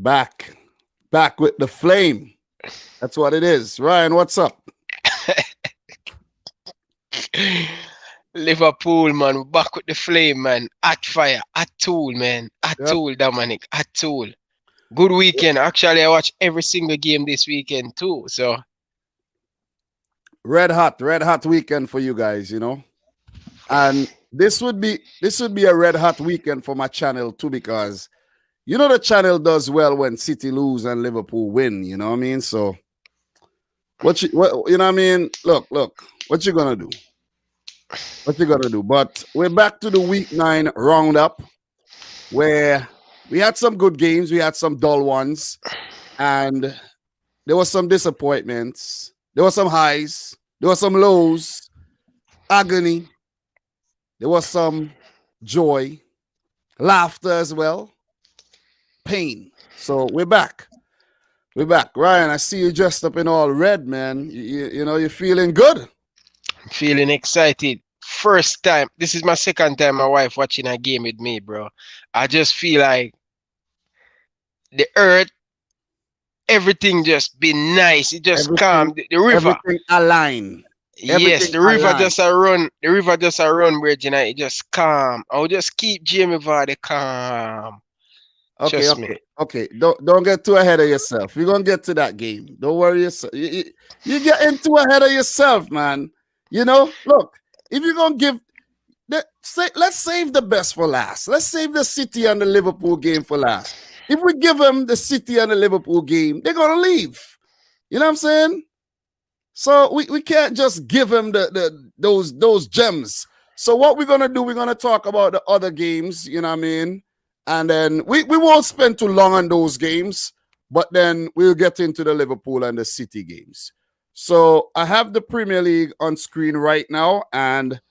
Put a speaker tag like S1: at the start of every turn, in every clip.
S1: Back with the flame. That's what it is. Ryan, what's up?
S2: Liverpool, man, we're back with the flame, man. At fire, at tool, man. At
S1: Yep.
S2: tool, Dominic, at tool. Good weekend. Actually, I watched every single game this weekend too. So
S1: Red hot weekend for you guys, you know. And this would be a red hot weekend for my channel too, because you know the channel does well when City lose and Liverpool win, you know what I mean? So what you know what I mean? Look, what you gonna do? But we're back to the week 9 roundup where we had some good games, we had some dull ones, and there was some disappointments, there were some highs, there were some lows, agony, there was some joy, laughter as well, pain. So we're back. Ryan, I see you dressed up in all red, man. You know, you're feeling good.
S2: I'm feeling excited. First time. This is my second time my wife watching a game with me, bro. I just feel like the earth, everything just been nice. It just calm. The river.
S1: Everything aligned.
S2: Yes, the river just a run. The river just a run, bridge, and it just calm. I'll just keep Jamie Vardy calm.
S1: Okay. Don't get too ahead of yourself. You're gonna get to that game. Don't worry yourself. You getting too ahead of yourself, man. You know, look, if you're gonna give, let's save the best for last. Let's save the City and the Liverpool game for last. If we give them the City and the Liverpool game, they're gonna leave. You know what I'm saying? So we can't just give them those gems. So what we're gonna do, we're gonna talk about the other games. You know what I mean? And then we won't spend too long on those games, but then we'll get into the Liverpool and the City games. So I have the Premier League on screen right now, and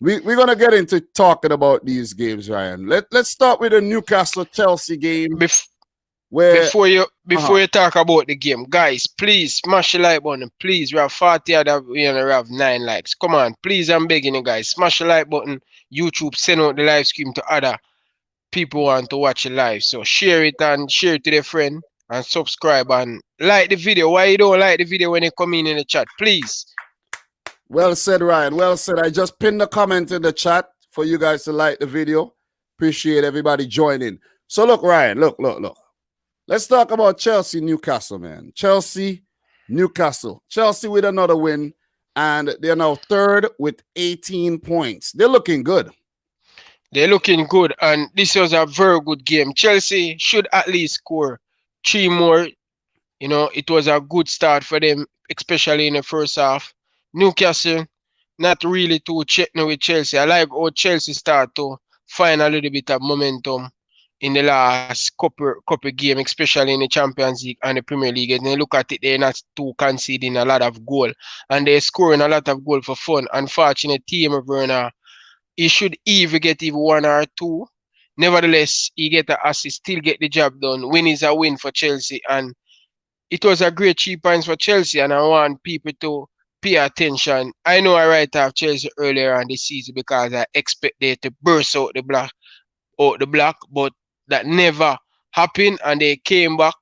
S1: we're going to get into talking about these games, Ryan. Let's start with the Newcastle-Chelsea game.
S2: Before you talk about the game, guys, please smash the like button. Please, we have 40 other, we have 9 likes. Come on, please, I'm begging you guys. Smash the like button. YouTube, send out the live stream to other people want to watch it live. So share it and share it to their friend and subscribe and like the video. Why you don't like the video when you come in the chat, please?
S1: Well said, Ryan. Well said. I just pinned a comment in the chat for you guys to like the video. Appreciate everybody joining. So look, Ryan, look. Let's talk about Chelsea, Newcastle, man. Chelsea, Newcastle. Chelsea with another win, and they're now 3rd with 18 points. They're looking good.
S2: They're looking good, and this was a very good game. Chelsea should at least score 3 more. You know, it was a good start for them, especially in the first half. Newcastle, not really too checking with Chelsea. I like how Chelsea start to find a little bit of momentum in the last couple game, especially in the Champions League and the Premier League. And they look at it, they're not too conceding a lot of goal, and they're scoring a lot of goal for fun. Unfortunately, Timo Werner, he should either get 1 or 2. Nevertheless, he get an assist, still get the job done. Win is a win for Chelsea, and it was a great 3 points for Chelsea, and I want people to pay attention. I know I write off Chelsea earlier on this season because I expect them to burst out the block, but that never happened, and they came back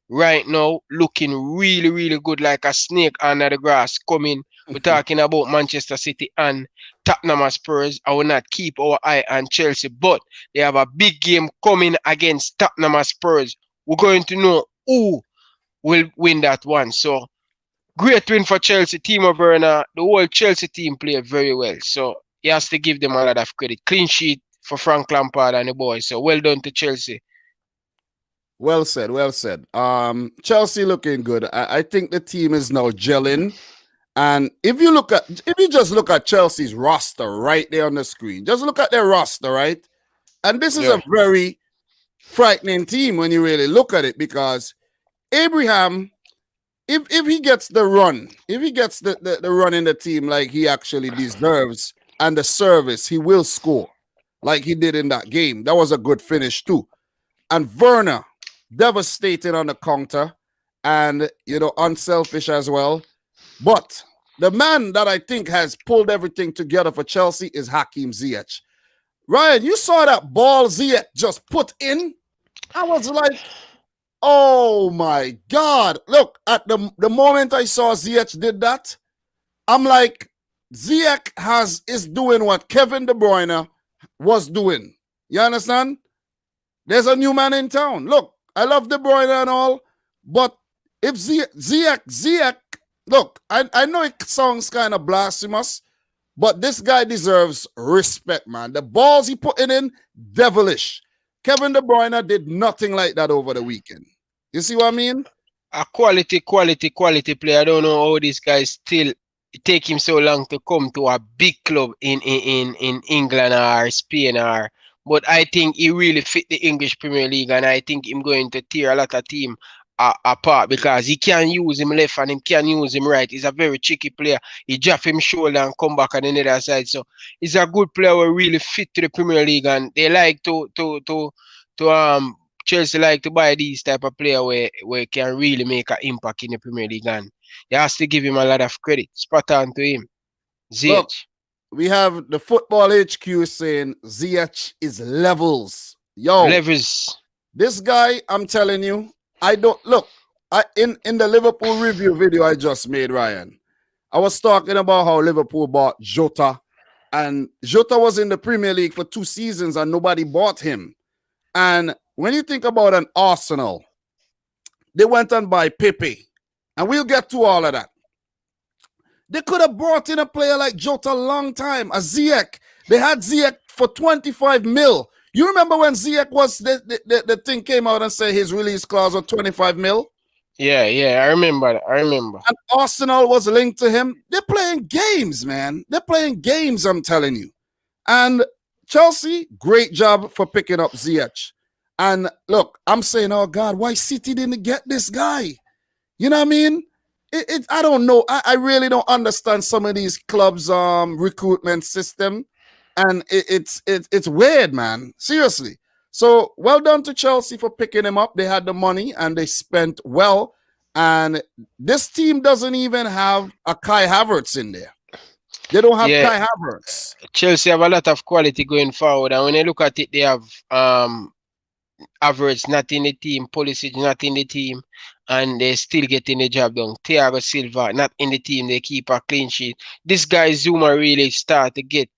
S2: right now looking really, really good, like a snake under the grass coming. We're talking about Manchester City and Tottenham Spurs. I will not keep our eye on Chelsea, but they have a big game coming against Tottenham Spurs. We're going to know who will win that one. So, great win for Chelsea. Timo Werner, the whole Chelsea team played very well. So, he has to give them a lot of credit. Clean sheet for Frank Lampard and the boys. So, well done to Chelsea.
S1: Well said. Chelsea looking good. I think the team is now gelling. And if you just look at Chelsea's roster right there on the screen, just look at their roster, right? And this is a very frightening team when you really look at it, because Abraham, if he gets the run, if he gets the run in the team like he actually deserves and the service, he will score like he did in that game. That was a good finish too. And Werner, devastating on the counter and, unselfish as well. But the man that I think has pulled everything together for Chelsea is Hakim Ziyech. Ryan, you saw that ball Ziyech just put in? I was like, Oh my God. Look, at the moment I saw Ziyech did that, I'm like, Ziyech is doing what Kevin De Bruyne was doing. You understand? There's a new man in town. Look, I love De Bruyne and all, but if Ziyech, look, I know it sounds kind of blasphemous, but this guy deserves respect, man. The balls he putting in, devilish. Kevin De Bruyne did nothing like that over the weekend. You see what I mean?
S2: A quality player. I don't know how this guy still take him so long to come to a big club in England or Spain but I think he really fit the English Premier League, and I think him going to tear a lot of team apart because he can use him left and he can use him right. He's a very tricky player. He drop him shoulder and come back on the other side. So he's a good player who really fit to the Premier League, and they like to Chelsea like to buy these type of player where can really make an impact in the Premier League, and you have to give him a lot of credit. Spot on to him. Ziyech.
S1: We have the Football HQ saying Ziyech is levels. Yo.
S2: Levels.
S1: This guy, I'm telling you, I don't look. In the Liverpool review video I just made, Ryan, I was talking about how Liverpool bought Jota, and Jota was in the Premier League for 2 seasons and nobody bought him. And when you think about an Arsenal, they went and buy Pepe, and we'll get to all of that. They could have brought in a player like Jota a long time, a Ziyech. They had Ziyech for 25 mil. You remember when Ziyech was the thing came out and said his release clause was 25 mil?
S2: Yeah, I remember that. And
S1: Arsenal was linked to him. They're playing games, man. They're playing games, I'm telling you. And Chelsea, great job for picking up Ziyech. And look, I'm saying, oh God, why City didn't get this guy? You know what I mean? I don't know. I really don't understand some of these clubs' recruitment system, and it's weird, man. Seriously. So well done to Chelsea for picking him up. They had the money and they spent well. And this team doesn't even have a Kai Havertz in there. They don't have Kai Havertz.
S2: Chelsea have a lot of quality going forward, and when you look at it, they have Havertz not in the team, Pulisic not in the team, and they're still getting the job done. Thiago Silva not in the team, they keep a clean sheet. This guy Zuma really start to get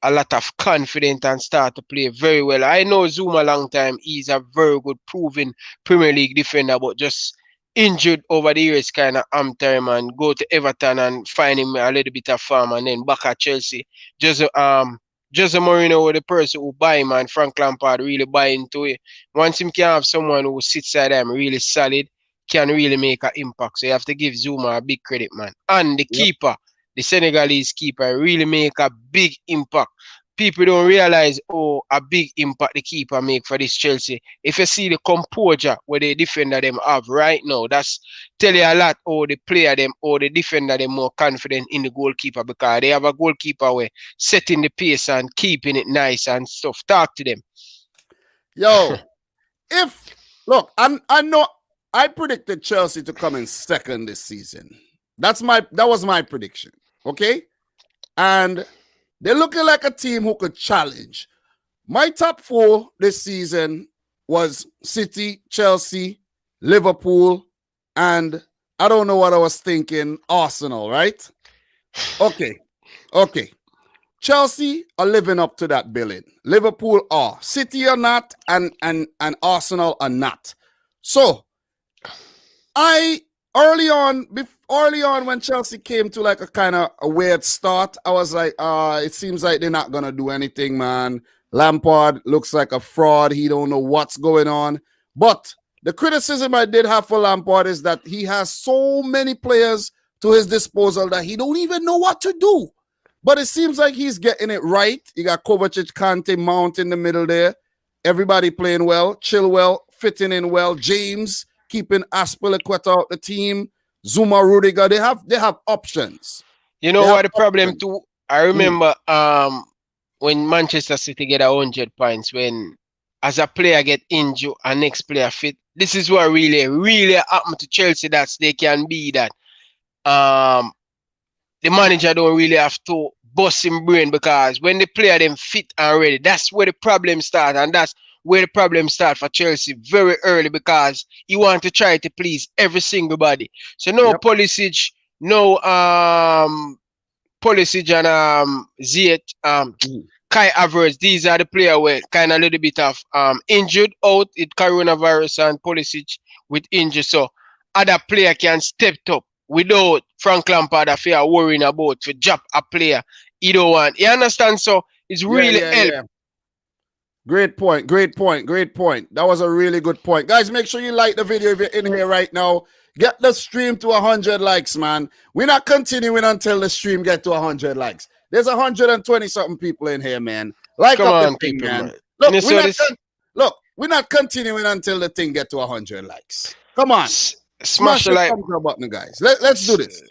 S2: a lot of confidence and start to play very well. I know Zuma long time, he's a very good proven Premier League defender, but just injured over the years kind of time and go to Everton and find him a little bit of form, and then back at Chelsea. Jose Mourinho was the person who buy him, and Frank Lampard really buy into it. Once him can have someone who sits side him really solid, can really make an impact. So you have to give Zuma a big credit, man. And the keeper, the Senegalese keeper, really make a big impact. People don't realize a big impact the keeper make for this Chelsea. If you see the composure where the defender them have right now, that's tell you a lot or the player them or the defender them more confident in the goalkeeper, because they have a goalkeeper where setting the pace and keeping it nice and stuff. Talk to them.
S1: Yo, I know I predicted Chelsea to come in second this season. That was my prediction. Okay? And they're looking like a team who could challenge. My top 4 this season was City, Chelsea, Liverpool, and I don't know what I was thinking, Arsenal, right? Okay. Chelsea are living up to that billing. Liverpool are. City are not, and Arsenal are not. So, early on when Chelsea came to like a kind of a weird start, I was like, it seems like they're not gonna do anything, man. Lampard looks like a fraud. He don't know what's going on. But the criticism I did have for Lampard is that he has so many players to his disposal that he don't even know what to do. But it seems like he's getting it right. You got Kovacic, Kante, Mount in the middle there. Everybody playing well, Chilwell fitting in well, James keeping Aspilicueta out the team, Zuma, Rudiger. They have options.
S2: You know what the problem too? I remember when Manchester City get 100 points, when as a player get injured and next player fit. This is what really happened to Chelsea, that they can be that. The manager don't really have to bust him brain, because when the player them fit and ready, that's where the problem starts, and that's where the problem start for Chelsea very early because he want to try to please every single body. So no
S1: Yep.
S2: Pulisic, no Pulisic and Ziyech,
S1: Mhm.
S2: Kai Havertz, these are the players where kind of a little bit of injured out with coronavirus and Pulisic with injury. So other player can step up without Frank Lampard affair worrying about to drop a player he don't want. You understand? So it's
S1: Yeah,
S2: really
S1: yeah,
S2: help.
S1: yeah. Great point. Great point. Great point. That was a really good point. Guys, make sure you like the video if you're in here right now. Get the stream to 100 likes, man. We're not continuing until the stream get to 100 likes. There's 120 something people in here, man. Like
S2: Come
S1: up the
S2: on,
S1: thing,
S2: people,
S1: man.
S2: man.
S1: Look,
S2: You saw this?
S1: we're not continuing until the thing get to 100 likes. Come on.
S2: Smash
S1: Smash
S2: the
S1: the
S2: like.
S1: thumbs up button, guys. Let's do this.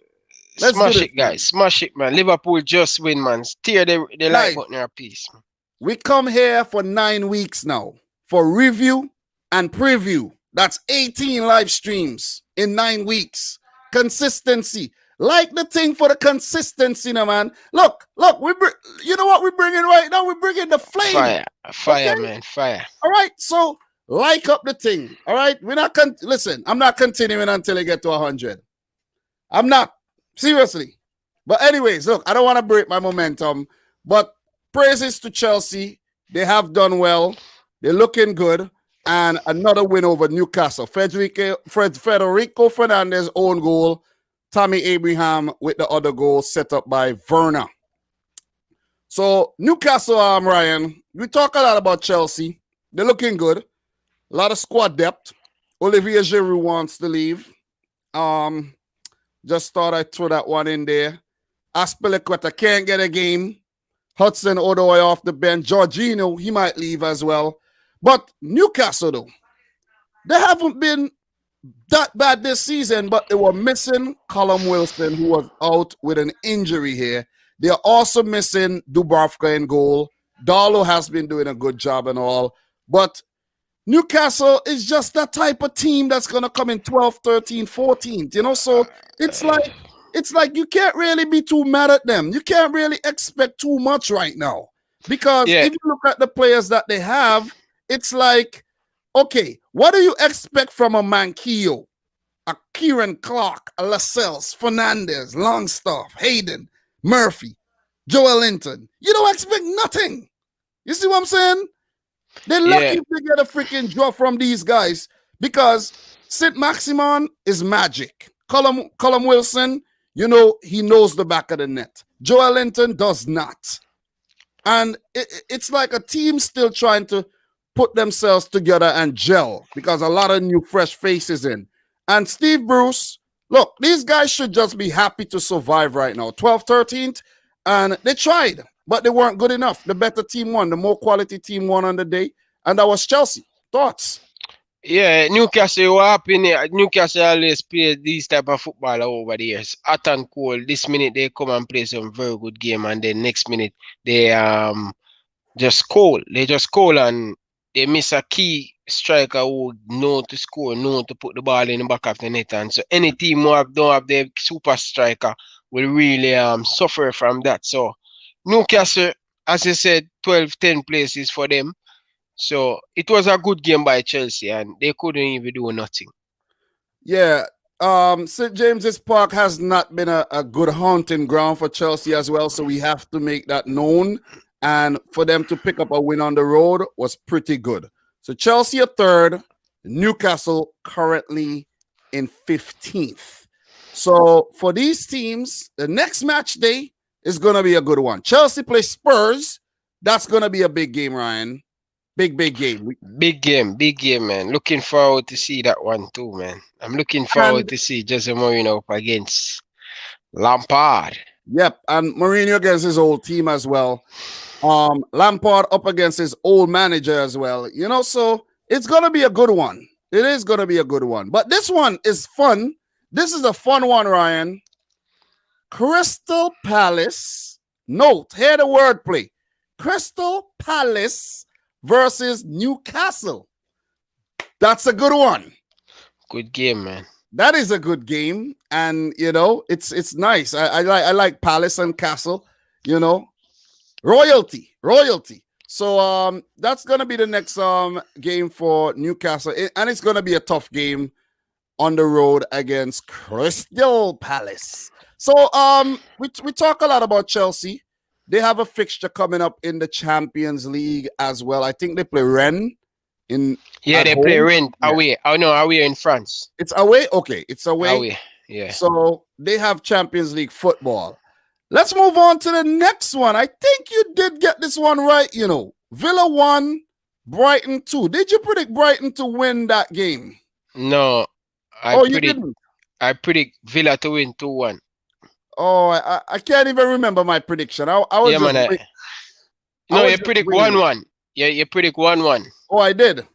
S1: Let's do
S2: Smash
S1: this,
S2: it,
S1: man.
S2: guys. Smash it, man. Liverpool just win, man. Steer the like
S1: Guys,
S2: button in a piece.
S1: we come here for 9 weeks now for review and preview. That's 18 live streams in 9 weeks. Consistency. Like the thing for the consistency, now, man. Look, you know what we're bringing right now? We're bringing the flame.
S2: Fire,
S1: Okay?
S2: man, fire.
S1: All right, so like up the thing. All right, we're not listen. I'm not continuing until it get to 100. I'm not seriously. But anyways, look, I don't want to break my momentum, but praises to Chelsea. They have done well. They're looking good. And another win over Newcastle. Federico Fernandez own goal. Tammy Abraham with the other goal set up by Werner. So Newcastle, Ryan, we talk a lot about Chelsea. They're looking good. A lot of squad depth. Olivier Giroud wants to leave. Just thought I'd throw that one in there. Aspilicueta can't get a game. Hudson Odoi off the bench. Jorginho, he might leave as well. But Newcastle, though, they haven't been that bad this season, but they were missing Callum Wilson, who was out with an injury here. They are also missing Dubravka in goal. Darlow has been doing a good job and all. But Newcastle is just that type of team that's going to come in 12th, 13th, 14th, you know? So it's like you can't really be too mad at them. You can't really expect too much right now. Because if you look at the players that they have, it's like, okay, what do you expect from a Manquillo, a Kieran Clark, a Lascelles, Fernandez, Longstaff, Hayden, Murphy, Joel Linton? You don't expect nothing. You see what I'm saying? They're lucky if they get a freaking draw from these guys because St. Maximin is magic. Callum Wilson, you know, he knows the back of the net. Joel Linton does not. And it's like a team still trying to put themselves together and gel because a lot of new fresh faces in. And Steve Bruce, look, these guys should just be happy to survive right now. 12th, 13th, and they tried, but they weren't good enough. The better team won. The more quality team won on the day, and that was Chelsea. Thoughts?
S2: Yeah, Newcastle, what happened here? Newcastle always play these type of football over the years. Hot and cold. This minute they come and play some very good game, and then next minute they just cold. They just cold and they miss a key striker who know to score, know to put the ball in the back of the net. And so any team who don't have their super striker will really suffer from that. So Newcastle, as I said, 12, 10 places for them. So it was a good game by Chelsea and they couldn't even do nothing.
S1: Yeah. St. James's Park has not been a good hunting ground for Chelsea as well. So we have to make that known. And for them to pick up a win on the road was pretty good. So Chelsea are third, Newcastle currently in 15th. So for these teams, the next match day is going to be a good one. Chelsea plays Spurs. That's going to be a big game, Ryan. Big game.
S2: Big game, man. Looking forward to see that one too, man. I'm looking forward to see Jose Mourinho up against Lampard.
S1: Yep, and Mourinho against his old team as well. Lampard up against his old manager as well. You know, so it's going to be a good one. It is going to be a good one. But this one is fun. This is a fun one, Ryan. Crystal Palace. Note, hear the wordplay. Crystal Palace versus Newcastle. That's a good one.
S2: Good game, man.
S1: That is a good game. And, you know, it's nice. I like Palace and Castle, you know. Royalty. So that's gonna be the next game for Newcastle, and it's gonna be a tough game on the road against Crystal Palace. So we talk a lot about Chelsea. They have a fixture coming up in the Champions League as well. I think they play Rennes
S2: Yeah,
S1: at
S2: they play
S1: home.
S2: Rennes away. Oh no, away in France.
S1: It's away. Okay, it's away.
S2: Away. Yeah.
S1: So they have Champions League football. Let's move on to the next one. I think you did get this one right. Villa 1, Brighton 2. Did you predict Brighton to win that game?
S2: No,
S1: you didn't.
S2: I predict Villa to win 2-1.
S1: Oh, I can't even remember my prediction. I was
S2: yeah,
S1: just
S2: man. No, you predict 1-1. Yeah, you predict 1-1.
S1: Oh, I did.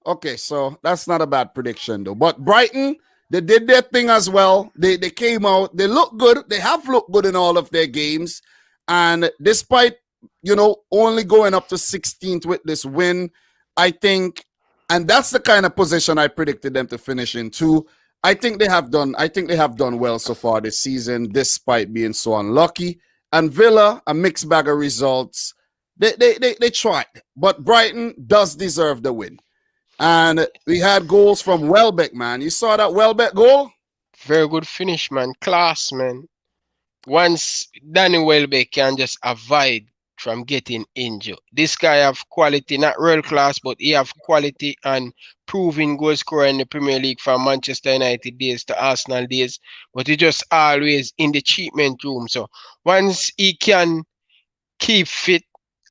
S1: Okay, so that's not a bad prediction though. But Brighton, they did their thing as well. They came out. They look good. They have looked good in all of their games. And despite, only going up to 16th with this win, I think, and that's the kind of position I predicted them to finish in too. I think they have done well so far this season, despite being so unlucky. And Villa, a mixed bag of results. They tried, but Brighton does deserve the win. And we had goals from Welbeck, man. You saw that Welbeck goal?
S2: Very good finish, man. Class, man. Once Danny Welbeck can just avoid from getting injured. This guy have quality, not world class, but he have quality and proven goal scorer in the Premier League from Manchester United days to Arsenal days. But he just always in the treatment room. So once he can keep fit,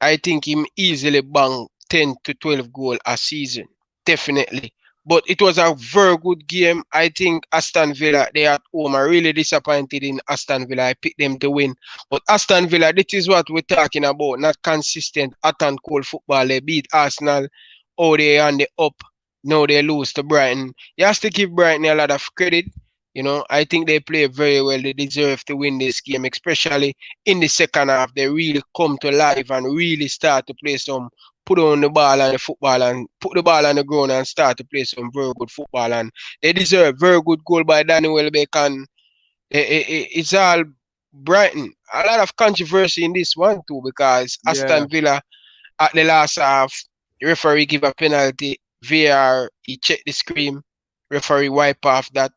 S2: I think him easily bang 10 to 12 goals a season. Definitely. But it was a very good game. I think Aston Villa, they at home, are really disappointed in Aston Villa. I picked them to win. But Aston Villa, this is what we're talking about. Not consistent, hot and cold football. They beat Arsenal. Oh, they on the up. Now they lose to Brighton. You have to give Brighton a lot of credit. I think they play very well. They deserve to win this game, especially in the second half. They really come to life and really start to play put on the ball and the football and put the ball on the ground and start to play some very good football. And they deserve very good goal by Danny Welbeck. And it's all Brighton. A lot of controversy in this one too, because Aston Villa at the last half, the referee give a penalty. VAR, he checked the screen. Referee wipe off that.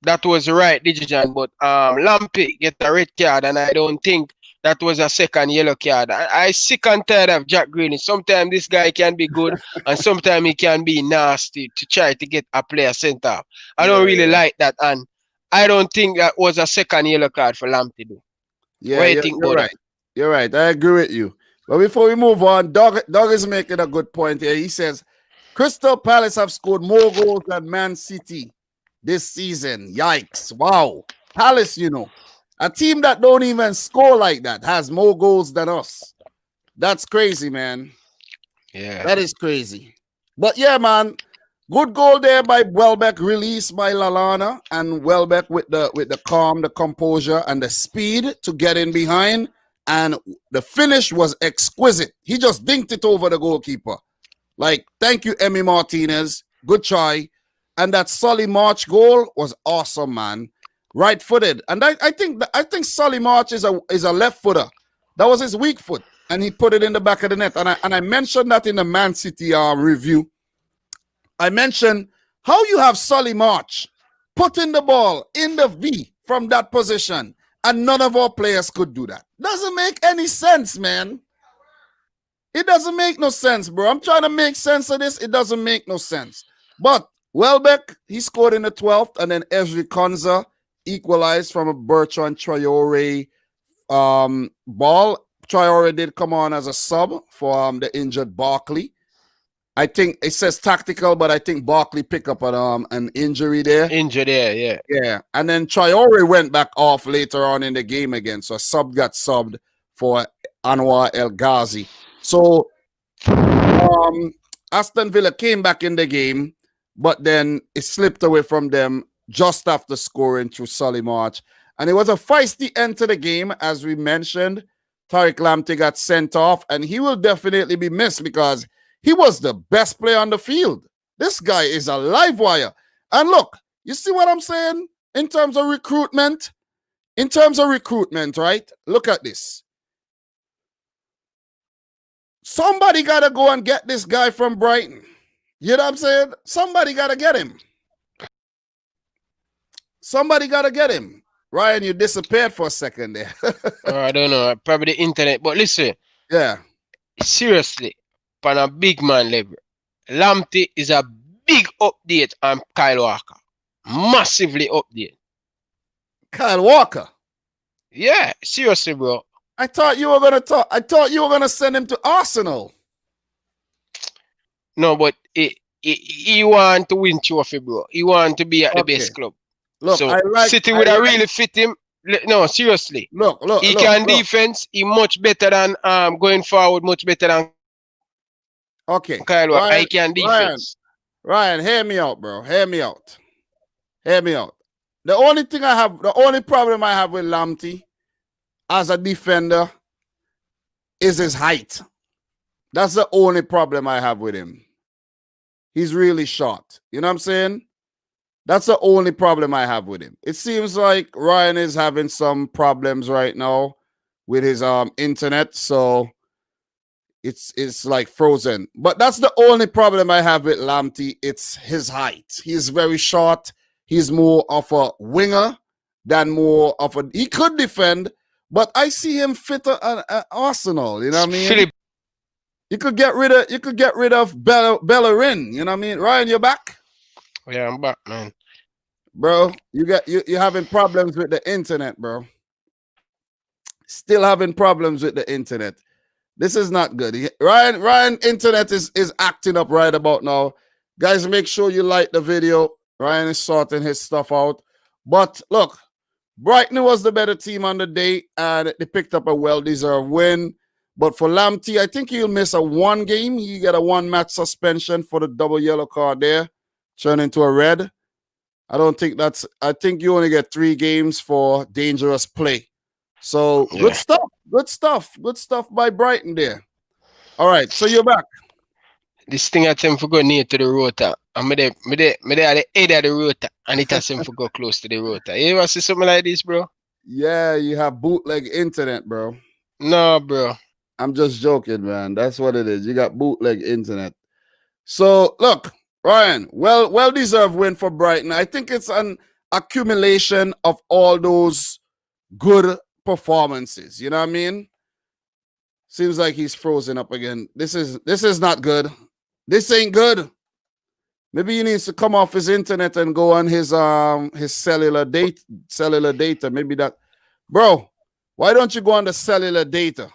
S2: That was the right decision, but Lampy get a red card, and I don't think that was a second yellow card. I sick and tired of Jack Grealish. Sometimes this guy can be good, and sometimes he can be nasty to try to get a player sent off. I don't really like that, and I don't think that was a second yellow card for Lampy.
S1: Yeah, what do you think about right. You're right. I agree with you. But before we move on, Doug is making a good point here. He says, Crystal Palace have scored more goals than Man City this season. Yikes. Wow. Palace, a team that don't even score like that has more goals than us. That's crazy, man.
S2: Yeah.
S1: That is crazy. But yeah, man, good goal there by Welbeck, released by Lallana, and Welbeck with the calm, the composure, and the speed to get in behind. And the finish was exquisite. He just dinked it over the goalkeeper. Thank you, Emi Martinez. Good try. And that Solly March goal was awesome, man. Right-footed. And I think Solly March is a left footer. That was his weak foot. And he put it in the back of the net. And I mentioned that in the Man City review. I mentioned how you have Solly March putting the ball in the V from that position. And none of our players could do that. Doesn't make any sense, man. It doesn't make no sense, bro. I'm trying to make sense of this. It doesn't make no sense. But Welbeck, he scored in the 12th, and then Ezri Konsa equalized from a Bertrand Traore ball. Traore did come on as a sub for the injured Barkley. I think it says tactical, but I think Barkley picked up an injury there.
S2: Yeah.
S1: Yeah, and then Traore went back off later on in the game again, so a sub got subbed for Anwar El Ghazi. So Aston Villa came back in the game, but then it slipped away from them just after scoring through Solly March. And it was a feisty end to the game, as we mentioned. Tariq Lamptey got sent off, and he will definitely be missed because he was the best player on the field. This guy is a live wire. And look, you see what I'm saying in terms of recruitment? In terms of recruitment, right? Look at this. Somebody got to go and get this guy from Brighton. You know what I'm saying? Somebody got to get him. Somebody got to get him. Ryan, you disappeared for a second there.
S2: I don't know. Probably the internet. But listen.
S1: Yeah.
S2: Seriously, on a big man level, Lamptey is a big update on Kyle Walker. Massively update.
S1: Kyle Walker?
S2: Yeah, seriously, bro.
S1: I thought you were gonna send him to Arsenal.
S2: No, but he want to win trophy, bro. He want to be at the best club.
S1: Look,
S2: so City would have really fit him. No, seriously.
S1: Look.
S2: He can defense. He much better than going forward. Much better than.
S1: Okay.
S2: Kyle Walker. I can defense.
S1: Ryan, hear me out, bro. Hear me out. The only problem I have with Lamptey as a defender is his height. That's the only problem I have with him. He's really short. You know what I'm saying? That's the only problem I have with him. It seems like Ryan is having some problems right now with his internet, so it's like frozen. But that's the only problem I have with Lamptey. It's his height. He's very short. He's more of a winger than more of a. He could defend, but I see him fitter at Arsenal. You know what I mean?
S2: Philip.
S1: You could get rid of Bellerin. You know what I mean? Ryan, you're back.
S2: Yeah, I'm back, man.
S1: Bro, you're having problems with the internet, bro. Still having problems with the internet. This is not good. Ryan, internet is acting up right about now. Guys, make sure you like the video. Ryan is sorting his stuff out. But look, Brighton was the better team on the day, and they picked up a well-deserved win. But for Lamptey, I think he'll miss a one game. He get a one-match suspension for the double yellow card there, turn into a red. I think you only get 3 games for dangerous play. So good stuff by Brighton there. All right, so you're back.
S2: This thing at him for go near to the rotor. And me at the head of the rotor, and it has him for go close to the rotor. You ever see something like this, bro?
S1: Yeah, you have bootleg internet, bro.
S2: No, bro.
S1: I'm just joking, man. That's what it is. You got bootleg internet. So look, Ryan, well-deserved win for Brighton. I think it's an accumulation of all those good performances. You know what I mean? Seems like he's frozen up again. This is not good. This ain't good. Maybe he needs to come off his internet and go on his cellular data. Maybe that, bro. Why don't you go on the cellular data?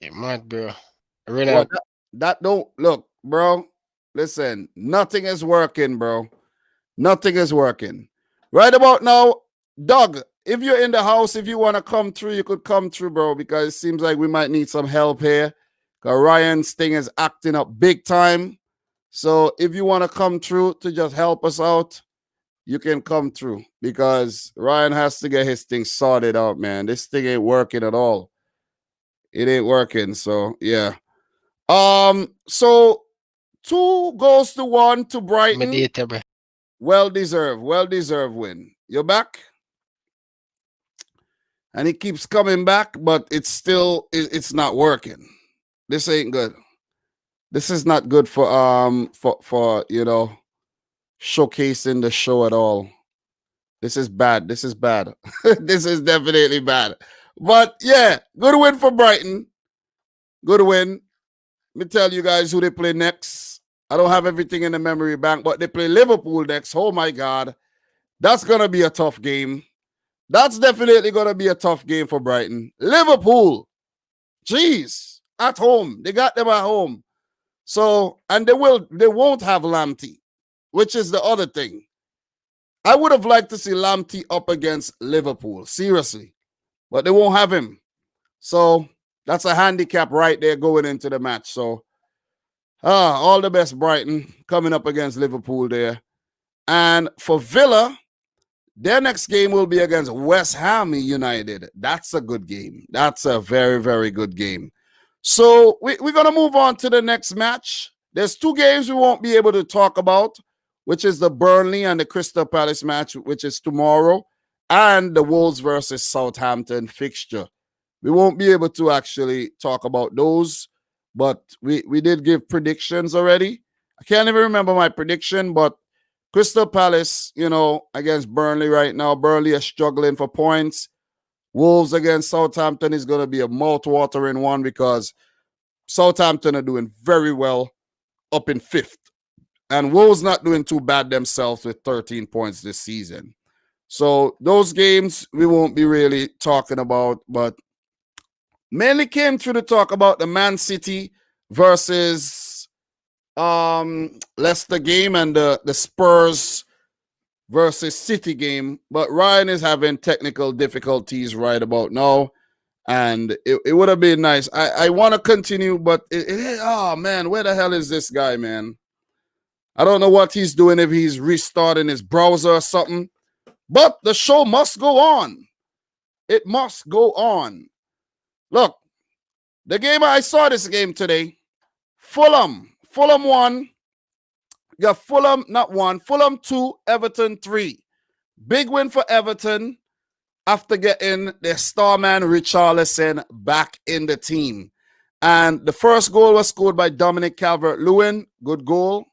S2: You're mad, bro.
S1: Well, that don't look, bro. Listen, nothing is working, bro. Nothing is working. Right about now, Doug, if you're in the house, if you want to come through, you could come through, bro, because it seems like we might need some help here. Because Ryan's thing is acting up big time. So if you want to come through to just help us out, you can come through because Ryan has to get his thing sorted out, man. This thing ain't working at all. It ain't working. So yeah. So 2-1 to Brighton. Well deserved win. You're back? And he keeps coming back, but it's not working. This ain't good. This is not good for showcasing the show at all. This is bad. This is definitely bad. But yeah, good win for Brighton. Good win. Let me tell you guys who they play next. I don't have everything in the memory bank, but they play Liverpool next. Oh my God. That's gonna be a tough game. That's definitely gonna be a tough game for Brighton. Liverpool. Jeez. At home. They got them at home. So, and they won't have Lamptey, which is the other thing. I would have liked to see Lamptey up against Liverpool, seriously, but they won't have him. So that's a handicap right there going into the match. So, all the best, Brighton, coming up against Liverpool there. And for Villa, their next game will be against West Ham United. That's a good game. That's a very, very good game. So we're going to move on to the next match. There's 2 games we won't be able to talk about, which is the Burnley and the Crystal Palace match, which is tomorrow, and the Wolves versus Southampton fixture. We won't be able to actually talk about those. but we did give predictions already. I can't even remember my prediction, but Crystal Palace, against Burnley right now. Burnley are struggling for points. Wolves against Southampton is going to be a mouth-watering one because Southampton are doing very well up in 5th. And Wolves not doing too bad themselves with 13 points this season. So those games we won't be really talking about, but mainly came through to talk about the Man City versus Leicester game and the Spurs versus City game. But Ryan is having technical difficulties right about now. And it would have been nice. I want to continue, but oh man, where the hell is this guy, man? I don't know what he's doing, if he's restarting his browser or something. But the show must go on. It must go on. Look, the game, I saw this game today. Fulham won. Yeah, Fulham, not one. Fulham 2, Everton 3. Big win for Everton after getting their star man Richarlison back in the team. And the first goal was scored by Dominic Calvert-Lewin. Good goal.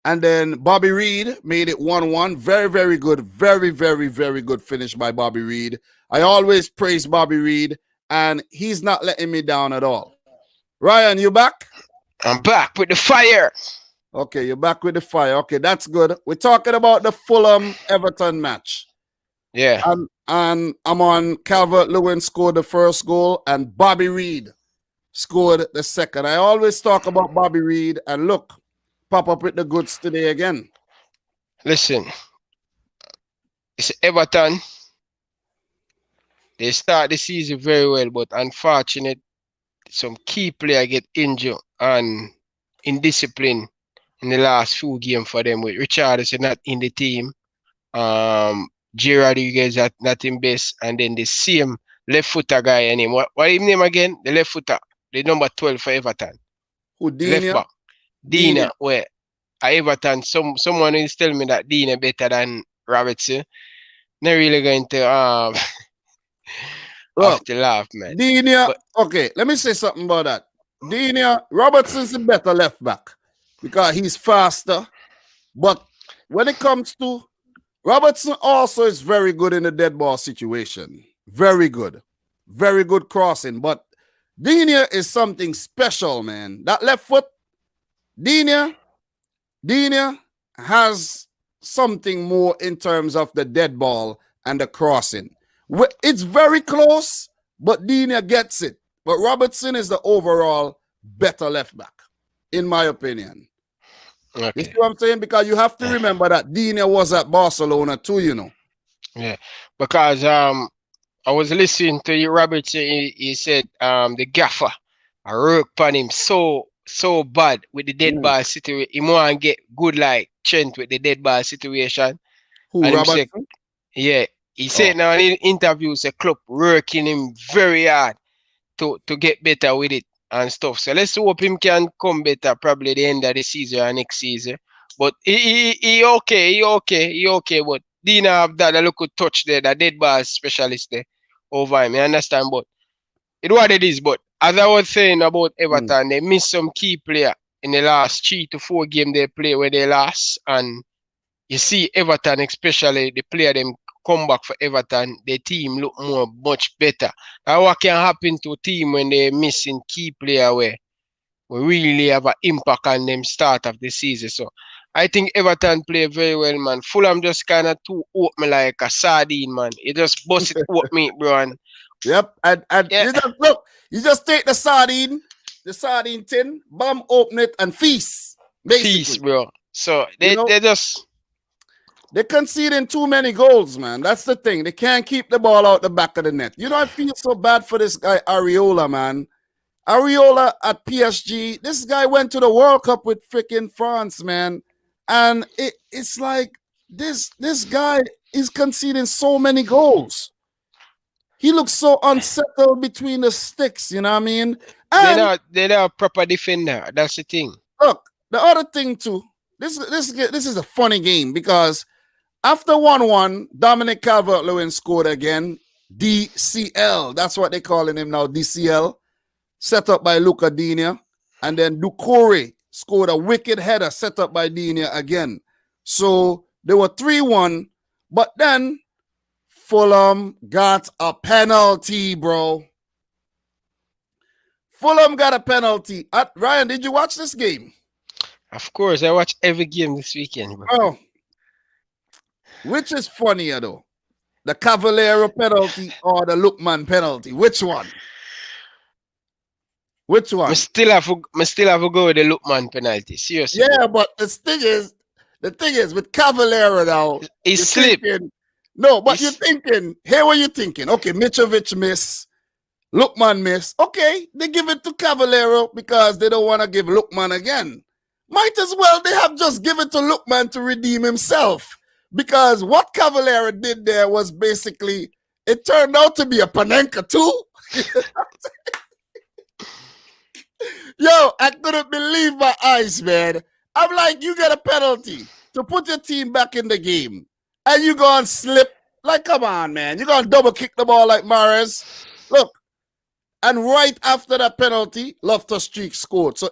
S1: And then Bobby Reid made it 1-1. Very, very good. Very, very, very good finish by Bobby Reid. I always praise Bobby Reid, and he's not letting me down at all. Ryan, you back?
S2: I'm back with the fire.
S1: Okay, you're back with the fire. Okay, that's good. We're talking about the Fulham-Everton match.
S2: Yeah.
S1: And I'm on Calvert-Lewin scored the first goal, and Bobby Reid scored the second. I always talk about Bobby Reid, and look, pop up with the goods today again.
S2: Listen, it's Everton. They start the season very well, but unfortunate, some key player get injured and indiscipline in the last few games for them. With Richarlison not in the team, Gerard, you guys are not in base, and then the same left footer guy. Name what his name again? The left footer, the number 12 for Everton.
S1: Who, Dina?
S2: Left back. Dina, where at Everton, someone is telling me that Dina better than Robertson. Not really going to have to laugh, man.
S1: Dina, okay, let me say something about that. Dina, Robertson's a better left back because he's faster. But when it comes to Robertson, also is very good in the dead ball situation. Very good. Very good crossing. But Dina is something special, man. That left foot, Dina has something more in terms of the dead ball and the crossing. It's very close, but Dina gets it. But Robertson is the overall better left back, in my opinion.
S2: Okay.
S1: You see what I'm saying? Because you have to remember that Dina was at Barcelona too,
S2: Yeah, because I was listening to you, Robertson. He said the gaffer, I work on him so bad with the dead ball situation. He want to get good like Trent with the dead ball situation.
S1: Who,
S2: and
S1: Robertson?
S2: He said now in interviews the club working him very hard to get better with it and stuff. So let's hope him can come better probably the end of the season or next season. But he okay. But Dina have that a little touch there, that dead ball specialist there over him. You understand? But it what it is. But as I was saying about Everton, they missed some key player in the last 3 to 4 games they play where they lost. And you see Everton, especially the player them come back for Everton, the team look much better. Now what can happen to a team when they're missing key player where we really have an impact on them start of the season. So I think Everton play very well, man. Fulham just kind of too open like a sardine, man. You just bust it up me, bro. And
S1: yep. And you just take the sardine tin, bomb, open it, and feast. Basically.
S2: Feast, bro. So they just...
S1: They're conceding too many goals, man. That's the thing. They can't keep the ball out the back of the net. I feel so bad for this guy, Areola, man. Areola at PSG. This guy went to the World Cup with freaking France, man. And it's like this guy is conceding so many goals. He looks so unsettled between the sticks, you know what I mean? And
S2: they're not a proper defender. That's the thing.
S1: Look, the other thing too, this is a funny game because after 1-1, Dominic Calvert-Lewin scored again. DCL, that's what they're calling him now, DCL. Set up by Luca Dina. And then Doucouré scored a wicked header set up by Digne again. So they were 3-1. But then Fulham got a penalty, bro. Fulham got a penalty. Ryan, did you watch this game?
S2: Of course, I watch every game this weekend, bro.
S1: Oh. Which is funnier, though? The Cavallero penalty or the Lookman penalty? Which one? Which one?
S2: I still have to go with the Lookman penalty. Seriously.
S1: Yeah, but the thing is with Cavallero now,
S2: he slipped.
S1: No, but you're thinking, here what you thinking? Okay, Mitrovic miss, Lookman miss. Okay, they give it to Cavallero because they don't want to give Lookman again. Might as well they have just given to Lookman to redeem himself. Because what Cavallero did there was basically, it turned out to be a Panenka too. Yo, I couldn't believe my eyes, man. I'm like, you get a penalty to put your team back in the game. And you go and slip. Like, come on, man. You're going to double kick the ball like Mahrez. Look. And right after that penalty, Loftus-Cheek scored. So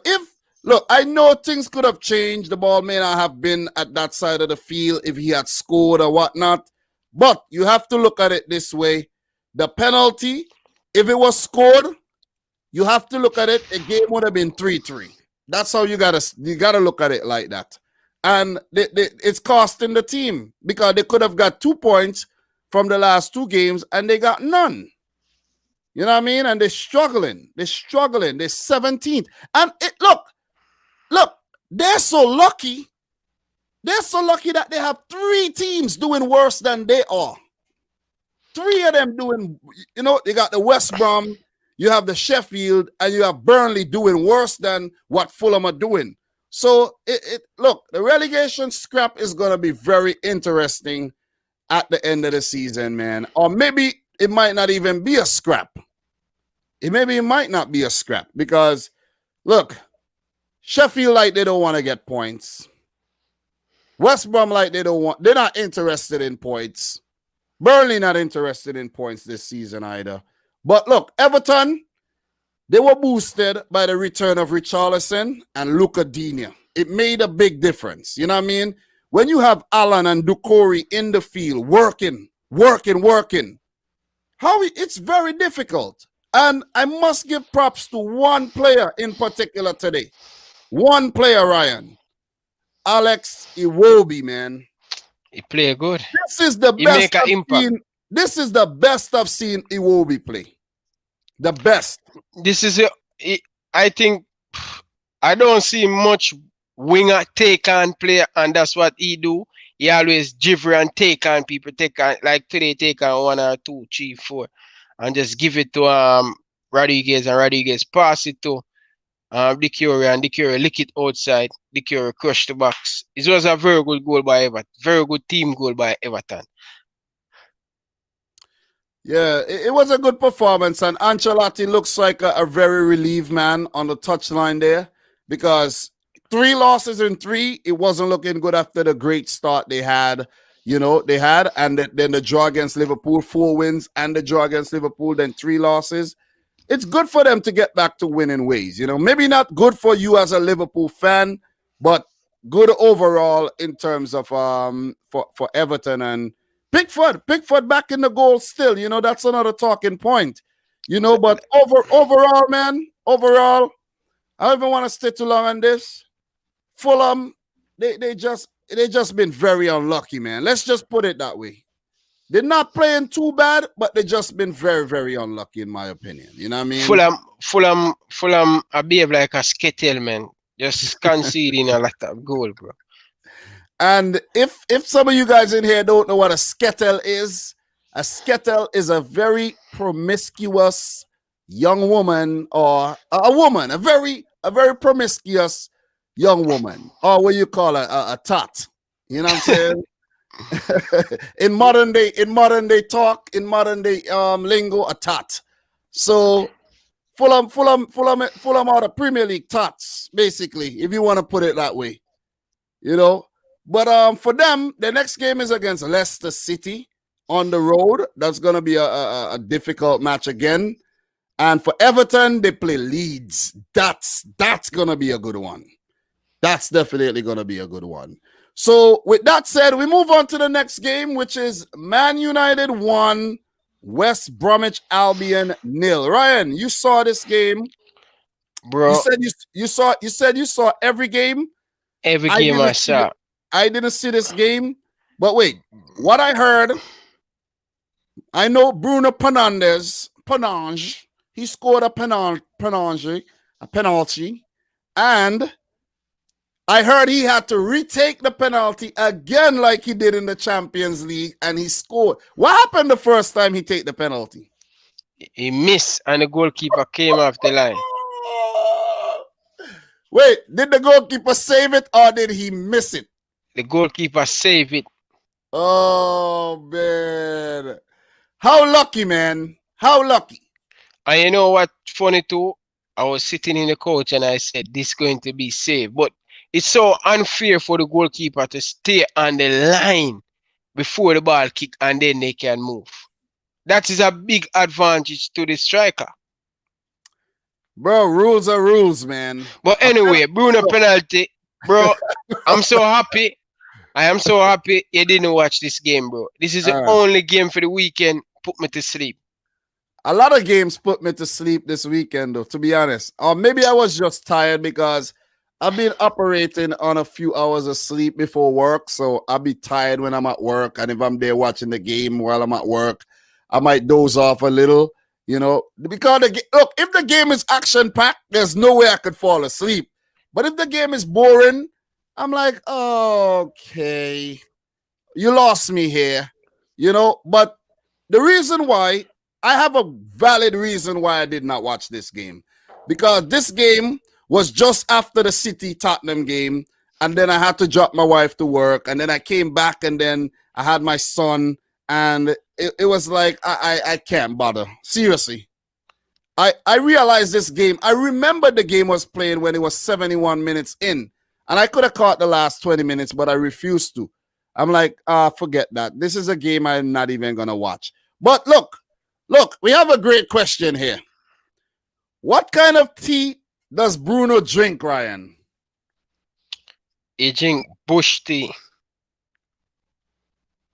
S1: look, I know things could have changed. The ball may not have been at that side of the field if he had scored or whatnot. But you have to look at it this way. The penalty, if it was scored, you have to look at it. The game would have been 3-3. That's how you gotta look at it like that. And it's costing the team because they could have got 2 points from the last 2 games and they got none. You know what I mean? And they're struggling. They're 17th. And look, they're so lucky. They're so lucky that they have 3 teams doing worse than they are. 3 of them doing, they got the West Brom, you have the Sheffield, and you have Burnley doing worse than what Fulham are doing. So, look, the relegation scrap is going to be very interesting at the end of the season, man. Or maybe it might not even be a scrap. It might not be a scrap because, look, Sheffield like they don't want to get points. West Brom like they're not interested in points. Burnley not interested in points this season either. But look, Everton, they were boosted by the return of Richarlison and Luca Digne. It made a big difference. You know what I mean? When you have Alan and Doucouré in the field working, it's very difficult. And I must give props to one player in particular today. One player, Ryan. Alex Iwobi, man.
S2: He play good.
S1: This is the best I've seen. This is the best I've seen Iwobi play. The best.
S2: I think I don't see much winger take on player, and that's what he do. He always jibber and take on people. Take on, like today, take on 1 or 2, 3, 4, and just give it to Rodriguez, and Rodriguez pass it to Doucouré, and Doucouré lick it outside. Doucouré crush the box. It was a very good goal by Everton. Very good team goal by Everton.
S1: Yeah, it was a good performance, and Ancelotti looks like a very relieved man on the touchline there because 3 losses in 3, it wasn't looking good after the great start they had. And then the draw against Liverpool, 4 wins, and the draw against Liverpool, then 3 losses. It's good for them to get back to winning ways. Maybe not good for you as a Liverpool fan, but good overall in terms of for Everton and Pickford back in the goal still. That's another talking point. But overall, man, I don't even want to stay too long on this. Fulham, they just been very unlucky, man. Let's just put it that way. They're not playing too bad, but they just been very, very unlucky, in my opinion. You know what I mean?
S2: Fulham behave like a skittle, man. Just conceding a lot of goal, bro.
S1: And if some of you guys in here don't know what a skettle is a very promiscuous young woman, or a woman, a very promiscuous young woman, or what you call a tot. You know what I'm saying? in modern day talk, in modern day lingo, a tot. So Fulham are the Premier League tots, basically, if you want to put it that way. But for them, the next game is against Leicester City on the road. That's going to be a difficult match again. And for Everton, they play Leeds. That's gonna be a good one. That's definitely gonna be a good one. So with that said, we move on to the next game, which is Man United 1, West Bromwich Albion 0. Ryan, you saw this game.
S2: Bro.
S1: You said you saw every game.
S2: Every game I saw.
S1: I didn't see this game. But wait, what I heard, I know Bruno Fernandes, he scored a penalty, and I heard he had to retake the penalty again like he did in the Champions League, and he scored. What happened the first time he take the penalty?
S2: He missed, and the goalkeeper came off the line.
S1: Wait, did the goalkeeper save it or did he miss it?
S2: The goalkeeper saved it.
S1: Oh, man. How lucky, man. How lucky.
S2: And you know what funny too? I was sitting in the coach and I said, this is going to be saved. But it's so unfair for the goalkeeper to stay on the line before the ball kick and then they can move. That is a big advantage to the striker.
S1: Bro, rules are rules, man.
S2: But anyway, Bruno penalty. Bro, I'm so happy. I am so happy you didn't watch this game, bro. This is the only game for the weekend put me to sleep.
S1: A lot of games put me to sleep this weekend, though, to be honest. Or maybe I was just tired because I've been operating on a few hours of sleep before work. So I'll be tired when I'm at work. And if I'm there watching the game while I'm at work, I might doze off a little, you know. Because, look, if the game is action-packed, there's no way I could fall asleep. But if the game is boring, I'm like, oh, okay, you lost me here, you know. But the reason why, I have a valid reason why I did not watch this game. Because this game was just after the City-Tottenham game. And then I had to drop my wife to work. And then I came back and then I had my son. And it was like, I can't bother. Seriously. I realized this game. I remember the game was playing when it was 71 minutes in. And I could have caught the last 20 minutes, but I refused to. I'm like, forget that. This is a game I'm not even going to watch. But look, we have a great question here. What kind of tea does Bruno drink, Ryan?
S2: He drink bush tea.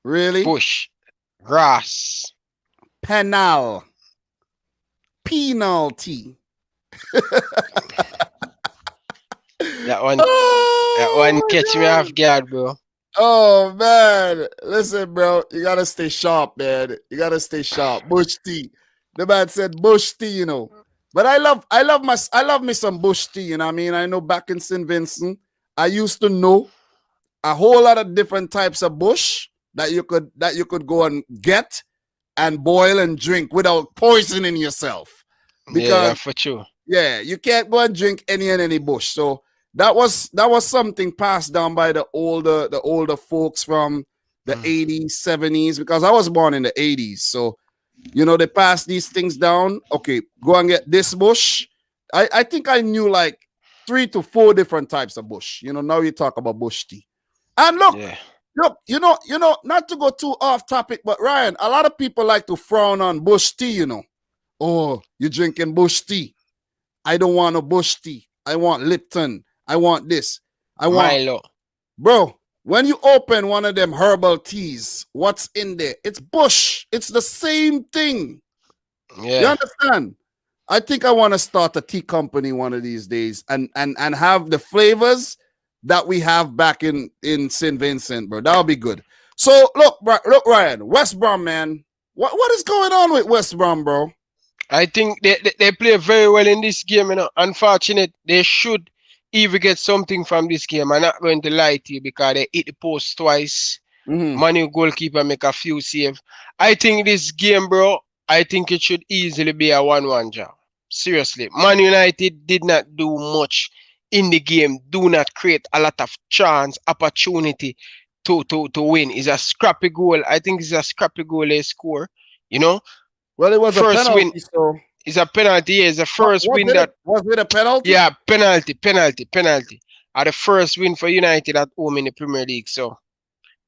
S1: Really?
S2: Bush. Grass.
S1: Penal tea.
S2: That one catch me off guard, bro.
S1: Oh, man. Listen, bro. You got to stay sharp, man. You got to stay sharp. Bush tea. The man said bush tea, you know. But I love me some bush tea, you know what I mean? I know back in St. Vincent, I used to know a whole lot of different types of bush that you could go and get and boil and drink without poisoning yourself. Because,
S2: yeah, for sure.
S1: Yeah, you can't go and drink any bush. So that was something passed down by the older folks from the 80s, 70s, because I was born in the 80s. So, you know, they passed these things down. Okay, go and get this bush. I think I knew like 3 to 4 different types of bush. You know, now you talk about bush tea. And look, you know, not to go too off topic, but Ryan, a lot of people like to frown on bush tea, you know. Oh, you're drinking bush tea. I don't want a bush tea. I want Lipton. I want this. I want
S2: Milo.
S1: Bro, when you open one of them herbal teas, what's in there? It's bush. It's the same thing.
S2: Yeah.
S1: You understand? I think I want to start a tea company one of these days and have the flavors that we have back in St. Vincent, bro. That'll be good. So look, Ryan, West Brom, man. What is going on with West Brom, bro?
S2: I think they play very well in this game, you know. Unfortunate, they should even get something from this game. I'm not going to lie to you because they hit the post twice. Manu goalkeeper make a few saves. I think this game, bro, I think it should easily be a 1-1 job. Seriously. Man United did not do much in the game. Do not create a lot of chance, opportunity to win. It's a scrappy goal. I think it's a scrappy goal they score, you know.
S1: Well, it was
S2: first
S1: a penalty,
S2: win.
S1: So
S2: it's a penalty. Yeah, it's the first win that
S1: was it a penalty?
S2: Yeah, penalty. Are the first win for United at home in the Premier League. So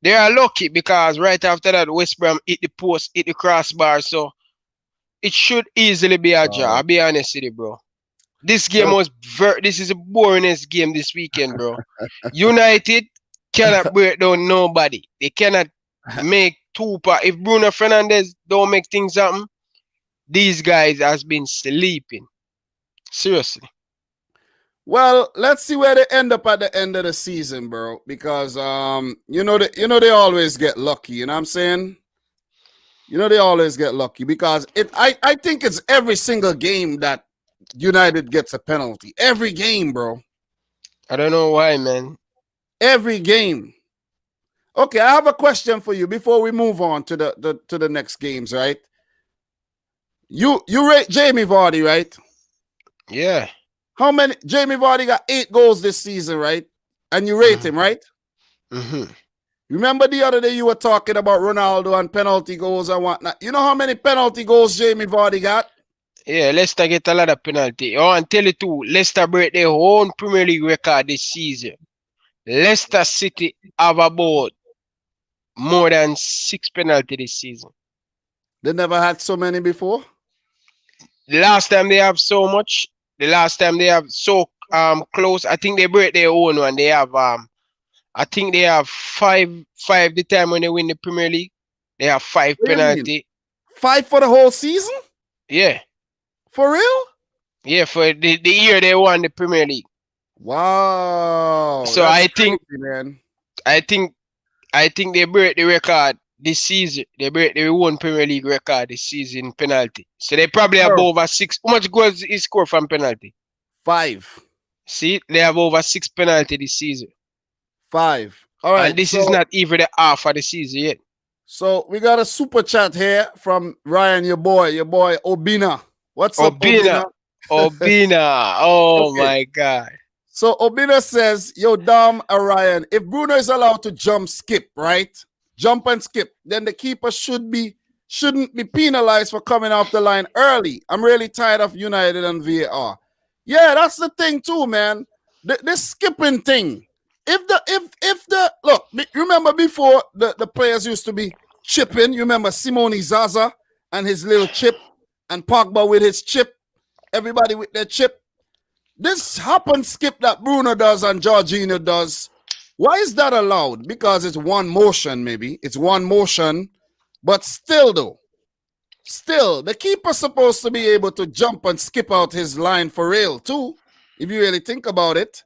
S2: they are lucky because right after that, West Brom hit the post, hit the crossbar. So it should easily be a draw. I'll be honest with you, bro. This game was this is the boringest game this weekend, bro. United cannot break down nobody. They cannot make if Bruno Fernandes don't make things happen, these guys has been sleeping. Seriously.
S1: Well, let's see where they end up at the end of the season, bro. Because they always get lucky. You know what I'm saying? They always get lucky because I think it's every single game that United gets a penalty. Every game, bro.
S2: I don't know why, man.
S1: Every game. Okay, I have a question for you before we move on to the next games, right? You rate Jamie Vardy, right?
S2: Yeah.
S1: How many? Jamie Vardy got 8 goals this season, right? And you rate him, right?
S2: Mm-hmm.
S1: Remember the other day you were talking about Ronaldo and penalty goals and whatnot. You know how many penalty goals Jamie Vardy got?
S2: Yeah, Leicester get a lot of penalty. Oh, and tell you too, Leicester break their own Premier League record this season. Leicester City have about more than 6 penalty this season.
S1: They never had so many before?
S2: The last time they have so much, the last time they have so close, I think they break their own one. They have I think they have 5 the time when they win the Premier League. They have 5 penalty.
S1: 5 for the whole season?
S2: Yeah.
S1: For real?
S2: Yeah, for the year they won the Premier League.
S1: Wow.
S2: So I think
S1: crazy, man.
S2: I think they break the record this season. They break their own Premier League record this season penalty. So they probably have over 6. How much goals he scored from penalty?
S1: 5.
S2: See, they have over 6 penalty this season.
S1: 5. All right.
S2: And this is not even the half of the season yet.
S1: So we got a super chat here from Ryan, your boy Obina. What's up, Obina?
S2: Obina. Oh okay. My God.
S1: So Obina says, yo, Dom Ryan, if Bruno is allowed to jump and skip, then the keeper shouldn't be penalized for coming off the line early. I'm really tired of United and VAR. Yeah, that's the thing too, man. This skipping thing. If the look, remember before the players used to be chipping. You remember Simone Zaza and his little chip, and Pogba with his chip. Everybody with their chip. This hop and skip that Bruno does and Jorginho does. Why is that allowed? Because it's one motion, maybe. It's one motion, but still, though. Still, the keeper's supposed to be able to jump and skip out his line for real, too, if you really think about it.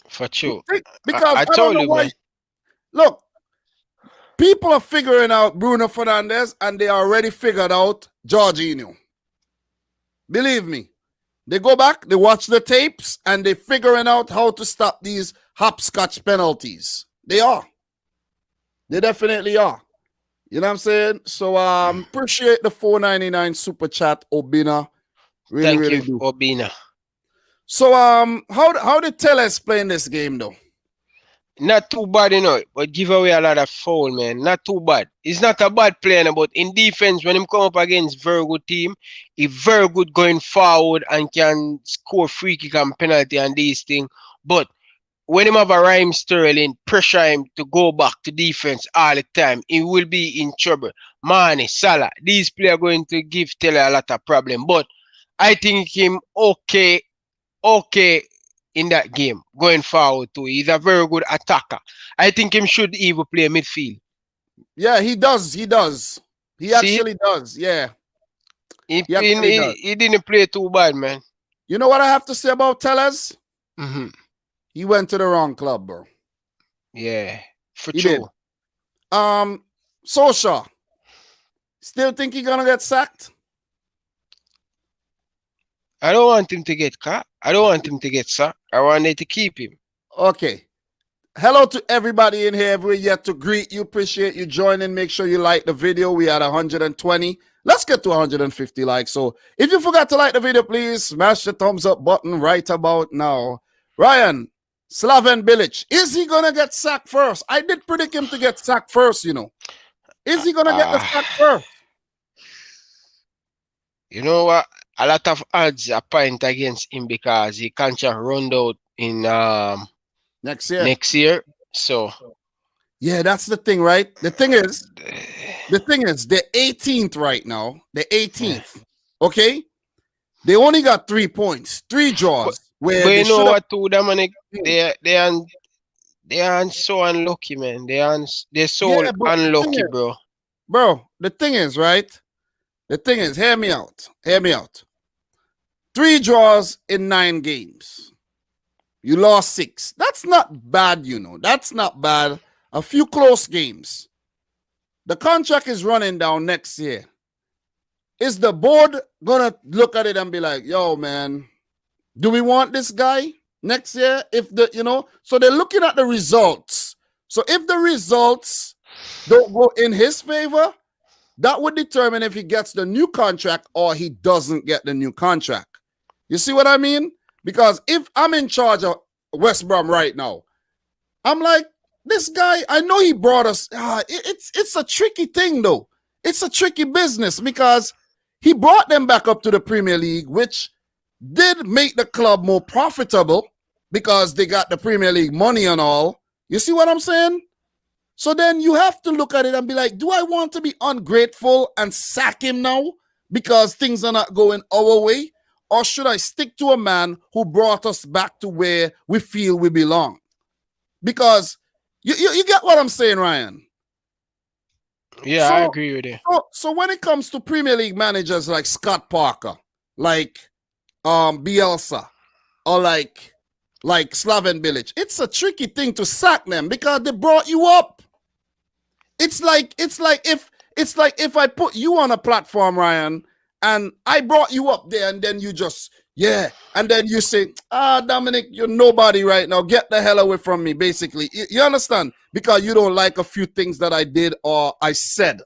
S2: For sure.
S1: Because
S2: I told you, man.
S1: Look, people are figuring out Bruno Fernandes, and they already figured out Jorginho. Believe me. They go back, they watch the tapes, and they're figuring out how to stop these hopscotch penalties. They are. They definitely are. You know what I'm saying? So appreciate the $4.99 super chat, Obina.
S2: Thank you, Obina.
S1: So how did Telles play in this game though?
S2: Not too bad, but give away a lot of foul, man. Not too bad. He's not a bad player, but in defense, when him come up against very good team, he very good going forward and can score free kick and penalty and these things. But when him have a Raheem Sterling, pressure him to go back to defense all the time, he will be in trouble. Mane, Salah, these players are going to give Telles a lot of problem. But I think him okay in that game going forward too. He's a very good attacker. I think him should even play midfield.
S1: Yeah, he does. He actually does. Yeah.
S2: He didn't play too bad, man.
S1: You know what I have to say about Telles?
S2: Mm-hmm.
S1: He went to the wrong club, bro.
S2: Yeah, for sure.
S1: Solskjaer, still think he's gonna get sacked?
S2: I don't want him to get cut. I don't want him to get sacked. I want them to keep him.
S1: Okay. Hello to everybody in here. We're yet to greet you. Appreciate you joining. Make sure you like the video. We had 120. Let's get to 150 likes. So if you forgot to like the video, please smash the thumbs up button right about now. Ryan, Slaven Bilic, is he going to get sacked first? I did predict him to get sacked first, Is he going to get the sack first?
S2: You know what? A lot of odds are point against him because he contract run out in
S1: next year.
S2: So
S1: yeah, that's the thing, right? The thing is, the thing is, they're 18th right now. They're 18th. Okay? They only got 3 points, 3 draws. Where
S2: But
S1: they
S2: you know
S1: should have.
S2: what, too, Dominic? They are so unlucky, man. They're so
S1: Yeah, but the thing
S2: unlucky,
S1: is,
S2: bro.
S1: bro, the thing is, right? The thing is, hear me out. Hear me out. 3 draws in 9 games. You lost 6. That's not bad, you know. That's not bad. A few close games. The contract is running down next year. Is the board gonna look at it and be like, yo, man, do we want this guy next year? So they're looking at the results. So if the results don't go in his favor, that would determine if he gets the new contract or he doesn't get the new contract. You see what I mean? Because if I'm in charge of West Brom right now, I'm like, this guy, I know he brought us. It's a tricky thing, though. It's a tricky business because he brought them back up to the Premier League, which did make the club more profitable because they got the Premier League money and all. You see what I'm saying? So then you have to look at it and be like, do I want to be ungrateful and sack him now because things are not going our way? Or should I stick to a man who brought us back to where we feel we belong? Because you get what I'm saying, Ryan?
S2: Yeah, I agree with you.
S1: So when it comes to Premier League managers like Scott Parker, like Bielsa, or like Slaven Bilic, it's a tricky thing to sack them because they brought you up. It's like if I put you on a platform, Ryan, and I brought you up there, and then you just and then you say, Dominic, you're nobody right now. Get the hell away from me, basically. You understand? Because you don't like a few things that I did or I said.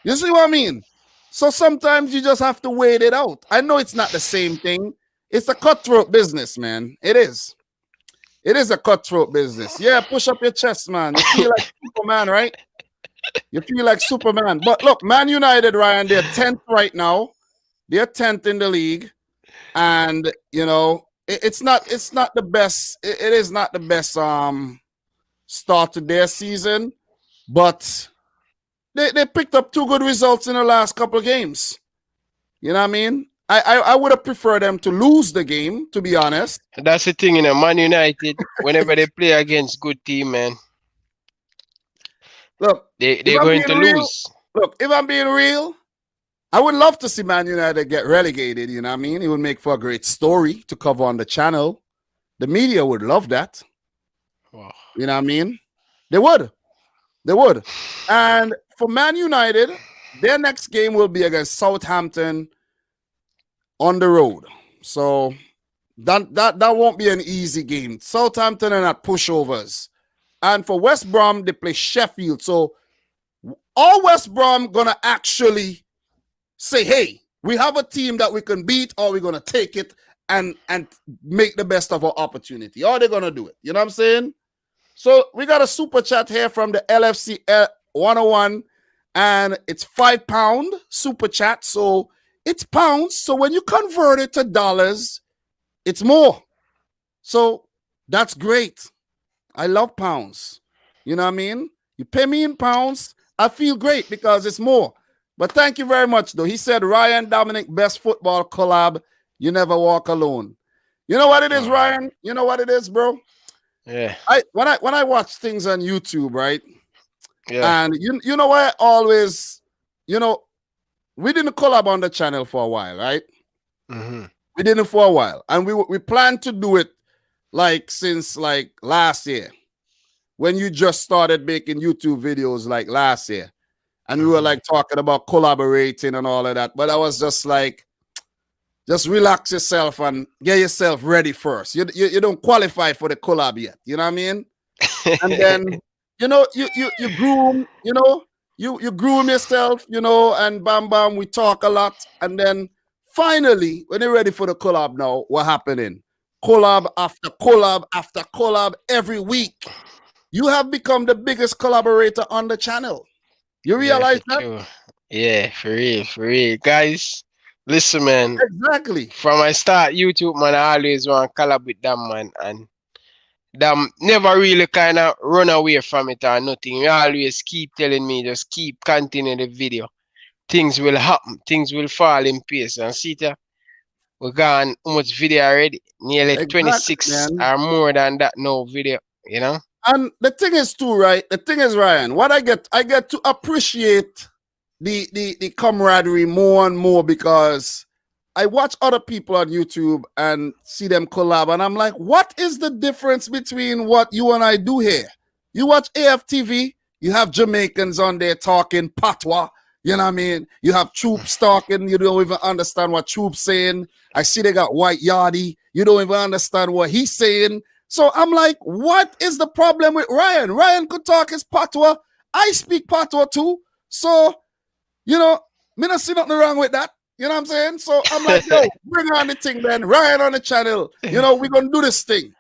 S1: You see what I mean? So sometimes you just have to wait it out. I know it's not the same thing. It's a cutthroat business, man. It is. It is a cutthroat business. Yeah, push up your chest, man. You feel like Superman, right? You feel like Superman. But look, Man United, Ryan, they're 10th right now. They're 10th in the league. And you know, it's not the best. It is not the best start to their season, but they picked up 2 good results in the last couple of games. You know what I mean? I would have preferred them to lose the game, to be honest.
S2: That's the thing, Man United, whenever they play against good team, man.
S1: Look,
S2: they're going to lose.
S1: Look, if I'm being real, I would love to see Man United get relegated, you know what I mean? It would make for a great story to cover on the channel. The media would love that.
S2: Wow.
S1: You know what I mean? They would. They would. And for Man United, their next game will be against Southampton on the road. So that won't be an easy game. Southampton are not pushovers. And for West Brom, they play Sheffield. So all West Brom going to actually say, hey, we have a team that we can beat, or we're going to take it and make the best of our opportunity. Or they're going to do it. You know what I'm saying? So we got a super chat here from the LFC 101, and it's £5 super chat. So it's pounds. So when you convert it to dollars, it's more. So that's great. I love pounds. You know what I mean? You pay me in pounds, I feel great because it's more. But thank you very much, though. He said, Ryan, Dominic, best football collab. You never walk alone. You know what it is, Ryan? You know what it is, bro?
S2: Yeah.
S1: When I watch things on YouTube, right?
S2: Yeah.
S1: And you know what? Always, you know, we didn't collab on the channel for a while, right?
S2: Mm-hmm.
S1: We didn't for a while, and we planned to do it like since like last year, when you just started making YouTube videos like last year. And we were like talking about collaborating and all of that. But I was just like, just relax yourself and get yourself ready first. You don't qualify for the collab yet. You know what I mean? And then, you know, you groom, you know, you groom yourself, you know, and bam, bam, we talk a lot. And then finally, when you're ready for the collab now, what happening? Collab after collab after collab every week. You have become the biggest collaborator on the channel. You realize that?
S2: True. Yeah, for real. Guys, listen, man.
S1: Exactly.
S2: From my start, YouTube, man, I always want to collab with them, man. And them never really kind of run away from it or nothing. You always keep telling me, just keep continue the video. Things will happen. Things will fall in place. And see that we gone how much video already? Nearly
S1: Exactly,
S2: 26
S1: man.
S2: or more than that no video, you know?
S1: And the thing is too, right? The thing is, Ryan, what I get to appreciate the camaraderie more and more because I watch other people on YouTube and see them collab, and I'm like, what is the difference between what you and I do here? You watch AFTV, you have Jamaicans on there talking patois, you know what I mean? You have troops talking, you don't even understand what troops saying. I see they got White Yardy, you don't even understand what he's saying. So I'm like, what is the problem with Ryan? Ryan could talk his patois. I speak patois too. So, you know, me not see nothing wrong with that. You know what I'm saying? So I'm like, yo, bring on the thing, man. Ryan on the channel. You know, we're going to do this thing.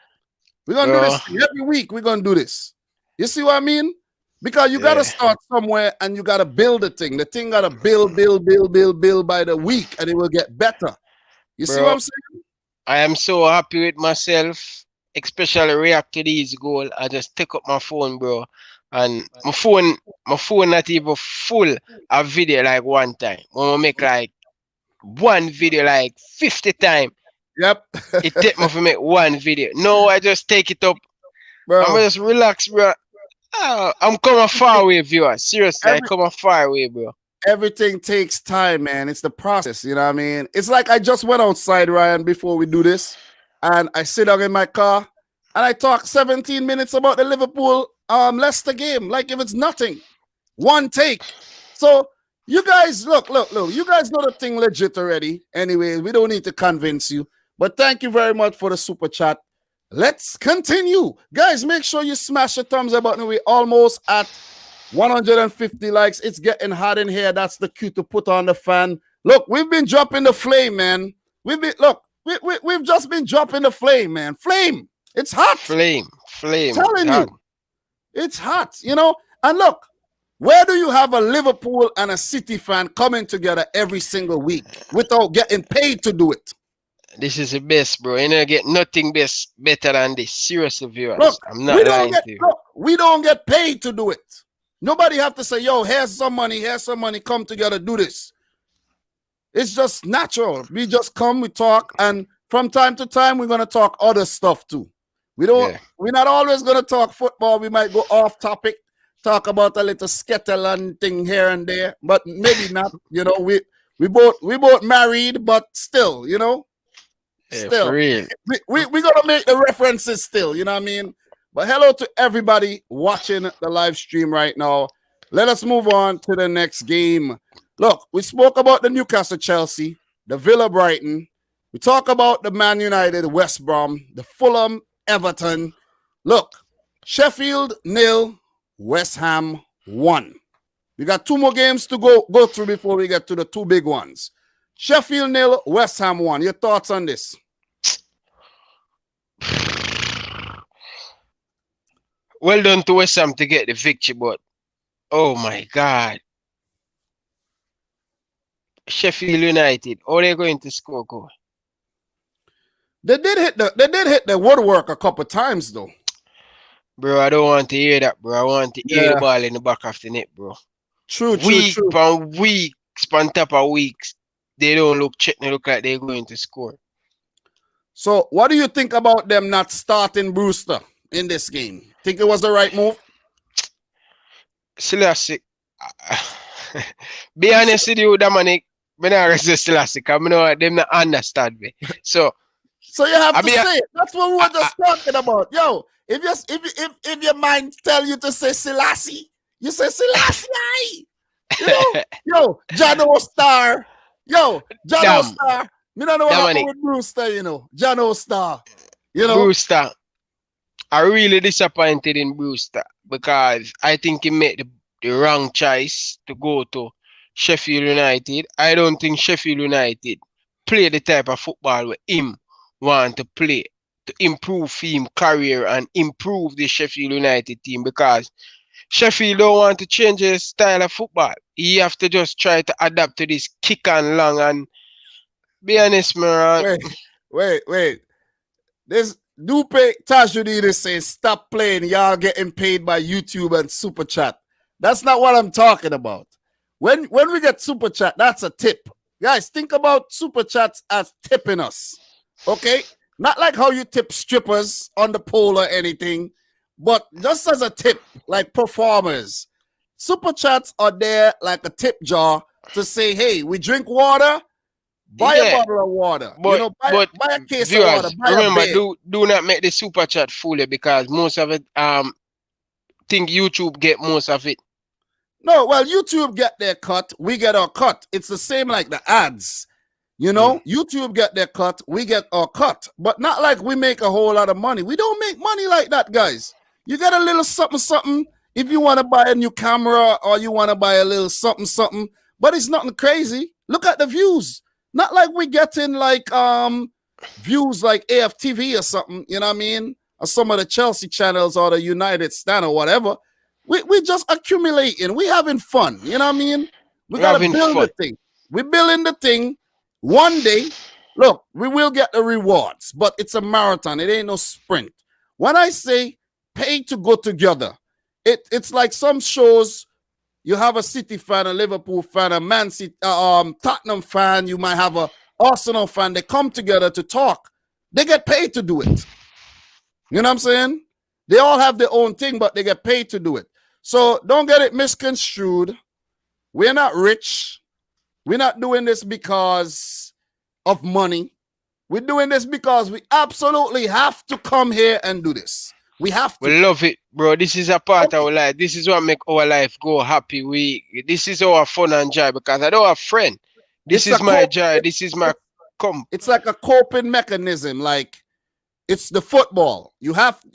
S1: We're going to do this thing. Every week, we're going to do this. You see what I mean? Because you got to start somewhere and you got to build the thing. The thing got to build by the week and it will get better. You see what I'm saying?
S2: I am so happy with myself, especially react to these goals. I just take up my phone, bro. And my phone not even full of video like one time. When I make like one video like 50 times.
S1: Yep.
S2: It take me to make one video. No, I just take it up.
S1: Bro.
S2: I'm just relax, bro. I'm coming far away, viewer. Seriously, I come far away, bro.
S1: Everything takes time, man. It's the process, you know what I mean? It's like I just went outside, Ryan, before we do this. And I sit down in my car and I talk 17 minutes about the Liverpool Leicester game. Like if it's nothing. One take. So you guys, look. You guys know the thing legit already. Anyway, we don't need to convince you. But thank you very much for the super chat. Let's continue. Guys, make sure you smash the thumbs up button. We're almost at 150 likes. It's getting hot in here. That's the cue to put on the fan. Look, we've been dropping the flame, man. We've just been dropping the flame, man. Flame. It's hot.
S2: Flame.
S1: I'm telling you. It's hot, you know. And look, where do you have a Liverpool and a City fan coming together every single week without getting paid to do it?
S2: This is the best, bro. You know, get nothing better than this. Seriously, viewers.
S1: Look,
S2: I'm not lying to you.
S1: Look, we don't get paid to do it. Nobody have to say, yo, here's some money, come together, do this. It's just natural. We just come, we talk, and from time to time, we're going to talk other stuff too. We're not always going to talk football. We might go off topic, talk about a little Sketterland thing here and there, but maybe not. You know, we both married, but still, you know, still,
S2: for real.
S1: We're gonna make the references still. You know what I mean? But hello to everybody watching the live stream right now. Let us move on to the next game. Look, we spoke about the Newcastle Chelsea, the Villa Brighton. We talk about the Man United West Brom, the Fulham Everton. Look, Sheffield 0, West Ham 1. We got two more games to go through before we get to the two big ones. Sheffield 0, West Ham 1. Your thoughts on this?
S2: Well done to West Ham to get the victory, but oh my God. Sheffield United, are they going to score goal?
S1: They did hit the woodwork a couple times though.
S2: Bro, I don't want to hear that, bro. I want to hear the ball in the back of the net, bro.
S1: True.
S2: Weeks on top of weeks, they don't look like they're going to score.
S1: So what do you think about them not starting Brewster in this game? Think it was the right move?
S2: Selassie, be honest with you, Dominic, I don't resist Selassie, because I know them not understand me. So
S1: you have to say it. That's what we were just talking about. Yo, if your mind tell you to say Selassie, you say Selassie. You know, yo, Jano Star. Yo, Jano Star. Me don't know what happened with Brewster, you know. Jano Star. You know.
S2: Brewster. I'm really disappointed in Brewster because I think he made the wrong choice to go to Sheffield United. I don't think Sheffield United play the type of football where him want to play to improve his career and improve the Sheffield United team, because Sheffield don't want to change his style of football. He have to just try to adapt to this kick and long, and be honest, man.
S1: Wait. Dupe Tajudeen is saying, stop playing. Y'all getting paid by YouTube and Super Chat. That's not what I'm talking about. When we get Super Chat, that's a tip. Guys, think about Super Chats as tipping us. Okay? Not like how you tip strippers on the pole or anything, but just as a tip, like performers. Super Chats are there like a tip jar to say, hey, we drink water, buy a bottle of water.
S2: But,
S1: buy a case
S2: viewers,
S1: of water.
S2: Remember, do not make the Super Chat fool you, because most of it, think YouTube get most of it.
S1: No, well, YouTube get their cut, we get our cut. It's the same like the ads. YouTube get their cut, we get our cut. But not like we make a whole lot of money. We don't make money like that, guys. You get a little something if you want to buy a new camera or you want to buy a little something. But it's nothing crazy. Look at the views. Not like we getting like views like AFTV or something, you know what I mean? Or some of the Chelsea channels or the United Stand or whatever. We just accumulating. We having fun, you know what I mean? We got to build the thing. We're building the thing. One day, look, we will get the rewards, but it's a marathon. It ain't no sprint. When I say pay to go together, it's like some shows. You have a City fan, a Liverpool fan, a Man City, Tottenham fan. You might have a Arsenal fan. They come together to talk. They get paid to do it. You know what I'm saying? They all have their own thing, but they get paid to do it. So don't get it misconstrued. We're not rich. We're not doing this because of money. We're doing this because we absolutely have to come here and do this. We have to.
S2: We love it, bro. This is a part of our life. This is what make our life go happy. This is our fun and joy, because I don't have a friend. This is my joy. This is my
S1: It's like a coping mechanism. Like, it's the football. You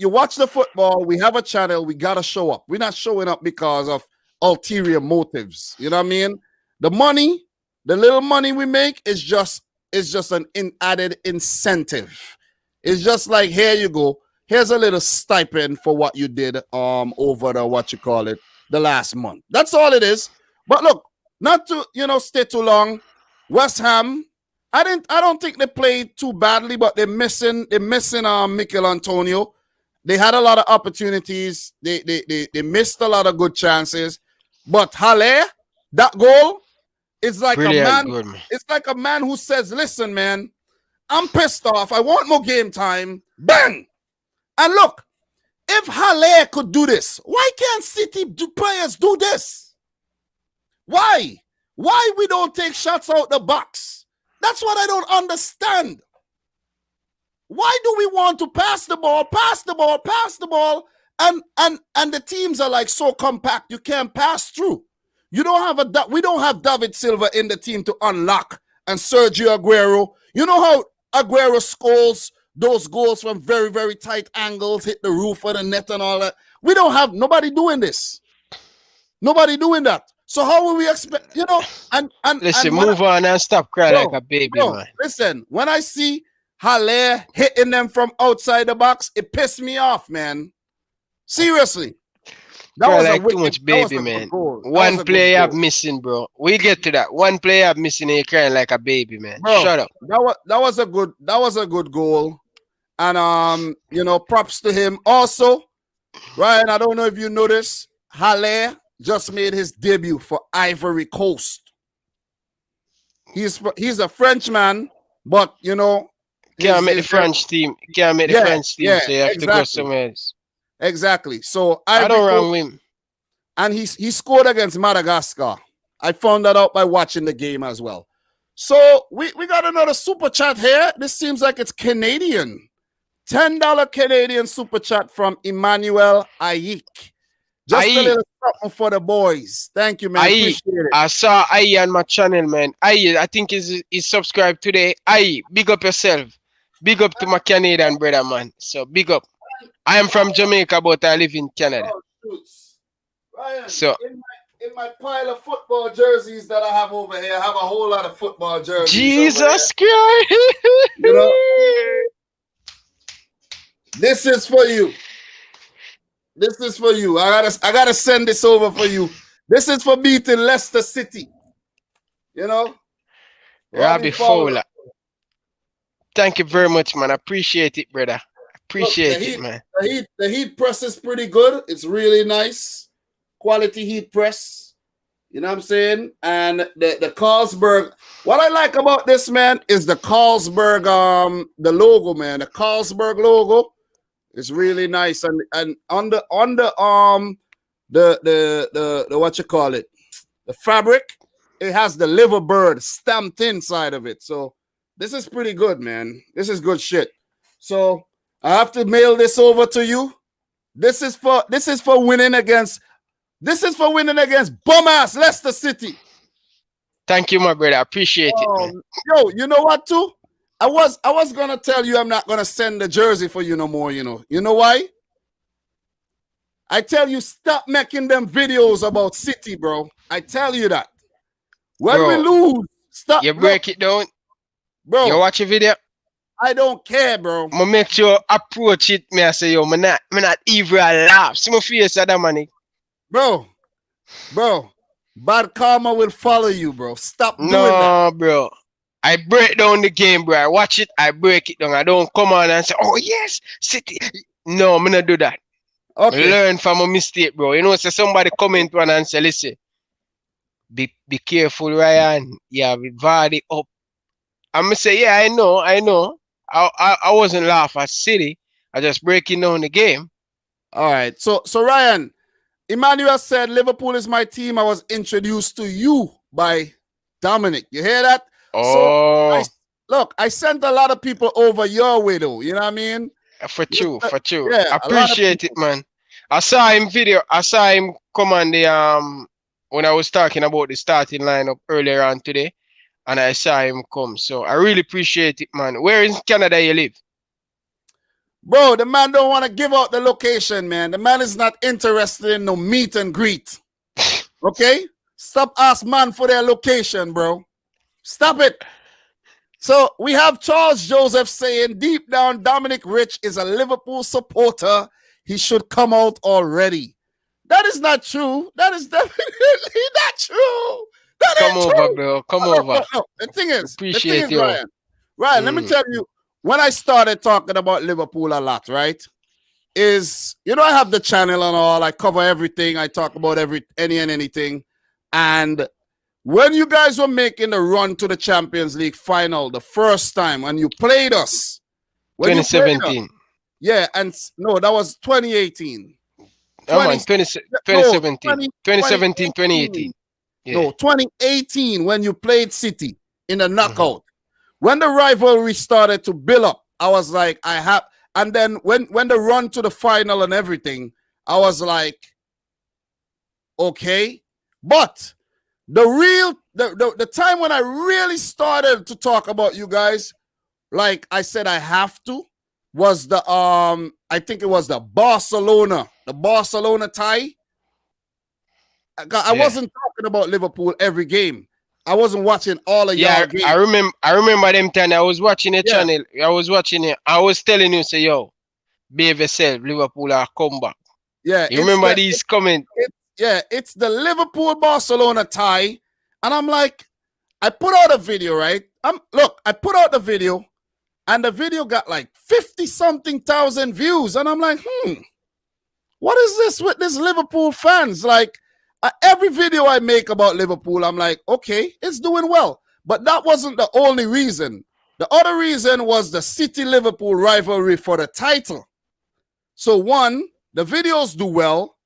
S1: watch the football. We have a channel. We gotta show up. We're not showing up because of ulterior motives. You know what I mean? The money, the little money we make is just an added incentive. It's just like, here you go. Here's a little stipend for what you did over the the last month. That's all it is. But look, not to stay too long. West Ham. I don't think they played too badly, but they're missing Mikel Antonio. They had a lot of opportunities. They missed a lot of good chances. But Halle, that goal is like it's like a man who says, listen, man, I'm pissed off. I want more game time. Bang! And look, if Halle could do this, why can't City players do this? Why? Why we don't take shots out the box? That's what I don't understand. Why do we want to pass the ball, and the teams are like so compact you can't pass through? We don't have David Silva in the team to unlock, and Sergio Aguero. You know how Aguero scores those goals from very, very tight angles, hit the roof of the net and all that? We don't have nobody doing this. Nobody doing that. So how will we expect, and
S2: listen, move on and stop crying like a baby, man.
S1: Listen, when I see Halle hitting them from outside the box, it pissed me off, man. Seriously.
S2: That was like too much baby, man. One player I'm missing, bro. We'll get to that. One player I'm missing and you're crying like a baby, man. Bro, shut up.
S1: That was a good goal. And props to him. Also, Ryan, I don't know if you noticed, Halle just made his debut for Ivory Coast. He's a Frenchman, but
S2: can't make the French team. Can't make the French team, so you have to go somewhere else.
S1: Exactly. So
S2: I don't wrong him.
S1: And he scored against Madagascar. I found that out by watching the game as well. So we got another super chat here. This seems like it's Canadian. $10 Canadian super chat from Emmanuel Ayik. Just a little something for the boys. Thank you, man. Appreciate it.
S2: I saw Ayi on my channel, man. Ayi, I think he's subscribed today. Ayi, big up yourself. Big up to my Canadian brother, man. So big up. I am from Jamaica, but I live in Canada.
S1: Oh, Ryan,
S2: so
S1: in my pile of football jerseys that I have over here, I have a whole lot of football jerseys.
S2: Jesus Christ!
S1: This is for you. This is for you. I gotta send this over for you. This is for beating Leicester City.
S2: Robbie Fowler. Thank you very much, man. I appreciate it, brother. Appreciate it, man.
S1: The heat press is pretty good. It's really nice. Quality heat press. You know what I'm saying? And the Carlsberg. What I like about this, man, is the Carlsberg, the logo, man. The Carlsberg logo is really nice. And on the what you call it? The fabric, it has the liver bird stamped inside of it. So this is pretty good, man. This is good shit. So I have to mail this over to you. This is for winning against bum ass Leicester City.
S2: Thank you, my brother. I appreciate it, man.
S1: Yo, you know what too? I was gonna tell you I'm not gonna send the jersey for you no more, you know. You know why? I tell you, stop making them videos about City, bro. I tell you that. When we lose, stop.
S2: You break it down.
S1: Bro.
S2: You watch a video?
S1: I don't care, bro.
S2: I make sure approach it. Me I say, yo, me not evil laugh. See my face at that man.
S1: Bro, bad karma will follow you, bro. Stop doing that.
S2: No, bro. I break down the game, bro. I watch it, I break it down. I don't come on and say, oh, yes, City. No, I'm not do that.
S1: Okay.
S2: Learn from a mistake, bro. You know, so somebody comment one and say, listen, be careful, Ryan. Yeah, we Vardy up. I'm going to say, yeah, I know. I wasn't laughing at City. I just breaking down the game.
S1: All right. So Ryan, Emmanuel said, Liverpool is my team. I was introduced to you by Dominic. You hear that?
S2: Oh.
S1: So I sent a lot of people over your way, though. You know what I mean?
S2: For true.
S1: Yeah,
S2: I appreciate it, man. I saw him come on the when I was talking about the starting lineup earlier on today, and I saw him come. So I really appreciate it, man. Where in Canada you live?
S1: Bro, the man don't want to give out the location, man. The man is not interested in no meet and greet. Okay? Stop asking man for their location, bro. Stop it. So we have Charles Joseph saying, deep down, Dominic Rich is a Liverpool supporter. He should come out already. That is not true. That is definitely not true.
S2: Come over, bro. Come over.
S1: No. The thing is,
S2: you.
S1: Ryan, let me tell you, when I started talking about Liverpool a lot, right, is, you know, I have the channel and all. I cover everything. I talk about any and anything. And when you guys were making the run to the Champions League final the first time, when you played us.
S2: 2017.
S1: Yeah, and no, that was 2018.
S2: 2017. 2018. Yeah.
S1: No, 2018 when you played City in the knockout. When the rivalry started to build up, I was like, and then when the run to the final and everything, I was like, okay. But the time when I really started to talk about you guys, like I said, I have to, was the I think it was the Barcelona tie. I wasn't talking about Liverpool every game. I wasn't watching all of y'all games.
S2: I remember them time. I was watching a channel. I was watching it. I was telling you, say, yo, behave yourself. Liverpool are come back.
S1: Yeah.
S2: You remember these comments?
S1: It's the Liverpool-Barcelona tie. And I'm like, I put out a video, right? I put out the video, and the video got like 50-something thousand views. And I'm like, what is this with this Liverpool fans? Like, every video I make about Liverpool, I'm like, okay, it's doing well. But that wasn't the only reason. The other reason was the City-Liverpool rivalry for the title. So one, the videos do well.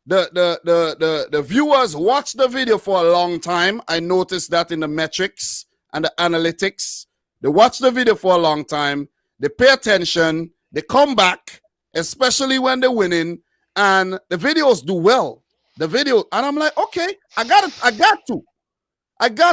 S1: The viewers watch the video for a long time. I noticed that in the metrics and the analytics. They watch the video for a long time. They pay attention. They come back, especially when they're winning. And the videos do well. And I'm like, okay, I got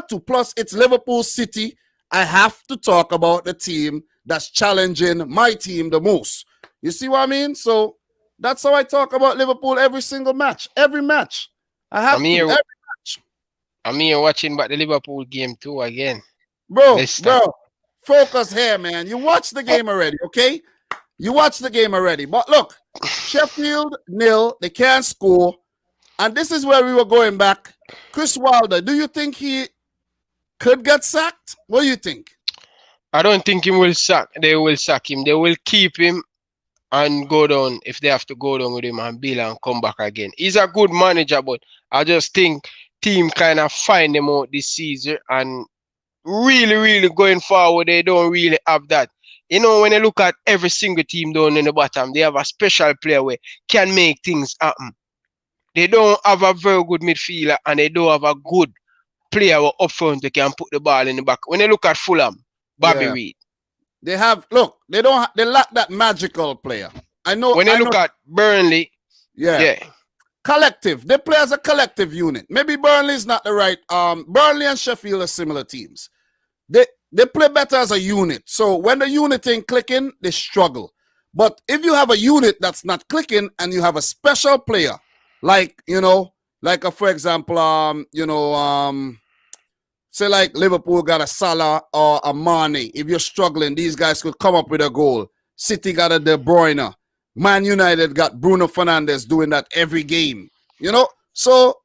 S1: to. Plus, it's Liverpool City. I have to talk about the team that's challenging my team the most. You see what I mean? So that's how I talk about Liverpool every single match. Every match. Every match.
S2: I'm here watching back the Liverpool game too again.
S1: Bro, focus here, man. You watched the game already, okay? You watched the game already. But look, Sheffield 0, they can't score. And this is where we were going back. Chris Wilder, do you think he could get sacked? What do you think?
S2: I don't think they will sack him. They will keep him and go down if they have to go down with him and build and come back again. He's a good manager, but I just think team kind of find them out this season and really going forward, they don't really have that. You know, when you look at every single team down in the bottom, they have a special player where can make things happen. They don't have a very good midfielder and they don't have a good player up front that can put the ball in the back. When you look at Fulham, Bobby Reed.
S1: They have they lack that magical player. I know.
S2: When you look at Burnley,
S1: collective. They play as a collective unit. Maybe Burnley is not the right. Burnley and Sheffield are similar teams. They play better as a unit. So when the unit ain't clicking, they struggle. But if you have a unit that's not clicking and you have a special player, like for example, say like Liverpool got a Salah or a Mane. If you're struggling, these guys could come up with a goal. City got a De Bruyne. Man United got Bruno Fernandes doing that every game. So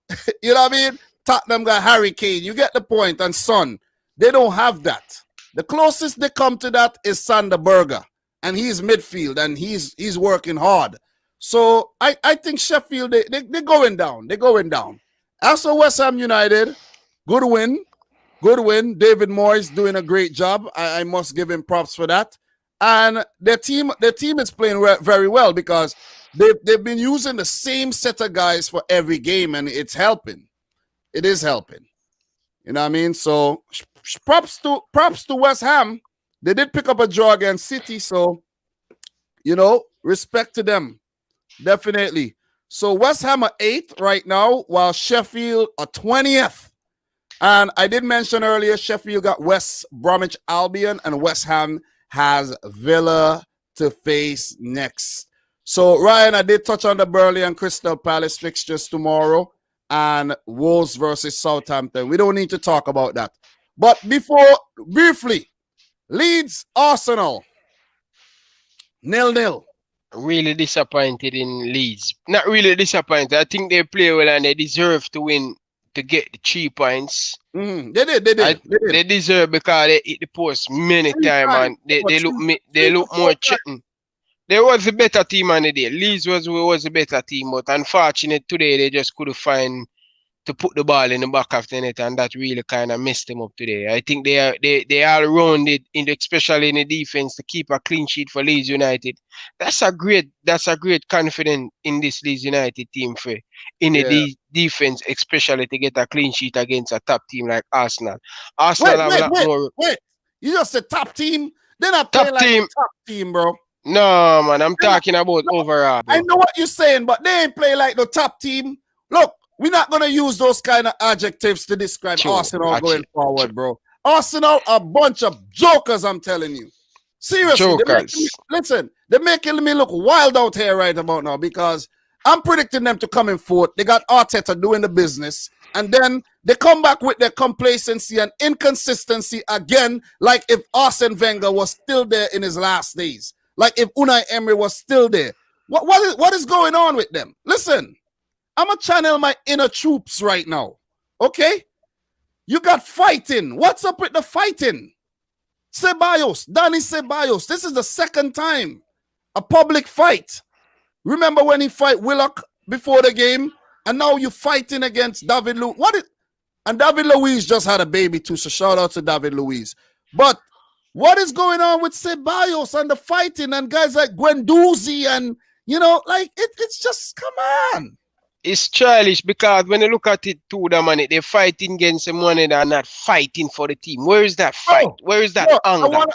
S1: you know what I mean? Tottenham got Harry Kane. You get the point. And Son. They don't have that. The closest they come to that is Sander Berger, and he's midfield, and he's working hard. So I think Sheffield, they're going down. They're going down. As for West Ham United, good win. David Moyes doing a great job. I must give him props for that. And their team is playing very well because they've been using the same set of guys for every game, and it's helping. It is helping. You know what I mean? So props to West Ham. They did pick up a draw against City, so respect to them. Definitely. So West Ham are 8th right now, while Sheffield are 20th. And I did mention earlier, Sheffield got West Bromwich Albion, and West Ham has Villa to face next. So Ryan, I did touch on the Burnley and Crystal Palace fixtures tomorrow. And Wolves versus Southampton. We don't need to talk about that. But briefly, Leeds, Arsenal, 0-0.
S2: Really disappointed in Leeds. Not really disappointed. I think they play well and they deserve to win to get the 3 points.
S1: They did.
S2: They deserve because they hit the post many times and they look more chicken. There was a better team on the day. Leeds was a better team, but unfortunately today they just couldn't find to put the ball in the back of the net, and that really kind of messed them up today. I think they all rounded especially in the defense to keep a clean sheet for Leeds United. That's a great confidence in this Leeds United team for in the defense, especially to get a clean sheet against a top team like Arsenal.
S1: Wait. You just said top team? They're not playing like a top team, bro.
S2: No, man, I'm talking about overall. Bro.
S1: I know what you're saying, but they ain't play like the top team. Look, we're not going to use those kind of adjectives to describe Arsenal going forward, bro. Arsenal are a bunch of jokers, I'm telling you. Seriously. They're making me look wild out here right about now because I'm predicting them to come in fourth. They got Arteta doing the business. And then they come back with their complacency and inconsistency again, like if Arsene Wenger was still there in his last days. Like if Unai Emery was still there. What is going on with them? Listen, I'm going to channel my inner troops right now. Okay? You got fighting. What's up with the fighting? Danny Ceballos. This is the second time. A public fight. Remember when he fight Willock before the game? And now you're fighting against David Luiz. And David Luiz just had a baby too, so shout out to David Luiz. But what is going on with Ceballos and the fighting and guys like Guendouzi and, it's just, come on.
S2: It's childish because when you look at it to the money, they're fighting against the money that are not fighting for the team. Where is that fight? Where is that anger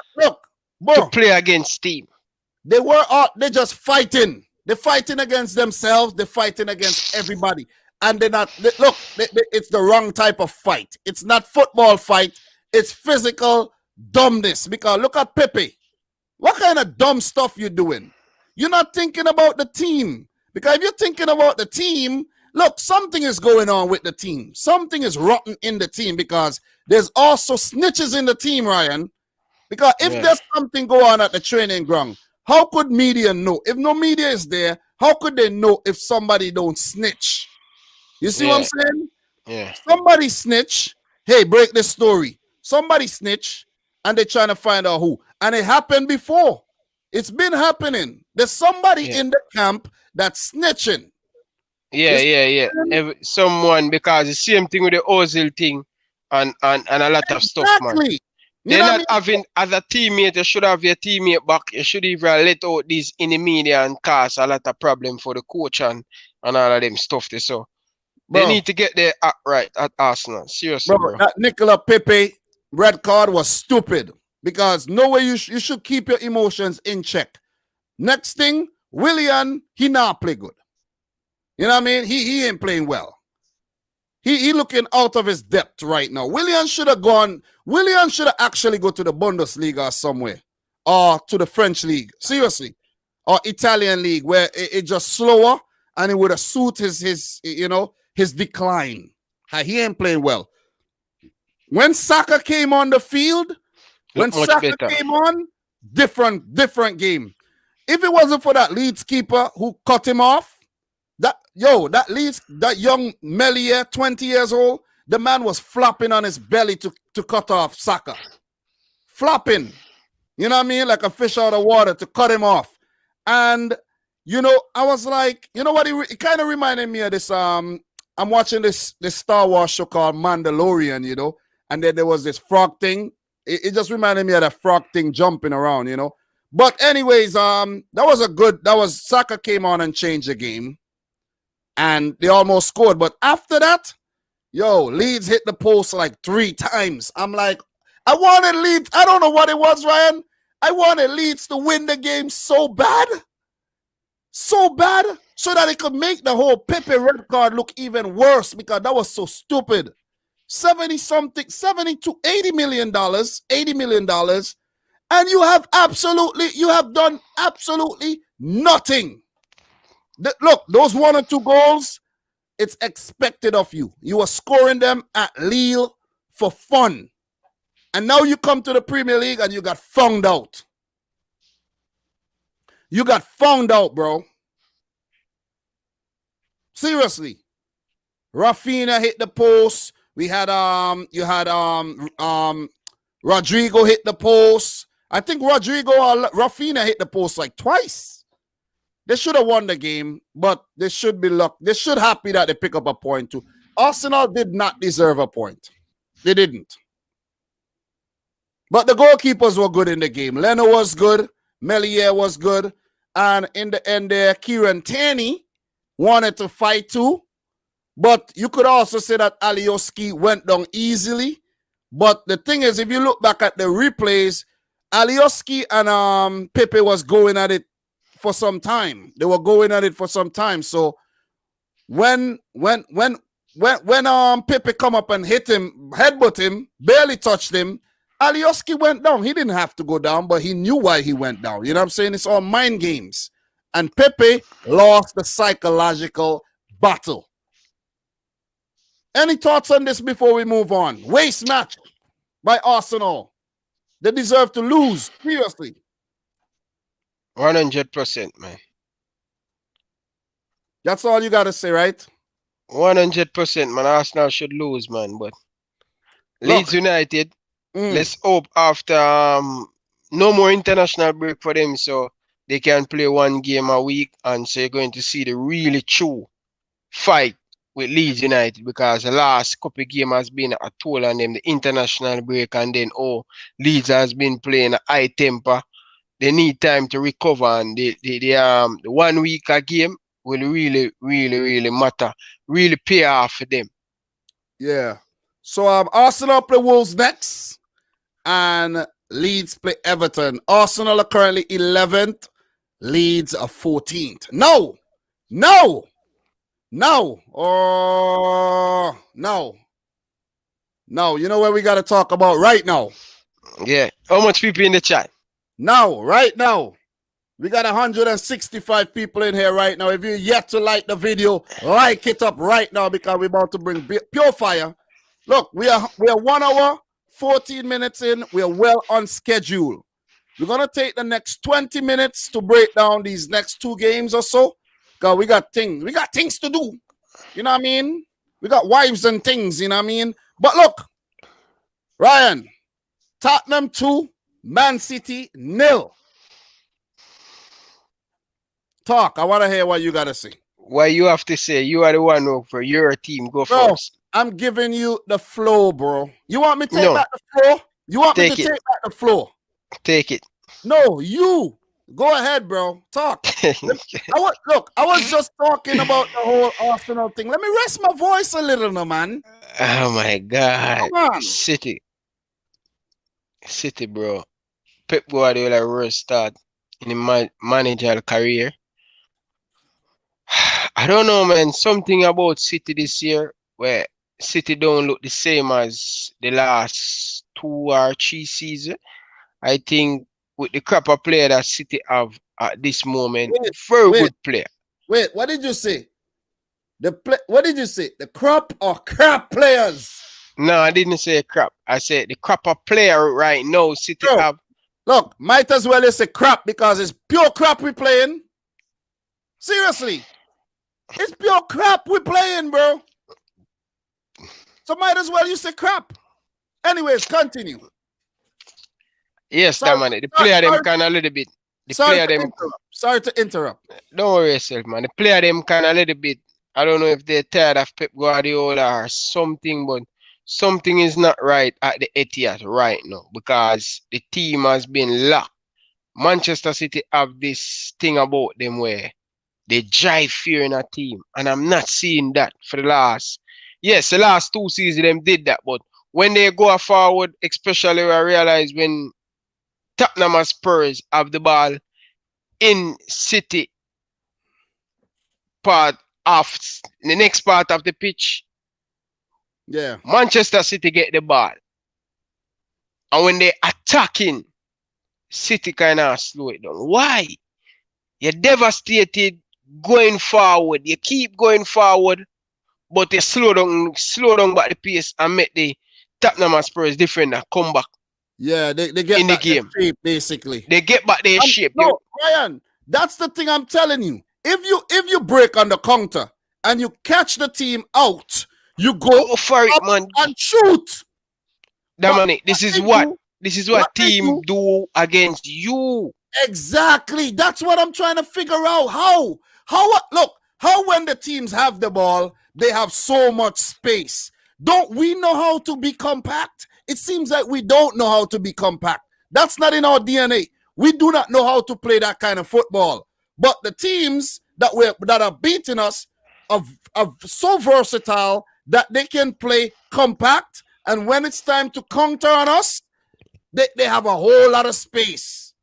S2: to play against team?
S1: They're just fighting. They're fighting against themselves. They're fighting against everybody. And they're not, it's the wrong type of fight. It's not football fight. It's physical dumbness. Because look at Pepe. What kind of dumb stuff you doing? You're not thinking about the team. Because if you're thinking about the team, look, something is going on with the team. Something is rotten in the team because there's also snitches in the team, Ryan. Because if there's something go on at the training ground, how could media know? If no media is there, how could they know if somebody don't snitch? You see what I'm saying?
S2: Yeah.
S1: Somebody snitch. Hey, break the story. Somebody snitch, and they're trying to find out who. And it happened before. It's been happening. There's somebody in the camp that's snitching.
S2: Yeah. Someone, because the same thing with the Ozil thing and a lot of stuff, man. They're not having, as a teammate, you should have your teammate back. You should even let out these in the media and cause a lot of problem for the coach and all of them stuff. So they need to get their act right at Arsenal. Seriously, bro.
S1: That Nicola Pepe red card was stupid because no way you should keep your emotions in check. Next thing, Willian, he not play good. You know what I mean? He ain't playing well. He looking out of his depth right now. Willian should have actually go to the Bundesliga somewhere or to the French league. Seriously. Or Italian league where it's just slower and it would have suited his decline. He ain't playing well. When Saka came on the field, came on, different game. If it wasn't for that Leeds keeper who cut him off, that young Melier, 20 years old, the man was flopping on his belly to cut off Saka. Flopping. You know what I mean? Like a fish out of water to cut him off. And, I was like, you know what? It kind of reminded me of this. I'm watching this Star Wars show called Mandalorian, and then there was this frog thing. It just reminded me of that frog thing jumping around, But anyways, Saka came on and changed the game. And they almost scored. But after that, Leeds hit the post like 3 times. I'm like, I wanted Leeds. I don't know what it was, Ryan. I wanted Leeds to win the game so bad. So bad. So that it could make the whole Pepe red card look even worse because that was so stupid. $80 million. And you have done absolutely nothing. Look, those 1 or 2 goals, it's expected of you. You are scoring them at Lille for fun. And now you come to the Premier League and you got found out. You got found out, bro. Seriously. Rafinha hit the post. We had Rodrigo hit the post. I think Rodrigo or Rafinha hit the post like twice. They should have won the game, but they should be lucky. They should happy that they pick up a point too. Arsenal did not deserve a point. They didn't. But the goalkeepers were good in the game. Leno was good. Melier was good. And in the end there, Kieran Tierney wanted to fight too. But you could also say that Alioski went down easily. But the thing is, if you look back at the replays, Alioski and Pepe was going at it for some time. They were going at it for some time. So when Pepe come up and hit him, headbutt him, barely touched him, Alioski went down. He didn't have to go down, but he knew why he went down. You know what I'm saying? It's all mind games. And Pepe lost the psychological battle. Any thoughts on this before we move on? Waste match by Arsenal. They deserve to lose. Seriously.
S2: 100%, man.
S1: That's all you got to say, right?
S2: 100%, man. Arsenal should lose, man. But Leeds United, let's hope after no more international break for them, so they can play 1 game a week, and so you're going to see the really true fight with Leeds United, because the last couple of games has been a toll on them, the international break, and then Leeds has been playing a high temper. They need time to recover, and the 1 week a game will really, really, really matter. Really pay off for them.
S1: Yeah. So Arsenal play Wolves next, and Leeds play Everton. Arsenal are currently 11th. Leeds are 14th. No. You know what we got to talk about right now?
S2: Yeah. How much people in the chat?
S1: Right now. We got 165 people in here right now. If you're yet to like the video, like it up right now, because we're about to bring pure fire. Look, we are 1 hour, 14 minutes in. We are well on schedule. We're going to take the next 20 minutes to break down these next 2 games or so. Because we got things to do. You know what I mean? We got wives and things, you know what I mean? But look, Ryan, Tottenham 2, Man City 0. Talk. I want to hear what you got to say.
S2: Why you have to say you are the one over your team? Go
S1: Bro,
S2: first.
S1: I'm giving you the flow, bro. You want me to take
S2: No.
S1: back the floor? You want me to
S2: Take it.
S1: take back the floor?
S2: Take it.
S1: No, you. Go ahead, bro. Talk. Look, I was just talking about the whole Arsenal thing. Let me rest my voice a little, no, man.
S2: Oh my God.
S1: Come on.
S2: City, bro. Pep Guardiola worst start in the managerial career. I don't know, man. Something about City this year where City don't look the same as the last 2 or 3 seasons. I think with the crop of player that City have at this moment, very good player.
S1: Wait, what did you say? What did you say? The crop or crap players?
S2: No, I didn't say crap. I said the crop of player right now City have.
S1: Look, might as well say crap because it's pure crap we playing. Seriously. It's pure crap we playing, bro. So might as well you say crap. Anyways, continue.
S2: Yes, that man. The player them can a little bit.
S1: Sorry to interrupt.
S2: Don't worry yourself, man. The player them can a little bit. I don't know if they're tired of Pep Guardiola or something, but something is not right at the Etihad right now because the team has been locked. Manchester City have this thing about them where they drive fear in a team, and I'm not seeing that for the last 2 seasons them did that, but when they go forward, especially I realize when Tottenham and Spurs have the ball in City part of the next part of the pitch.
S1: Yeah.
S2: Manchester City get the ball. And when they attacking, City kind of slow it down. Why? You're devastated going forward. You keep going forward, but you slow down back the pace and make the Tottenham and Spurs different and come back.
S1: Yeah, they get
S2: in
S1: back
S2: the game.
S1: Shape, basically.
S2: They get back their shape.
S1: No, Ryan, that's the thing I'm telling you. If you break on the counter and you catch the team out, you go
S2: for it, man,
S1: and shoot.
S2: Dominic, this is what team do against you.
S1: Exactly. That's what I'm trying to figure out. How when the teams have the ball, they have so much space. Don't we know how to be compact? It seems like we don't know how to be compact. That's not in our DNA. We do not know how to play that kind of football. But the teams that are beating us are so versatile that they can play compact. And when it's time to counter on us, they have a whole lot of space.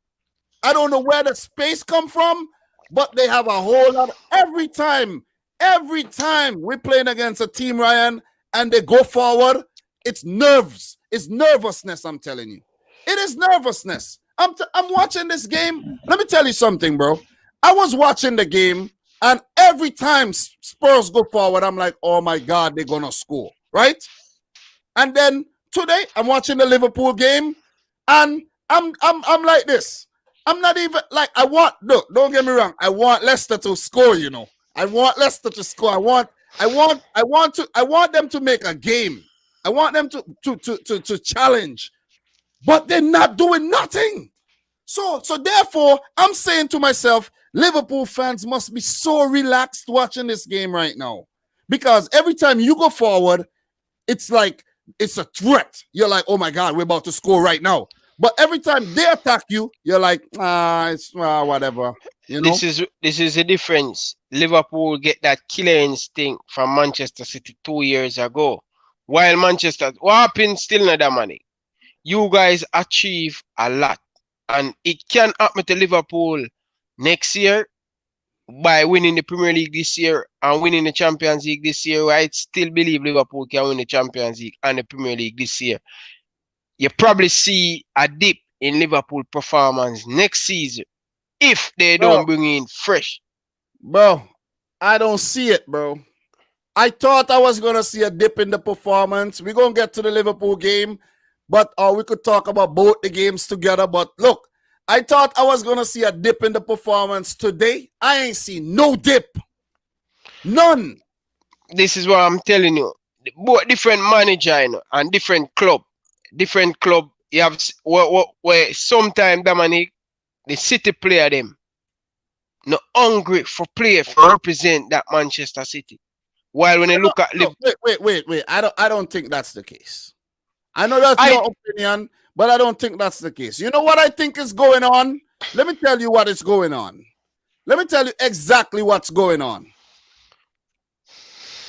S1: I don't know where the space come from, but they have a whole lot. Every time we're playing against a team, Ryan, and they go forward, it's nerves. It's nervousness, I'm telling you. It is nervousness. I'm watching this game. Let me tell you something, bro. I was watching the game, and every time Spurs go forward, I'm like, oh my God, they're gonna score, right? And then today, I'm watching the Liverpool game, and I'm like this. I'm not even like don't get me wrong. I want Leicester to score, you know. I want Leicester to score. I want them to make a game. I want them to challenge. But they're not doing nothing. So therefore, I'm saying to myself, Liverpool fans must be so relaxed watching this game right now. Because every time you go forward, it's like it's a threat. You're like, oh my God, we're about to score right now. But every time they attack you, you're like, it's whatever. You know?
S2: This is the difference. Liverpool get that killer instinct from Manchester City 2 years ago. While Manchester, what happened still not that money. You guys achieve a lot. And it can happen to Liverpool next year by winning the Premier League this year and winning the Champions League this year. I still believe Liverpool can win the Champions League and the Premier League this year. You probably see a dip in Liverpool performance next season if they don't bring in fresh.
S1: Bro, I don't see it, bro. I thought I was going to see a dip in the performance. We're going to get to the Liverpool game, but we could talk about both the games together. But look, I thought I was going to see a dip in the performance today. I ain't seen no dip. None.
S2: This is what I'm telling you. Both different manager, you know, and different club. Different club, you have where sometimes Dominic, the City player them not hungry for play for represent that Manchester City. While when you look at
S1: wait. I don't think that's the case. I know that's your opinion, but I don't think that's the case. You know what I think is going on? Let me tell you what is going on. Let me tell you exactly what's going on.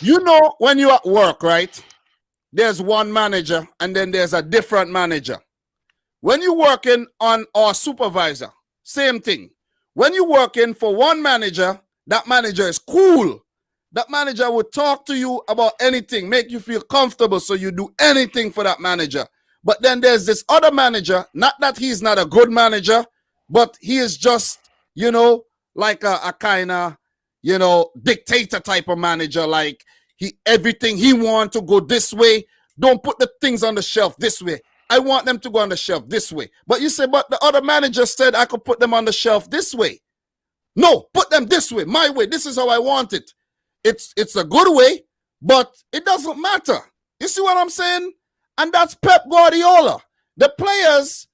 S1: You know, when you're at work, right? There's one manager and then there's a different manager. When you're working on our supervisor, same thing. When you're working for one manager, that manager is cool. That manager will talk to you about anything, make you feel comfortable, so you do anything for that manager. But then there's this other manager, not that he's not a good manager, but he is just, you know, like a kind of, you know, dictator type of manager. Like everything he wants to go this way. Don't put the things on the shelf this way. I want them to go on the shelf this way. But you say, but the other manager said I could put them on the shelf this way. No, put them this way, my way. This is how I want it. It's a good way, but it doesn't matter. You see what I'm saying? And that's Pep Guardiola. The players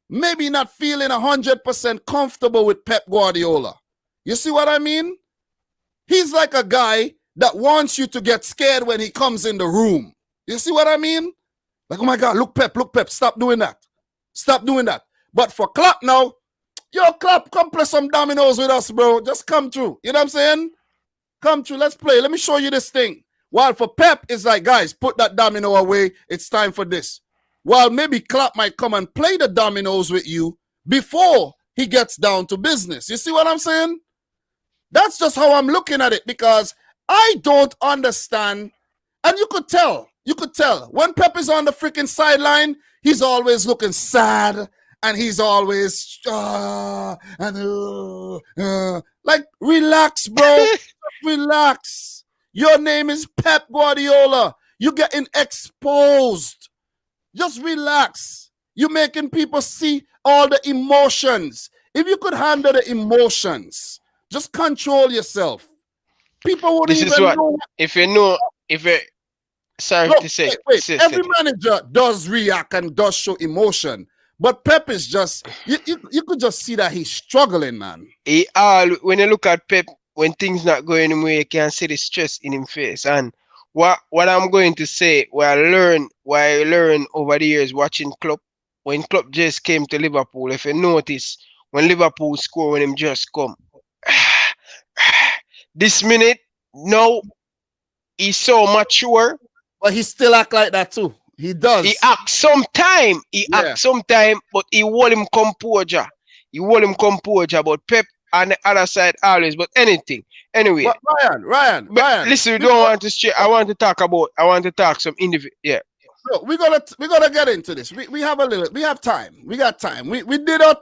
S1: maybe not feeling 100% comfortable with Pep Guardiola. You see what I mean? He's like a guy that wants you to get scared when he comes in the room. You see what I mean? Like, oh my God, look Pep, stop doing that. Stop doing that. But for Klopp now, yo, Klopp, come play some dominoes with us, bro. Just come through. You know what I'm saying? Come through, let's play. Let me show you this thing. While for Pep, it's like, guys, put that domino away. It's time for this. While maybe Klopp might come and play the dominoes with you before he gets down to business. You see what I'm saying? That's just how I'm looking at it, because I don't understand. And you could tell. When Pep is on the freaking sideline, he's always looking sad. And he's always, like, relax, bro. Relax. Your name is Pep Guardiola. You're getting exposed. Just relax. You're making people see all the emotions. If you could handle the emotions, just control yourself. People wouldn't even know.
S2: Sorry to say.
S1: Wait. Every manager does react and does show emotion. But Pep is just, you could just see that he's struggling, man.
S2: When you look at Pep, when things not going anywhere, you can see the stress in his face. And what I'm going to say, what I learned over the years watching Klopp, when Klopp just came to Liverpool, if you notice, when Liverpool score, when him just come, this minute, no, he's so mature.
S1: But he still act like that too. He does.
S2: He act sometime. But he hold him composure. But Pep on the other side always. But anything. Anyway.
S1: But Ryan.
S2: Listen, we don't want to stray. I want to talk some individual. Yeah.
S1: So we're gonna get into this. We have time. We got time. We did our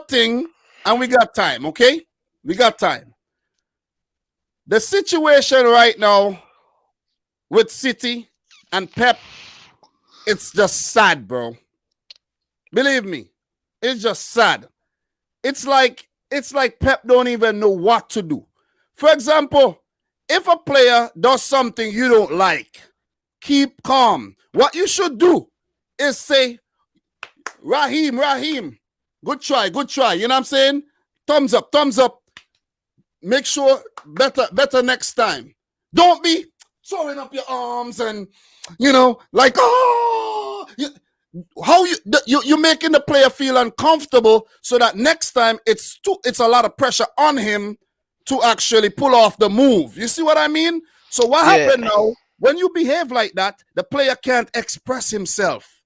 S1: thing and we got time, okay? We got time. The situation right now with City and Pep, it's just sad, bro. Believe me, it's just sad. It's like Pep don't even know what to do. For example, if a player does something you don't like, keep calm. What you should do is say, Raheem, good try. You know what I'm saying? Thumbs up. Make sure better next time. Don't be throwing up your arms and, you know, like, you're making the player feel uncomfortable, so that next time it's a lot of pressure on him to actually pull off the move. You see what I mean? So what happened now, when you behave like that, the player can't express himself,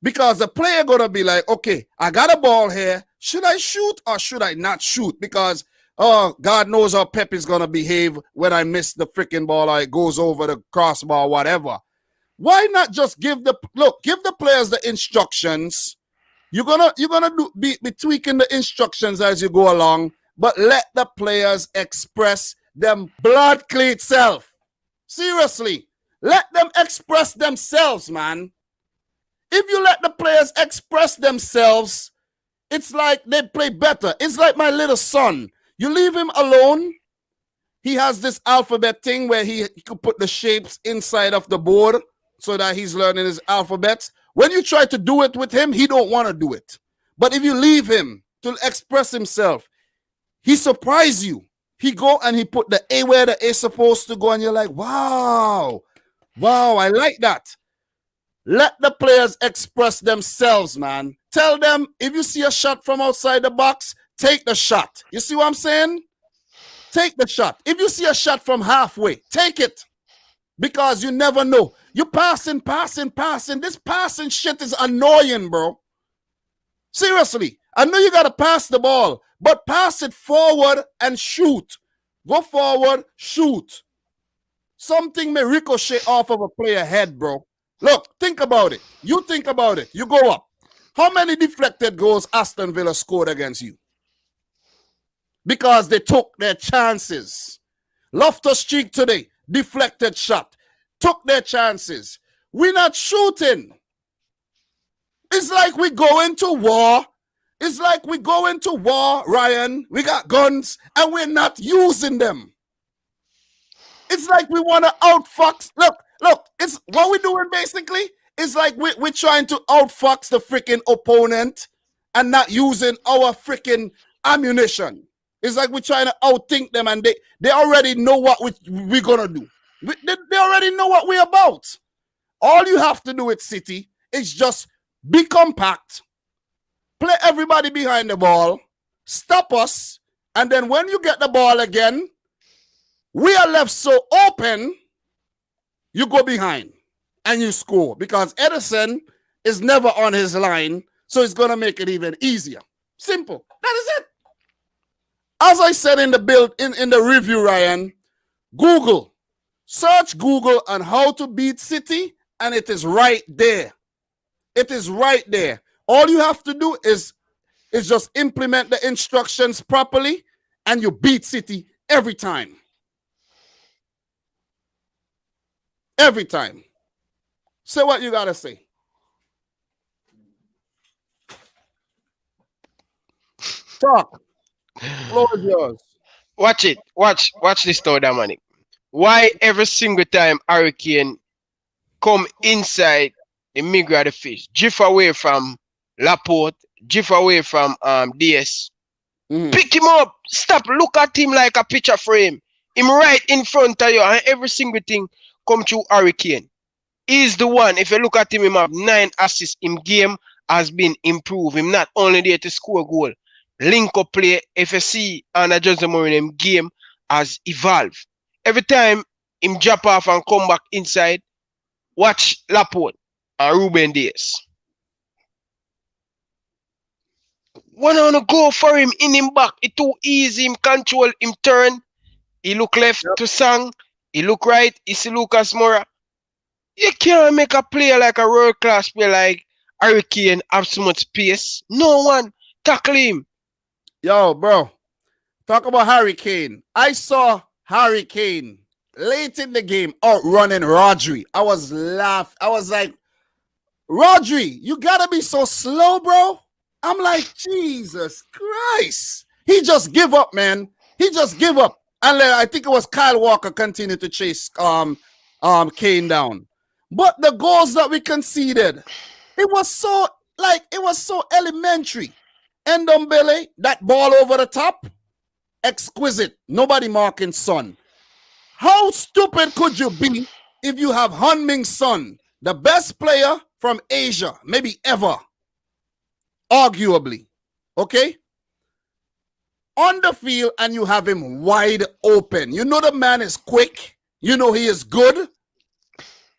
S1: because the player gonna be like, okay, I got a ball here. Should I shoot or should I not shoot? Because God knows how Pep is gonna behave when I miss the freaking ball or it goes over the crossbar, whatever. Why not just give the players the instructions? You're gonna be tweaking the instructions as you go along, but let the players express them blood cleat self. Seriously, let them express themselves, man. If you let the players express themselves, it's like they play better. It's like my little son. You leave him alone. He has this alphabet thing where he could put the shapes inside of the board so that he's learning his alphabets. When you try to do it with him, he don't want to do it. But if you leave him to express himself, he surprised you. He go and he put the A where the A supposed to go, and you're like, wow, I like that. Let the players express themselves, man. Tell them if you see a shot from outside the box, take the shot. You see what I'm saying? Take the shot. If you see a shot from halfway, take it. Because you never know. You passing. This passing shit is annoying, bro. Seriously. I know you got to pass the ball, but pass it forward and shoot. Go forward, shoot. Something may ricochet off of a player head, bro. Look, think about it. You think about it. You go up. How many deflected goals Aston Villa scored against you? Because they took their chances. Loftus-Cheek today, deflected shot. Took their chances. We're not shooting. It's like we go into war. It's like we go into war, Ryan. We got guns and we're not using them. It's like we want to outfox. Look, it's what we're doing basically. It's like we're trying to outfox the freaking opponent and not using our freaking ammunition. It's like we're trying to outthink them, and they already know what we're going to do. They already know what we're about. All you have to do with City is just be compact, play everybody behind the ball, stop us, and then when you get the ball again, we are left so open, you go behind and you score because Edison is never on his line, so it's going to make it even easier. Simple. That is it. As I said in the build in the review, Ryan, search Google on how to beat City, and it is right there. It is right there. All you have to do is just implement the instructions properly, and you beat City every time. Every time. Say what you gotta say. Talk. Floor is yours.
S2: Watch it. Watch this though, Dominic. Why every single time Hurricane come inside the Migra the fish, jiff away from Laporte, jiff away from DS. Pick him up. Stop. Look at him like a picture frame. Him right in front of you, and every single thing come through Hurricane. He's the one. If you look at him, he have 9 assists in game, has been improved. Him not only there to score a goal. Link up play, FSC and Jose Mourinho game has evolved. Every time him drop off and come back inside, watch Laporte and Ruben Diaz. Wanna go for him in him back. It too easy. Him control, him turn. He look left to Sang. He look right. He see Lucas Moura. You can't make a player like a world class player like Hurricane have so much space. No one tackle him.
S1: Yo, bro, talk about Hurricane. I saw Hurricane late in the game outrunning Rodri. I was laughing. I was like, Rodri, you gotta be so slow, bro. I'm like, Jesus Christ. He just give up, man. He just give up. And I think it was Kyle Walker continued to chase Kane down. But the goals that we conceded, it was so elementary. Ndombele, that ball over the top, exquisite. Nobody marking Son. How stupid could you be if you have Heung-min Son, the best player from Asia, maybe ever, arguably, okay? On the field, and you have him wide open. You know the man is quick. You know he is good.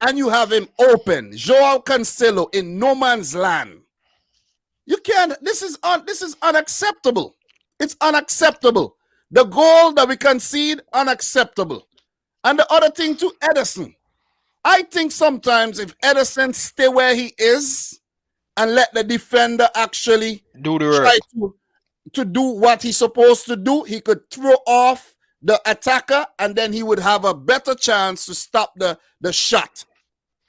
S1: And you have him open. Joao Cancelo in no man's land. You can't. This is unacceptable. It's unacceptable. The goal that we concede, unacceptable. And the other thing to Edison. I think sometimes if Edison stay where he is and let the defender actually try to do what he's supposed to do, he could throw off the attacker and then he would have a better chance to stop the shot.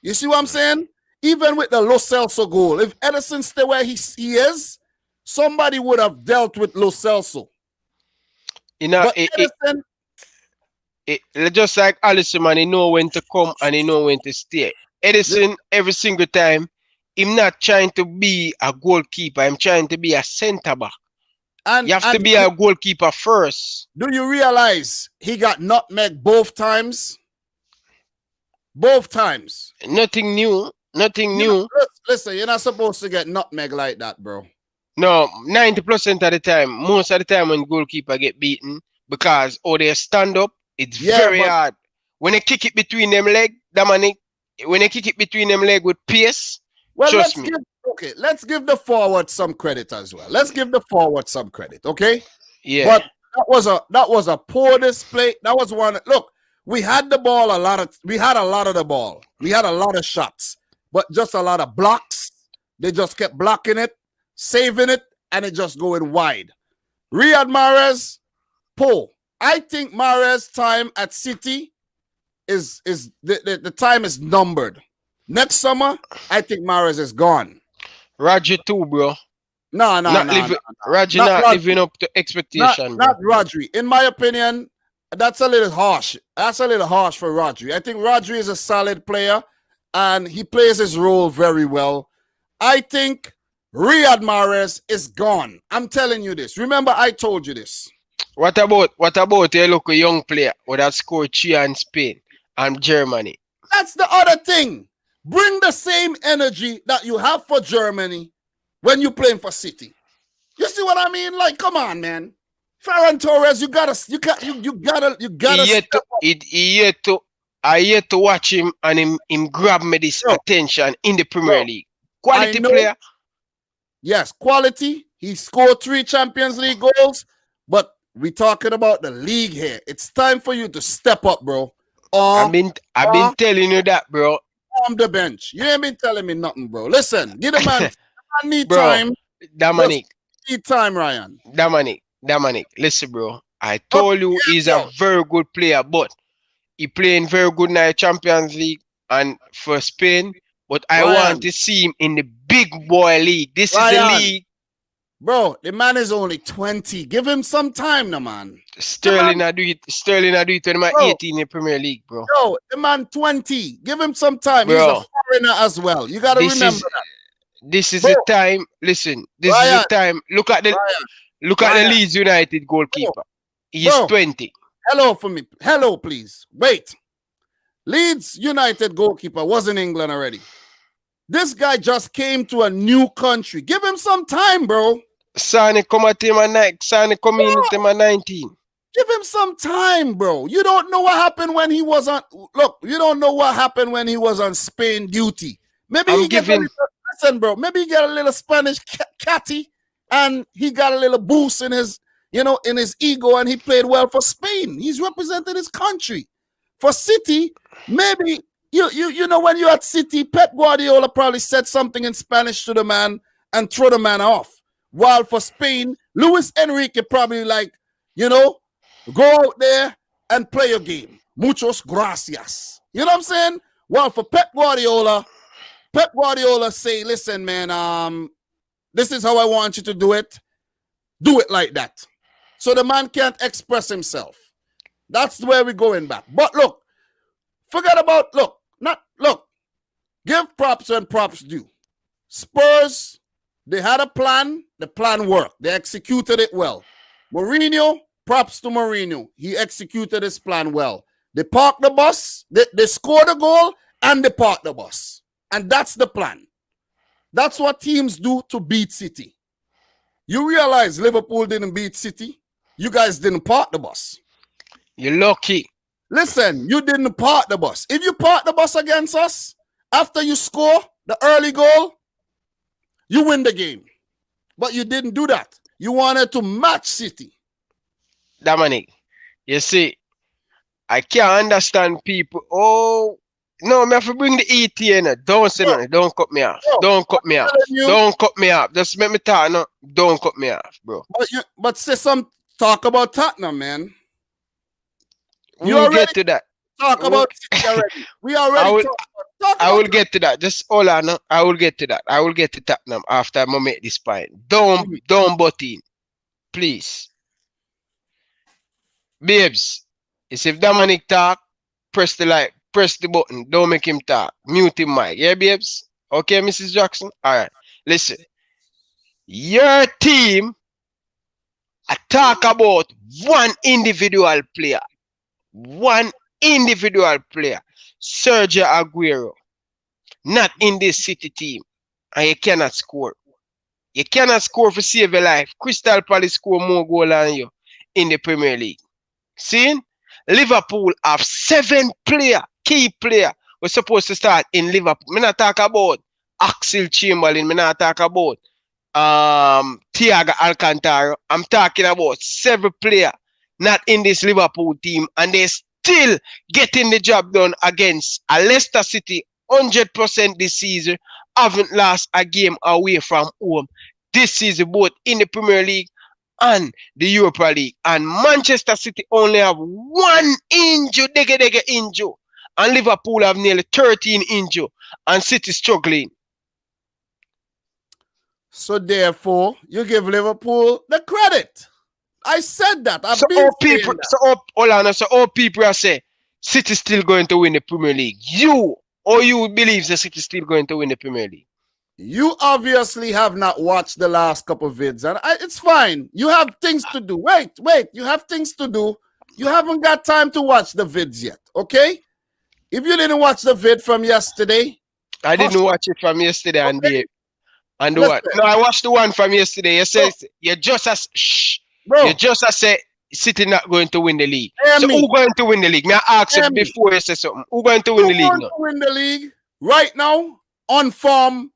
S1: You see what I'm saying? Even with the Lo Celso goal, if Edison stay where he is, somebody would have dealt with Lo Celso.
S2: You know,
S1: Edison,
S2: just like Alisson, man, he know when to come and he know when to stay. Edison, every single time, him not trying to be a goalkeeper, I'm trying to be a centre back. You have to be a goalkeeper first.
S1: Do you realize he got nutmeg both times? Both times.
S2: Nothing new. Nothing new.
S1: Listen, you're not supposed to get nutmeg like that, bro.
S2: No, 90% of the time, most of the time when goalkeeper get beaten, because they stand up, it's very hard. When they kick it between them leg, Dominic, when they kick it between them leg with pace, trust me.
S1: Let's give the forward some credit as well. Let's give the forward some credit, okay?
S2: Yeah.
S1: But that was a poor display. That was one. Look, we had the ball we had a lot of the ball. We had a lot of shots, but just a lot of blocks. They just kept blocking it, saving it, and it just going wide. Riyad Mahrez, Paul. I think Mahrez' time at City is the time is numbered. Next summer, I think Mahrez is gone.
S2: Rodri too, bro.
S1: No.
S2: Rodri not living up to expectation.
S1: Not Rodri. In my opinion, that's a little harsh. That's a little harsh for Rodri. I think Rodri is a solid player, and he plays his role very well. I think Riyad Mahrez is gone. I'm telling you this. Remember, I told you this.
S2: What about a local young player who that scored 3 in Spain and Germany?
S1: That's the other thing. Bring the same energy that you have for Germany when you're playing for City. You see what I mean? Like, come on, man. Ferran Torres, you gotta.
S2: I yet to watch him and him grab me this attention in the Premier League. Quality player.
S1: Yes, quality. He scored 3 Champions League goals, but we talking about the league here. It's time for you to step up, bro.
S2: I've been telling you that, bro.
S1: On the bench. You ain't been telling me nothing, bro. Listen, give the man. I need time.
S2: Dominic.
S1: Need time, Ryan.
S2: Dominic. Listen, bro. I told you he's a very good player, but he playing very good in the Champions League and for Spain. But I want to see him in the big boy league. This is the league.
S1: Bro, the man is only 20. Give him some time, no man.
S2: Sterling I do it when I'm 18 in the Premier League, bro.
S1: Yo, the man 20. Give him some time. Bro, he's a foreigner as well. You gotta remember that.
S2: This is the time. Listen, this is the time. Look at the Leeds United goalkeeper. He's 20.
S1: Hello for me. Hello, please. Wait. Leeds United goalkeeper was in England already. This guy just came to a new country. Give him some time, bro.
S2: Sane come at him at Sane come in at him at 19.
S1: Give him some time, bro. You don't know what happened when he was on. Look, you don't know what happened when he was on Spain duty. Maybe listen, bro. Maybe he got a little Spanish catty, and he got a little boost in his, in his ego, and he played well for Spain. He's represented his country. For City, maybe you know when you're at City, Pep Guardiola probably said something in Spanish to the man and throw the man off. While for Spain, Luis Enrique probably go out there and play your game. Muchos gracias. You know what I'm saying? Well, for Pep Guardiola say, listen, man, this is how I want you to do it. Do it like that. So the man can't express himself. That's where we're going back. But look, give props when props due. Spurs, they had a plan. The plan worked. They executed it well. Mourinho, props to Mourinho. He executed his plan well. They parked the bus. They scored a goal and they parked the bus. And that's the plan. That's what teams do to beat City. You realize Liverpool didn't beat City? You guys didn't park the bus.
S2: You're lucky.
S1: Listen, you didn't park the bus. If you park the bus against us, after you score the early goal, you win the game. But you didn't do that. You wanted to match City.
S2: Dominic, you see, I can't understand people. Oh, no, I have to bring the ET in. Don't say nothing. Don't cut me off. Don't cut me off. Don't cut me off. Just make me talk. No, don't cut me off, bro.
S1: But say some talk about Tottenham, man.
S2: We'll get to that.
S1: Talk about City already. We already talk
S2: I will get to that. Just hold on. No? I will get to that. I will get to Tottenham after I make this point. Don't butt in. Please. Babes, if Dominic talk, press the button. Don't make him talk. Mute him mic. Yeah, babes? Okay, Mrs. Jackson? All right. Listen. Your team I talk about one individual player. One individual player. Sergio Aguero. Not in this City team. And you cannot score. You cannot score for save your life. Crystal Palace score more goals than you in the Premier League. See? Liverpool have 7 key player, was supposed to start in Liverpool. Me not talk about Axel Chamberlain. Me not talk about Thiago Alcantara. I'm talking about 7 players not in this Liverpool team, and they still getting the job done against a Leicester City 100% this season. Haven't lost a game away from home this season, both in the Premier League and the Europa League. And Manchester City only have 1 injury, injury, and Liverpool have nearly 13 injury, and City struggling.
S1: So therefore, you give Liverpool the credit. I said that.
S2: So all people are saying City still going to win the Premier League. You believe the City still going to win the Premier League?
S1: You obviously have not watched the last couple of vids, and it's fine. You have things to do. Wait. You have things to do. You haven't got time to watch the vids yet, okay? If you didn't watch the vid from yesterday,
S2: I didn't watch it from yesterday, okay. And what? No, I watched the one from yesterday. You said you just as say City not going to win the league. So who going to win the league? May I ask you before you say something? Who going to win the league now?
S1: To win the league right now on form.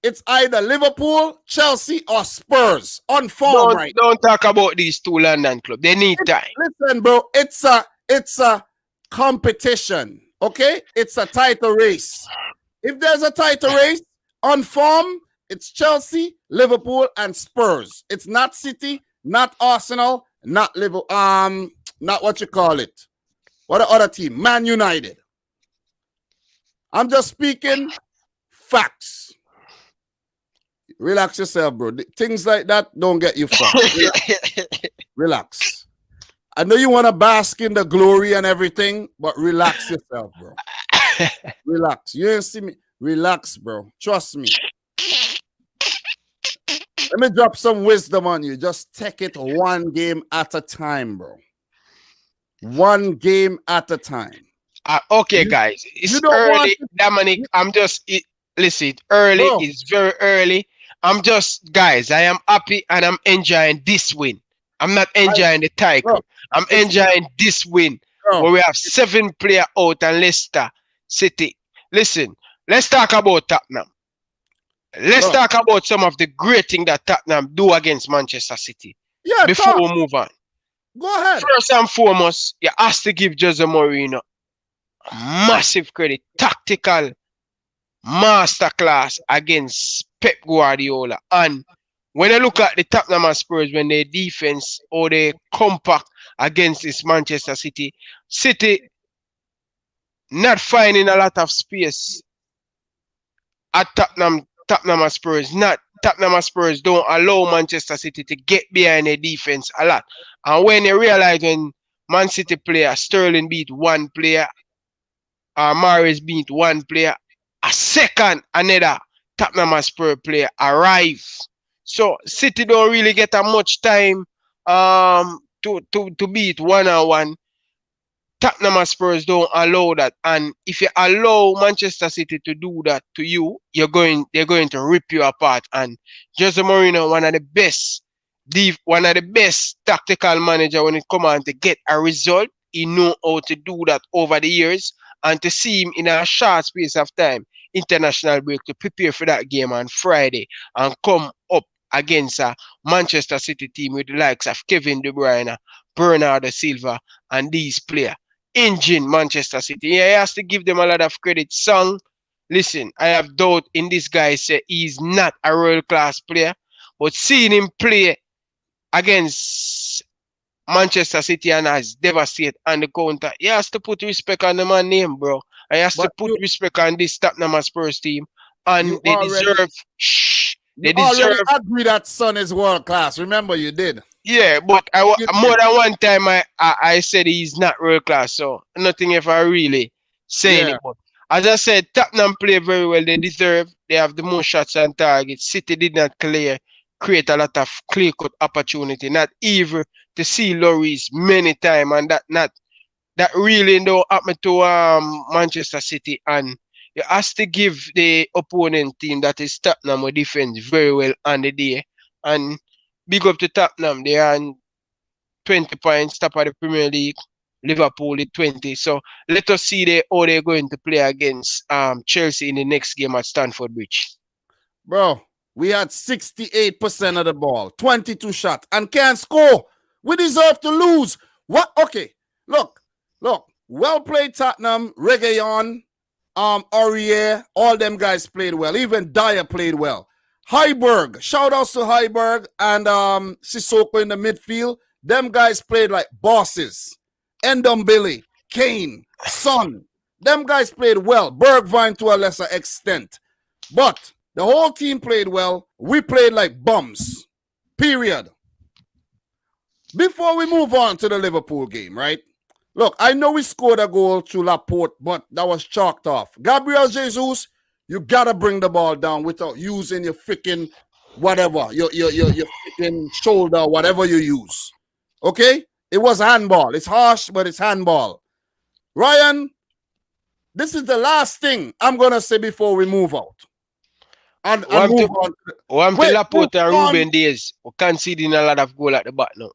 S1: It's either Liverpool, Chelsea, or Spurs on form right now.
S2: Don't talk about these 2 London clubs. They need time.
S1: Listen, bro, it's a competition, okay? It's a title race. If there's a title race on form, it's Chelsea, Liverpool, and Spurs. It's not City, not Arsenal, not Liverpool, not what you call it. What the other team? Man United. I'm just speaking facts. Relax yourself, bro. Things like that don't get you far. Relax. I know you want to bask in the glory and everything, but relax yourself, bro. Relax. You ain't see me. Relax, bro. Trust me. Let me drop some wisdom on you. Just take it 1 game at a time, bro. 1 game at a time.
S2: Okay, guys. It's early, Dominic. Listen, early. Bro. It's very early. Guys, I am happy and I'm enjoying this win. I'm not enjoying the title. I'm enjoying this win where we have 7 players out and Leicester City. Listen, let's talk about Tottenham. Let's talk about some of the great things that Tottenham do against Manchester City. Yeah, before we move on.
S1: Go ahead.
S2: First and foremost, you have to give Jose Mourinho massive credit. Tactical masterclass against Pep Guardiola. And when I look at the Tottenham Spurs, when their defense or they compact against this Manchester City, City not finding a lot of space at Tottenham Spurs. Tottenham Spurs don't allow Manchester City to get behind their defense a lot. And when they realize when Man City player, Sterling beat 1 player, or Mahrez beat 1 player, a second another Tottenham Spurs player arrive. So City don't really get that much time to beat 1-on-1. Tottenham Spurs don't allow that, and if you allow Manchester City to do that to you, they're going to rip you apart. And Jose Mourinho, one of the best tactical manager when it comes on to get a result. He know how to do that over the years, and to see him in a short space of time, international break, to prepare for that game on Friday and come up against a Manchester City team with the likes of Kevin De Bruyne, Bernardo Silva, and these players. Engine Manchester City. Yeah, he has to give them a lot of credit. Song, listen, I have doubt in this guy. Say he's not a world-class player, but seeing him play against Manchester City and has devastated on the counter, he has to put respect on the man's name, bro. He has to put respect on this Tottenham Spurs team, and they deserve.
S1: They deserve. I agree that Son is world-class. Remember, you did.
S2: Yeah, but more than one time I said he's not world class, so nothing if I really say it. But as I said, Tottenham play very well. They deserve. They have the most shots on target. City did not clear create a lot of clear-cut opportunity, not even to see Lloris many times, and that really don't happen to Manchester City. And you have to give the opponent team, that is Tottenham, a defense very well on the day. And big up to Tottenham, they are on 20 points, top of the Premier League. Liverpool at 20. So let us see how they're going to play against Chelsea in the next game at Stamford Bridge.
S1: Bro, we had 68% of the ball, 22 shots, and can't score. We deserve to lose. What? Okay, look. Well played, Tottenham, Reguilon, Aurier, all them guys played well. Even Dyer played well. Heiberg, shout outs to Heiberg and Sissoko in the midfield. Them guys played like bosses. Ndombele, Kane, Son. Them guys played well. Bergwijn to a lesser extent. But the whole team played well. We played like bums. Period. Before we move on to the Liverpool game, right? Look, I know we scored a goal through Laporte, but that was chalked off. Gabriel Jesus, you gotta bring the ball down without using your freaking whatever, your freaking shoulder, whatever you use. Okay? It was handball. It's harsh, but it's handball. Ryan, this is the last thing I'm going to say before we move out. And move on.
S2: One to Laporte and Ruben Diaz. We're conceding a lot of goal at the back now.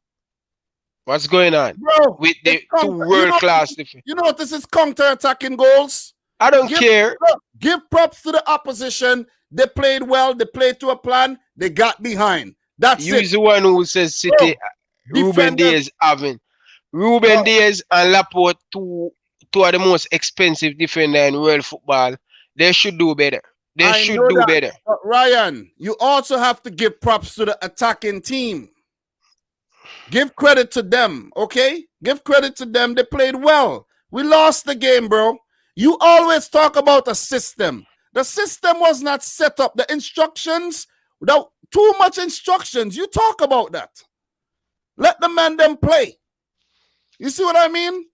S2: What's going on?
S1: Bro,
S2: with the two world-class defense?
S1: You know what? This is counter-attacking goals.
S2: I don't care.
S1: Give props to the opposition. They played well. They played to a plan. They got behind. That's it.
S2: He's the one who says City... Ruben Diaz Diaz and Laporte, two are the most expensive defender in world football. They should do better. They should do better.
S1: But Ryan, you also have to give props to the attacking team. Give credit to them, okay? Give credit to them. They played well. We lost the game, bro. You always talk about a system. The system was not set up. The instructions, without too much instructions. You talk about that. Let the men them play. You see what I mean?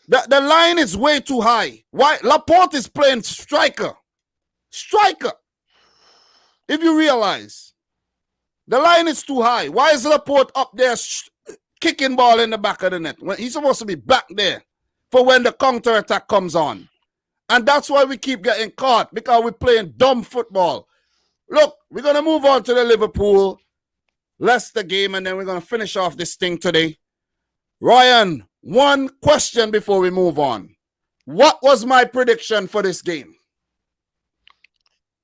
S1: The line is way too high. Why? Laporte is playing striker. Striker. If you realize, the line is too high. Why is Laporte up there kicking ball in the back of the net? When he's supposed to be back there for when the counter-attack comes on. And that's why we keep getting caught, because we're playing dumb football. Look, we're going to move on to the Liverpool Leicester game, and then we're going to finish off this thing today. Ryan, one question before we move on. What was my prediction for this game?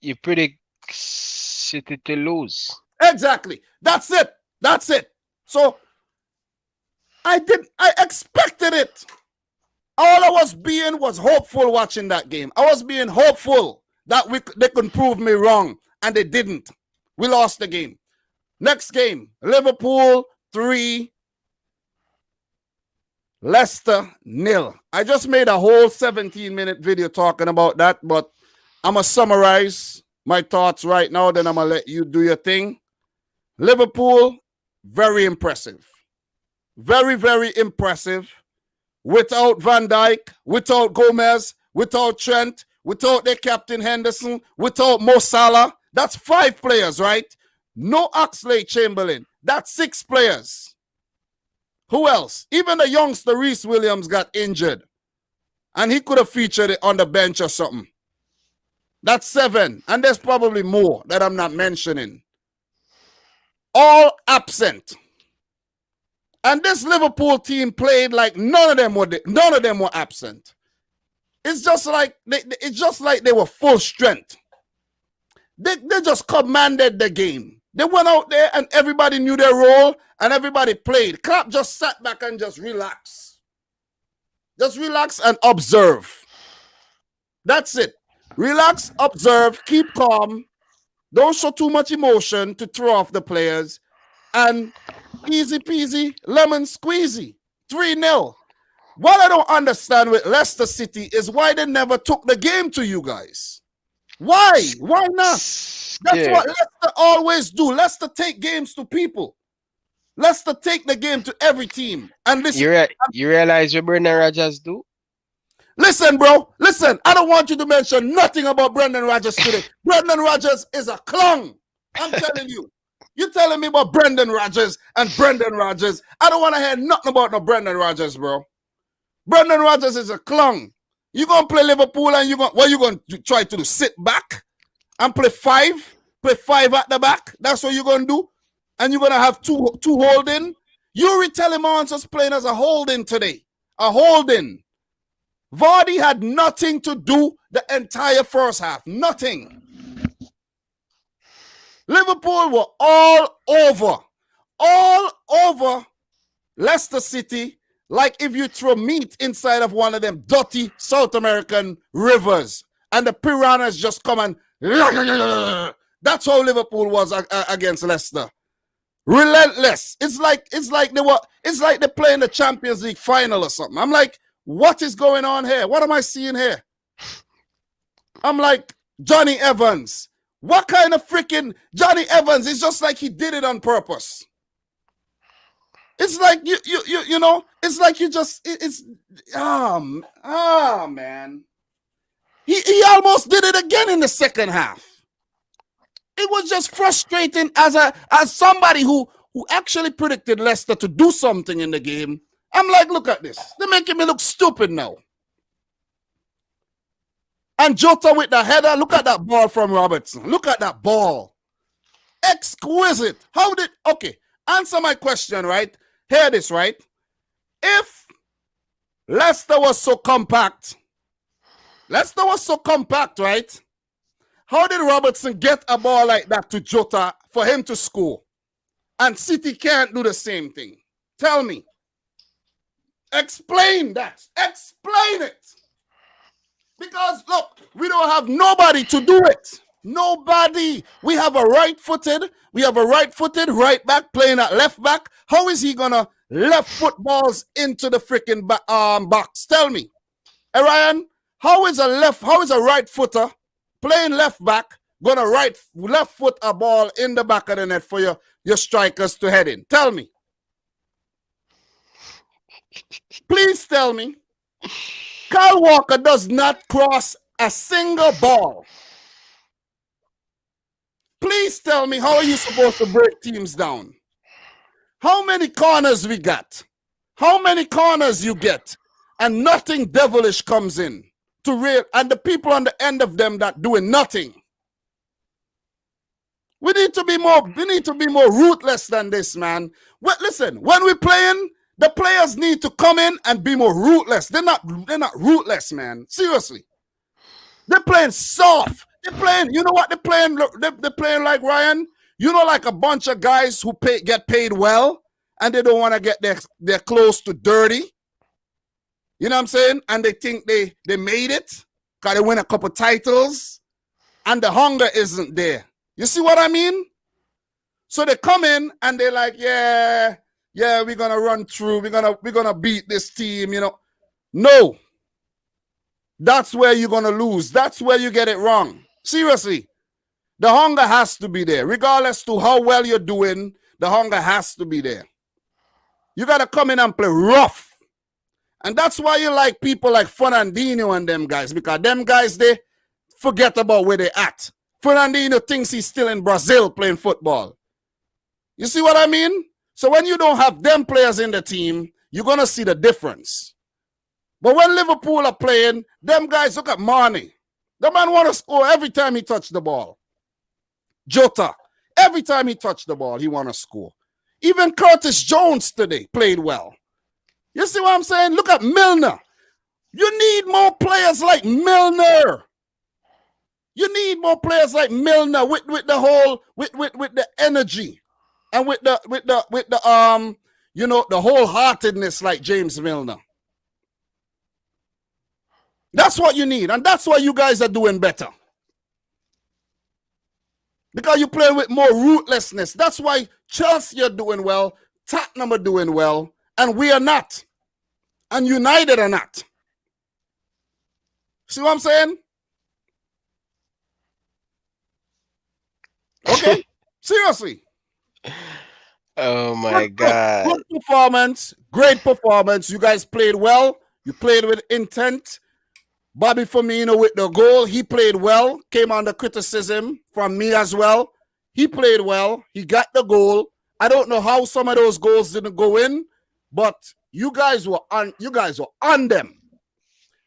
S2: You predict City to lose.
S1: Exactly. That's it. That's it. So, I expected it. All I was being was hopeful watching that game. I was being hopeful that they could prove me wrong, and they didn't. We lost the game. Next game, Liverpool 3, Leicester 0. I just made a whole 17-minute video talking about that, but I'm going to summarize my thoughts right now, then I'm going to let you do your thing. Liverpool, very impressive. Very, very impressive. Without Van Dijk, without Gomez, without Trent, without their captain Henderson, without Mo Salah. That's 5 players, right? No Oxlade-Chamberlain. That's 6 players. Who else? Even the youngster Reece Williams got injured. And he could have featured it on the bench or something. That's 7. And there's probably more that I'm not mentioning. All absent. And this Liverpool team played like none of them were absent. It's just like they were full strength. They just commanded the game. They went out there and everybody knew their role and everybody played. Klopp just sat back and just relax. Just relax and observe. That's it. Relax, observe, keep calm. Don't show too much emotion to throw off the players. And easy peasy, lemon squeezy. 3-0. What I don't understand with Leicester City is why they never took the game to you guys. Why? Why not? That's what Leicester always do. Leicester take games to people. Leicester take the game to every team. And listen,
S2: you realize what Brendan Rodgers do?
S1: Listen, bro. Listen, I don't want you to mention nothing about Brendan Rodgers today. Brendan Rodgers is a clown. I'm telling you. You telling me about Brendan Rodgers and Brendan Rodgers. I don't want to hear nothing about no Brendan Rodgers, bro. Brendan Rodgers is a clown. You going to play Liverpool and what you going to try to do? Sit back and play five? Play five at the back? That's what you're going to do? And you're going to have two holding? Yuri Telemans was playing as a holding today. A holding. Vardy had nothing to do the entire first half. Nothing. Liverpool were all over Leicester City, like if you throw meat inside of one of them dirty South American rivers and the piranhas just come and that's how Liverpool was against Leicester. Relentless. It's like they're playing the Champions League final or something. I'm like, what is going on here? What am I seeing here? I'm like, Johnny Evans. What kind of freaking Johnny Evans? It's just like he did it on purpose. It's like you know, it's like you just man. He almost did it again in the second half. It was just frustrating as somebody who actually predicted Leicester to do something in the game. I'm like, look at this. They're making me look stupid now. And Jota with the header. Look at that ball from Robertson. Look at that ball. Exquisite. Okay, answer my question, right? Hear this, right? If Leicester was so compact, right? How did Robertson get a ball like that to Jota for him to score? And City can't do the same thing. Tell me. Explain that. Explain it. Because, look, we don't have nobody to do it. Nobody. We have a right-footed right back playing at left back. How is he going to left foot balls into the freaking box? Tell me. Hey, Ryan, how is a right footer playing left back going to left foot a ball in the back of the net for your strikers to head in? Tell me. Please tell me. Kyle Walker does not cross a single ball. Please tell me, how are you supposed to break teams down? How many corners we got? How many corners you get? And nothing devilish comes in and the people on the end of them that doing nothing. We need to be more ruthless than this, man. Well, listen, when we're playing, the players need to come in and be more ruthless. They're not ruthless, man. Seriously. They're playing soft. They're playing, you know what they're playing? They're playing like, Ryan, you know, like a bunch of guys who get paid well and they don't want to get their clothes too dirty. You know what I'm saying? And they think they made it because they win a couple titles and the hunger isn't there. You see what I mean? So they come in and they're like, yeah, we're gonna run through. We're gonna beat this team. You know, no. That's where you're gonna lose. That's where you get it wrong. Seriously, the hunger has to be there, regardless to how well you're doing. The hunger has to be there. You gotta come in and play rough, and that's why you like people like Fernandinho and them guys, because them guys they forget about where they're at. Fernandinho thinks he's still in Brazil playing football. You see what I mean? So when you don't have them players in the team, you're going to see the difference. But when Liverpool are playing, them guys, look at Marnie. The man want to score every time he touch the ball. Jota, every time he touch the ball, he want to score. Even Curtis Jones today played well. You see what I'm saying? Look at Milner. You need more players like Milner. You need more players like Milner with the whole with the energy. And with the you know, the wholeheartedness like James Milner. That's what you need. And that's why you guys are doing better. Because you play with more ruthlessness. That's why Chelsea are doing well, Tottenham are doing well, and we are not. And United are not. See what I'm saying? Okay? Seriously.
S2: Oh my God.
S1: Good performance. Great performance. You guys played well. You played with intent. Bobby Firmino with the goal. He played well. Came under criticism from me as well. He played well. He got the goal. I don't know how some of those goals didn't go in, but you guys were on them.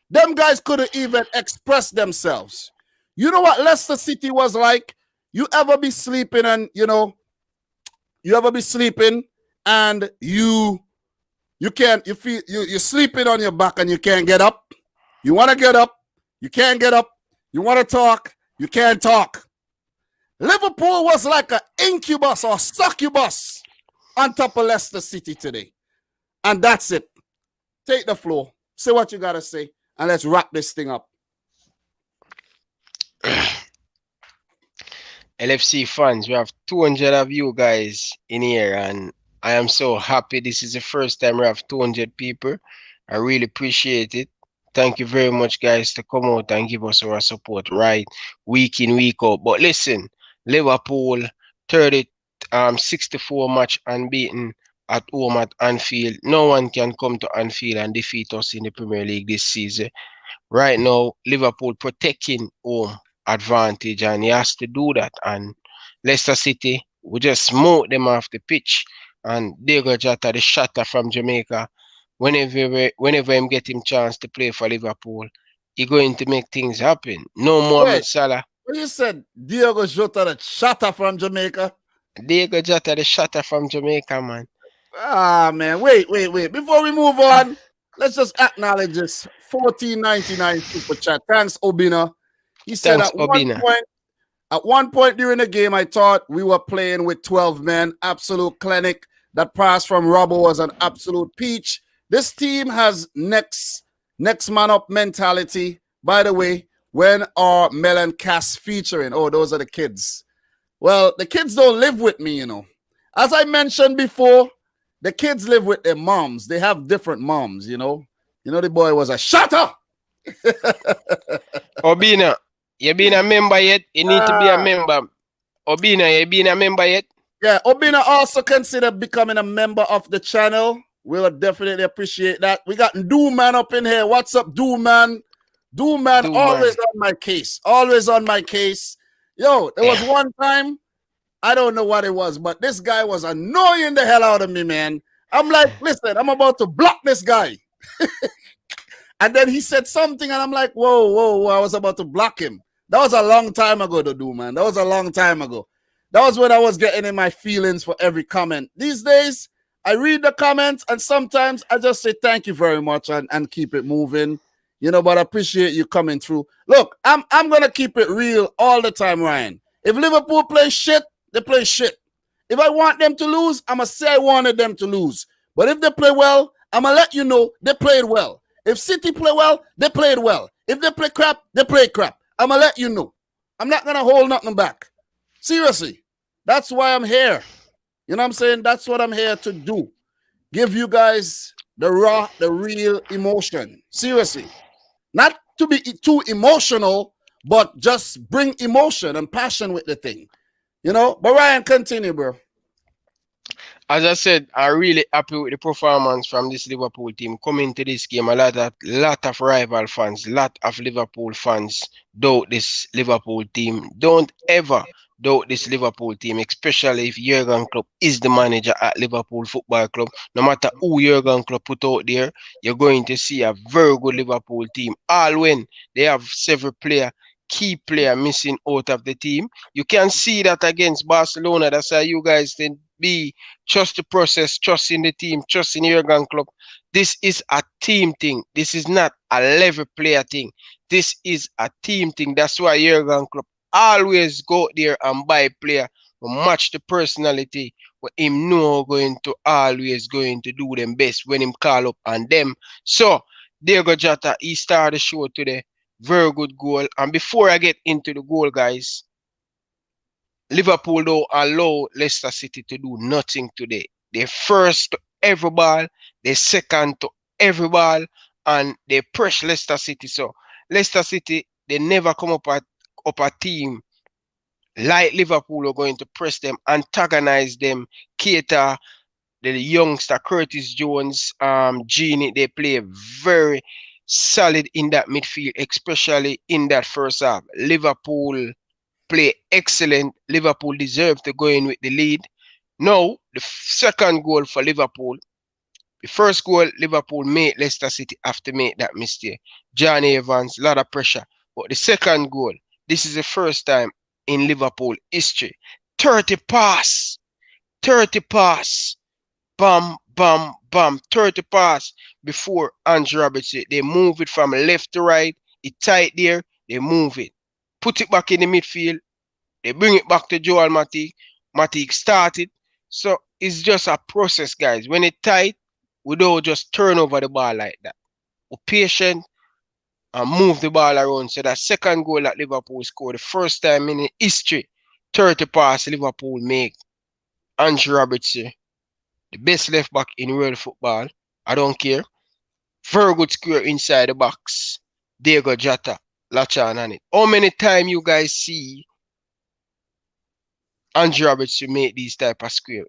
S1: Them guys couldn't even express themselves. You know what Leicester City was like? You ever be sleeping and, you're sleeping on your back and you can't get up. You want to get up. You can't get up. You want to talk. You can't talk. Liverpool was like an incubus or succubus on top of Leicester City today. And that's it. Take the floor. Say what you got to say. And let's wrap this thing up.
S2: LFC fans, we have 200 of you guys in here, and I am so happy. This is the first time we have 200 people. I really appreciate it. Thank you very much, guys, to come out and give us our support, right? Week in, week out. But listen, Liverpool 64 match unbeaten at home at Anfield. No one can come to Anfield and defeat us in the Premier League this season. Right now, Liverpool protecting home advantage, and he has to do that. And Leicester City, we just smoke them off the pitch. And Diego Jota, the shatter from Jamaica, whenever him get him chance to play for Liverpool, he going to make things happen. No Mohamed Salah.
S1: What you said, Diego Jota, the shatter from Jamaica?
S2: Diego Jota, the shatter from Jamaica, man.
S1: Ah, man. Wait. Before we move on, let's just acknowledge this. 14.99 super chat. Thanks, Obina. He said at one point during the game, I thought we were playing with 12 men. Absolute clinic. That pass from Robbo was an absolute peach. This team has next man up mentality. By the way, when are Mel and Cass featuring? Oh, those are the kids. Well, the kids don't live with me, As I mentioned before, the kids live with their moms. They have different moms, the boy was a shutter.
S2: Obina, you been a member yet? You need to be a member. Obina, you been a member yet?
S1: Yeah, Obina also consider becoming a member of the channel. We'll definitely appreciate that. We got Doom Man up in here. What's up, Doom Man? Doom Man always on my case. Always on my case. Yo, there was one time, I don't know what it was, but this guy was annoying the hell out of me, man. I'm like, listen, I'm about to block this guy. And then he said something, and I'm like, whoa, I was about to block him. That was a long time ago to do, man. That was a long time ago. That was when I was getting in my feelings for every comment. These days, I read the comments, and sometimes I just say thank you very much and keep it moving. But I appreciate you coming through. Look, I'm going to keep it real all the time, Ryan. If Liverpool play shit, they play shit. If I want them to lose, I'm going to say I wanted them to lose. But if they play well, I'm going to let you know they played well. If City play well, they played well. If they play crap, they play crap. I'm going to let you know. I'm not going to hold nothing back. Seriously. That's why I'm here. You know what I'm saying? That's what I'm here to do. Give you guys the raw, the real emotion. Seriously. Not to be too emotional, but just bring emotion and passion with the thing. But Ryan, continue, bro.
S2: As I said, I'm really happy with the performance from this Liverpool team. Coming to this game, a lot of rival fans, lot of Liverpool fans doubt this Liverpool team. Don't ever doubt this Liverpool team, especially if Jurgen Klopp is the manager at Liverpool Football Club. No matter who Jurgen Klopp put out there, you're going to see a very good Liverpool team. All when they have several key player missing out of the team. You can see that against Barcelona. That's how you guys can be. Trust the process, trust in the team, trust in Jurgen Klopp. This is a team thing. This is not a level player thing. This is a team thing. That's why Jurgen Klopp always go there and buy player who match the personality where him know going to do them best when him call up on them. So Diego Jota, he started the show today. Very good goal. And before I get into the goal, guys, Liverpool don't allow Leicester City to do nothing today. They first to every ball, they second to every ball, and they press Leicester City. So Leicester City, they never come up a team like Liverpool are going to press them, antagonize them, cater the youngster Curtis Jones, Genie. They play very solid in that midfield, especially in that first half. Liverpool play excellent. Liverpool deserve to go in with the lead. Now, the second goal for Liverpool. The first goal, Liverpool made Leicester City have to make that mistake. Johnny Evans, a lot of pressure. But the second goal, this is the first time in Liverpool history. 30 pass. Bam, bam, bam. 30 pass before Andrew Robertson. They move it from left to right. It's tight there. They move it. Put it back in the midfield. They bring it back to Joel Matip. Matip started. So it's just a process, guys. When it's tight, we don't just turn over the ball like that. We're patient and move the ball around. So that second goal that Liverpool scored, the first time in history, 30 pass Liverpool make. Andrew Robertson, the best left back in world football. I don't care. Very good square inside the box. Diego Jota, Lachan on it. How many times you guys see Andrew Robertson make these type of square?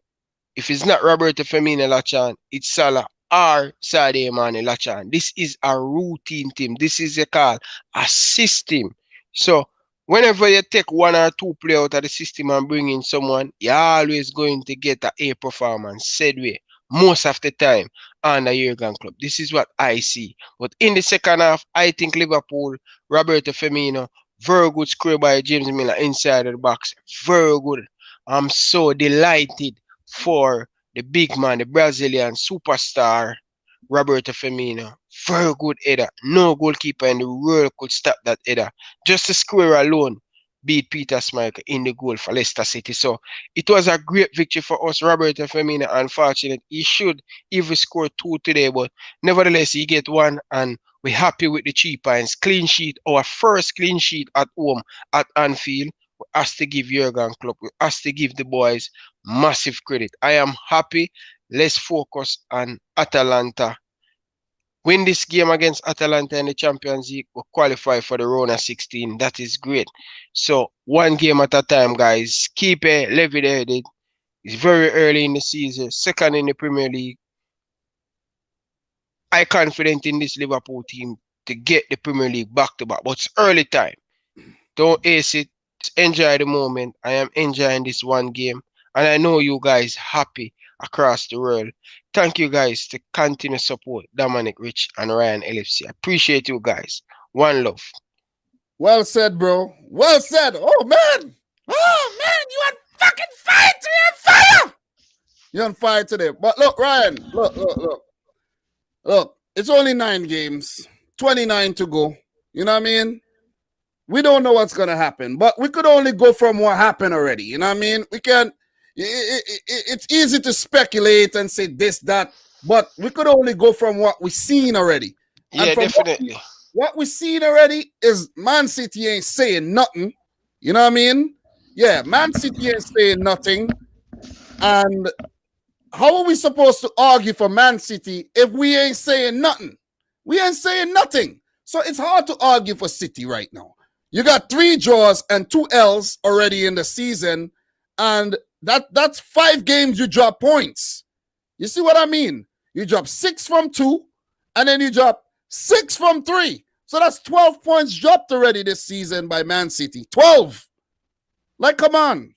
S2: If it's not Roberto Firmino Lachan, it's Salah or Sadio Mane Lachan. This is a routine team. This is a system. So whenever you take one or two players out of the system and bring in someone, you're always going to get an A performance, said way, most of the time under Jurgen Klopp. This is what I see. But in the second half, I think Liverpool, Roberto Firmino, very good score by James Milner inside of the box. Very good. I'm so delighted for the big man, the Brazilian superstar, Roberto Firmino. Very good header. No goalkeeper in the world could stop that header. Just the square alone beat Peter Schmeichel in the goal for Leicester City. So it was a great victory for us. Roberto Firmino, unfortunately, he should even score 2 today, but nevertheless, he get 1, and we're happy with the 3 points. Clean sheet, our first clean sheet at home at Anfield. We have to give Jurgen Klopp, we have to give the boys massive credit. I am happy. Let's focus on Atalanta. Win this game against Atalanta in the Champions League, we'll qualify for the round of 16. That is great. So one game at a time, guys. Keep it level-headed. It's very early in the season. Second in the Premier League. I'm confident in this Liverpool team to get the Premier League back to back. But it's early time. Don't ace it. Enjoy the moment. I am enjoying this one game. And I know you guys happy across the world. Thank you guys to continue support Dominic Rich and Ryan LFC. I appreciate you guys. One love.
S1: Well said, bro. Well said. Oh, man. Oh, man. You on fucking fire today. You're on fire. You're on fire today. But look, Ryan. Look. It's only 9 games. 29 to go. You know what I mean? We don't know what's going to happen. But we could only go from what happened already. You know what I mean? We can... It's easy to speculate and say this, that, but we could only go from what we've seen already.
S2: Yeah,
S1: and
S2: definitely.
S1: What we've seen already is Man City ain't saying nothing. You know what I mean? Yeah, Man City ain't saying nothing. And how are we supposed to argue for Man City if we ain't saying nothing? We ain't saying nothing. So it's hard to argue for City right now. You got 3 draws and 2 L's already in the season, and that's 5 games you drop points. You see what I mean? You drop 6 from 2, and then you drop 6 from 3. So that's 12 points dropped already this season by Man City. 12. Like, come on.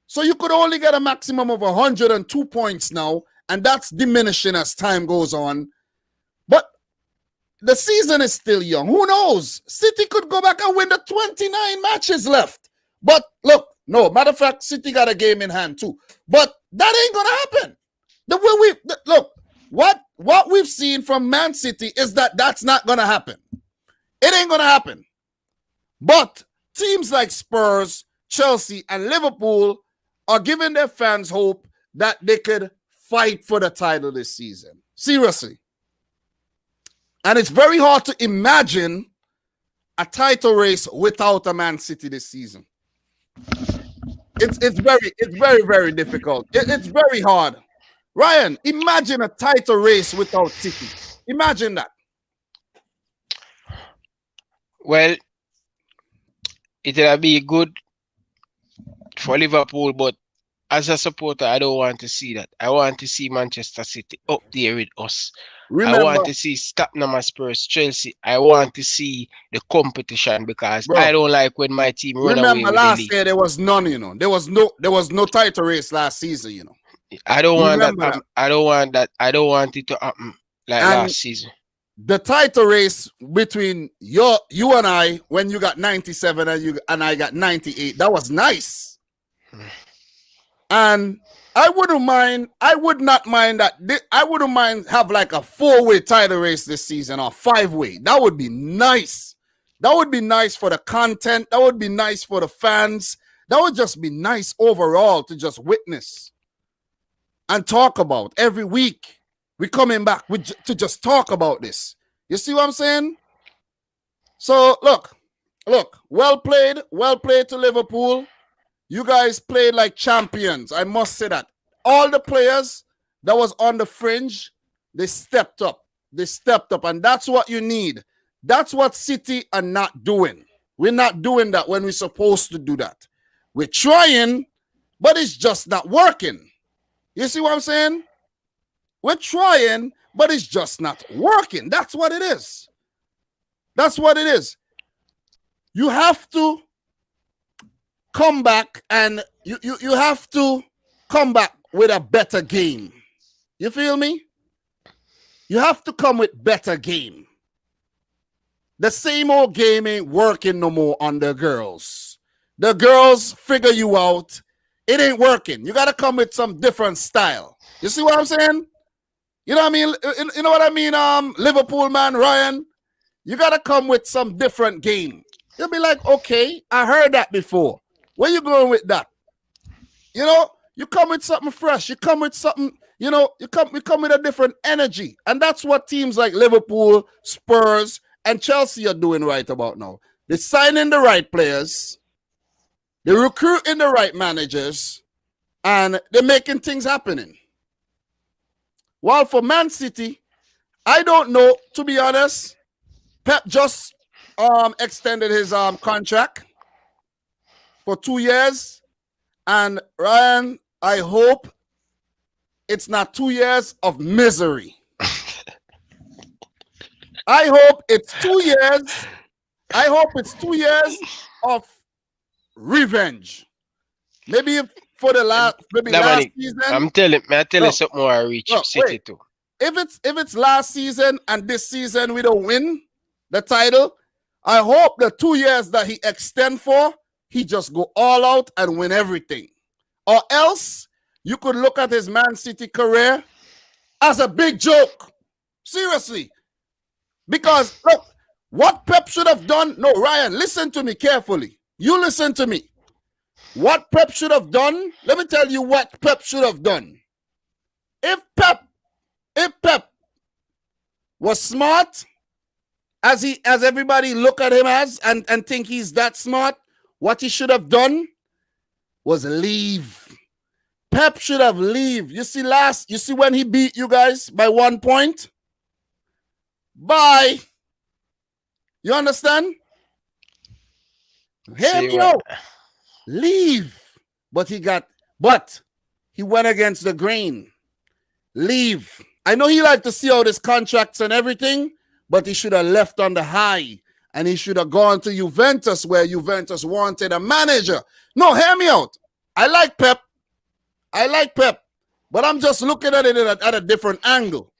S1: So you could only get a maximum of 102 points now, and that's diminishing as time goes on. But the season is still young. Who knows? City could go back and win the 29 matches left. But look, no, matter of fact, City got a game in hand too. But that ain't gonna happen. The way look, what we've seen from Man City is that that's not gonna happen. It ain't gonna happen. But teams like Spurs, Chelsea, and Liverpool are giving their fans hope that they could fight for the title this season. Seriously. And it's very hard to imagine a title race without a Man City this season. It's very, very difficult. It's very hard. Ryan, imagine a title race without City. Imagine that.
S2: Well, it'll be good for Liverpool, but as a supporter, I don't want to see that. I want to see Manchester City up there with us. I
S1: Remember,
S2: want to see Tottenham, Spurs, Chelsea. I want to see the competition because I
S1: bro.
S2: don't like when my team run away
S1: Remember
S2: with the
S1: last
S2: league.
S1: year there was none, you know. There was no title race last season, you know.
S2: I don't
S1: You
S2: want that.
S1: remember that?
S2: I don't want that. I don't want it to happen like
S1: And
S2: last season.
S1: the title race between you and I when you got 97 and I got 98, that was nice. And I would not mind that. I wouldn't mind have like a 4-way title race this season or 5-way. That would be nice. That would be nice for the content. That would be nice for the fans. That would just be nice overall to just witness and talk about every week. We're coming back to just talk about this. You see what I'm saying? So look, well played to Liverpool. You guys played like champions. I must say that. All the players that was on the fringe, they stepped up. And that's what you need. That's what City are not doing. We're not doing that when we're supposed to do that. We're trying, but it's just not working. You see what I'm saying? We're trying, but it's just not working. That's what it is. You have to come back and you have to come back with a better game. You feel me? You have to come with better game. The same old game ain't working no more on the girls. The girls figure you out. It ain't working. You got to come with some different style. You see what I'm saying? You know what I mean? You know what I mean? Liverpool man, Ryan, you got to come with some different game. You'll be like, okay, I heard that before. Where you going with that? You know, you come with something fresh. You come with something, you know, you come with a different energy. And that's what teams like Liverpool, Spurs, and Chelsea are doing right about now. They're signing the right players. They're recruiting the right managers. And they're making things happening. While for Man City, I don't know, to be honest. Pep just extended his contract for 2 years. And Ryan, I hope it's not 2 years of misery. I hope it's 2 years. I hope it's 2 years of revenge. Maybe for the last, last season.
S2: I tell you something more. I reach City too.
S1: If it's last season and this season we don't win the title, I hope the 2 years that he extend for, he just go all out and win everything. Or else you could look at his Man City career as a big joke. Seriously. Because look, what Pep should have done. No, Ryan, listen to me carefully. You listen to me. What Pep should have done, let me tell you what Pep should have done. If Pep was smart, as everybody look at him as and think he's that smart, what he should have done was leave. Pep should have leave. You see when he beat you guys by 1 point? Bye. You understand? Hear me out. Leave. But he went against the grain. Leave. I know he liked to see out his contracts and everything, but he should have left on the high. And he should have gone to Juventus, where Juventus wanted a manager. No, hear me out. I like Pep. But I'm just looking at it at a different angle.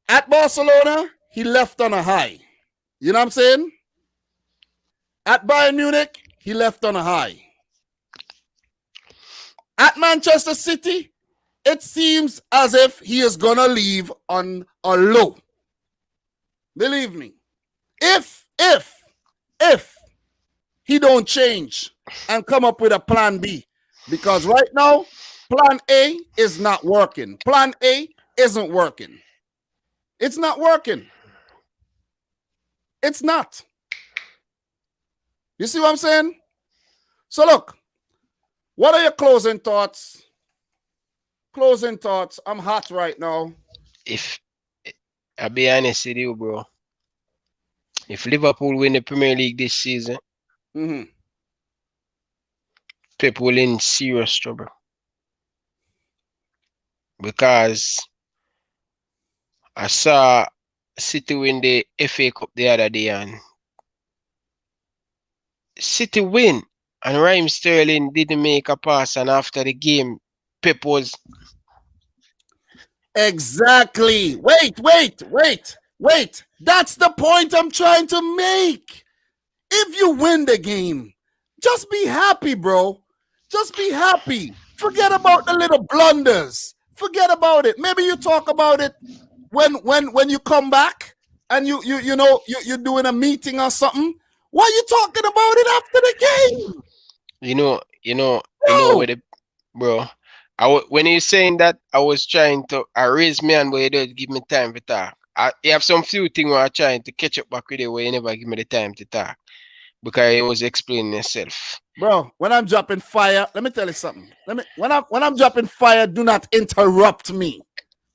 S1: At Barcelona, he left on a high. You know what I'm saying? At Bayern Munich, he left on a high. At Manchester City, it seems as if he is going to leave on a low. Believe me. If he don't change and come up with a plan B. Because right now, plan A is not working. Plan A isn't working. It's not working. It's not. You see what I'm saying? So look, what are your closing thoughts? I'm hot right now.
S2: If I'll be honest with you, bro. If Liverpool win the Premier League this season, Pep will in serious trouble because I saw City win the FA Cup the other day and City win and Raheem Sterling didn't make a pass and after the game Pep was
S1: Exactly. Wait. That's the point I'm trying to make. If you win the game, just be happy, bro. Just be happy. Forget about the little blunders. Forget about it. Maybe you talk about it when you come back and you're doing a meeting or something. Why are you talking about it after the game?
S2: you know where the bro. When you're saying that, I was trying to raise me hand, but you don't give me time to talk. You have some few things where I'm trying to catch up back with you where you never give me the time to talk because you was explaining yourself.
S1: Bro, when I'm dropping fire, let me tell you something. When I'm dropping fire, do not interrupt me,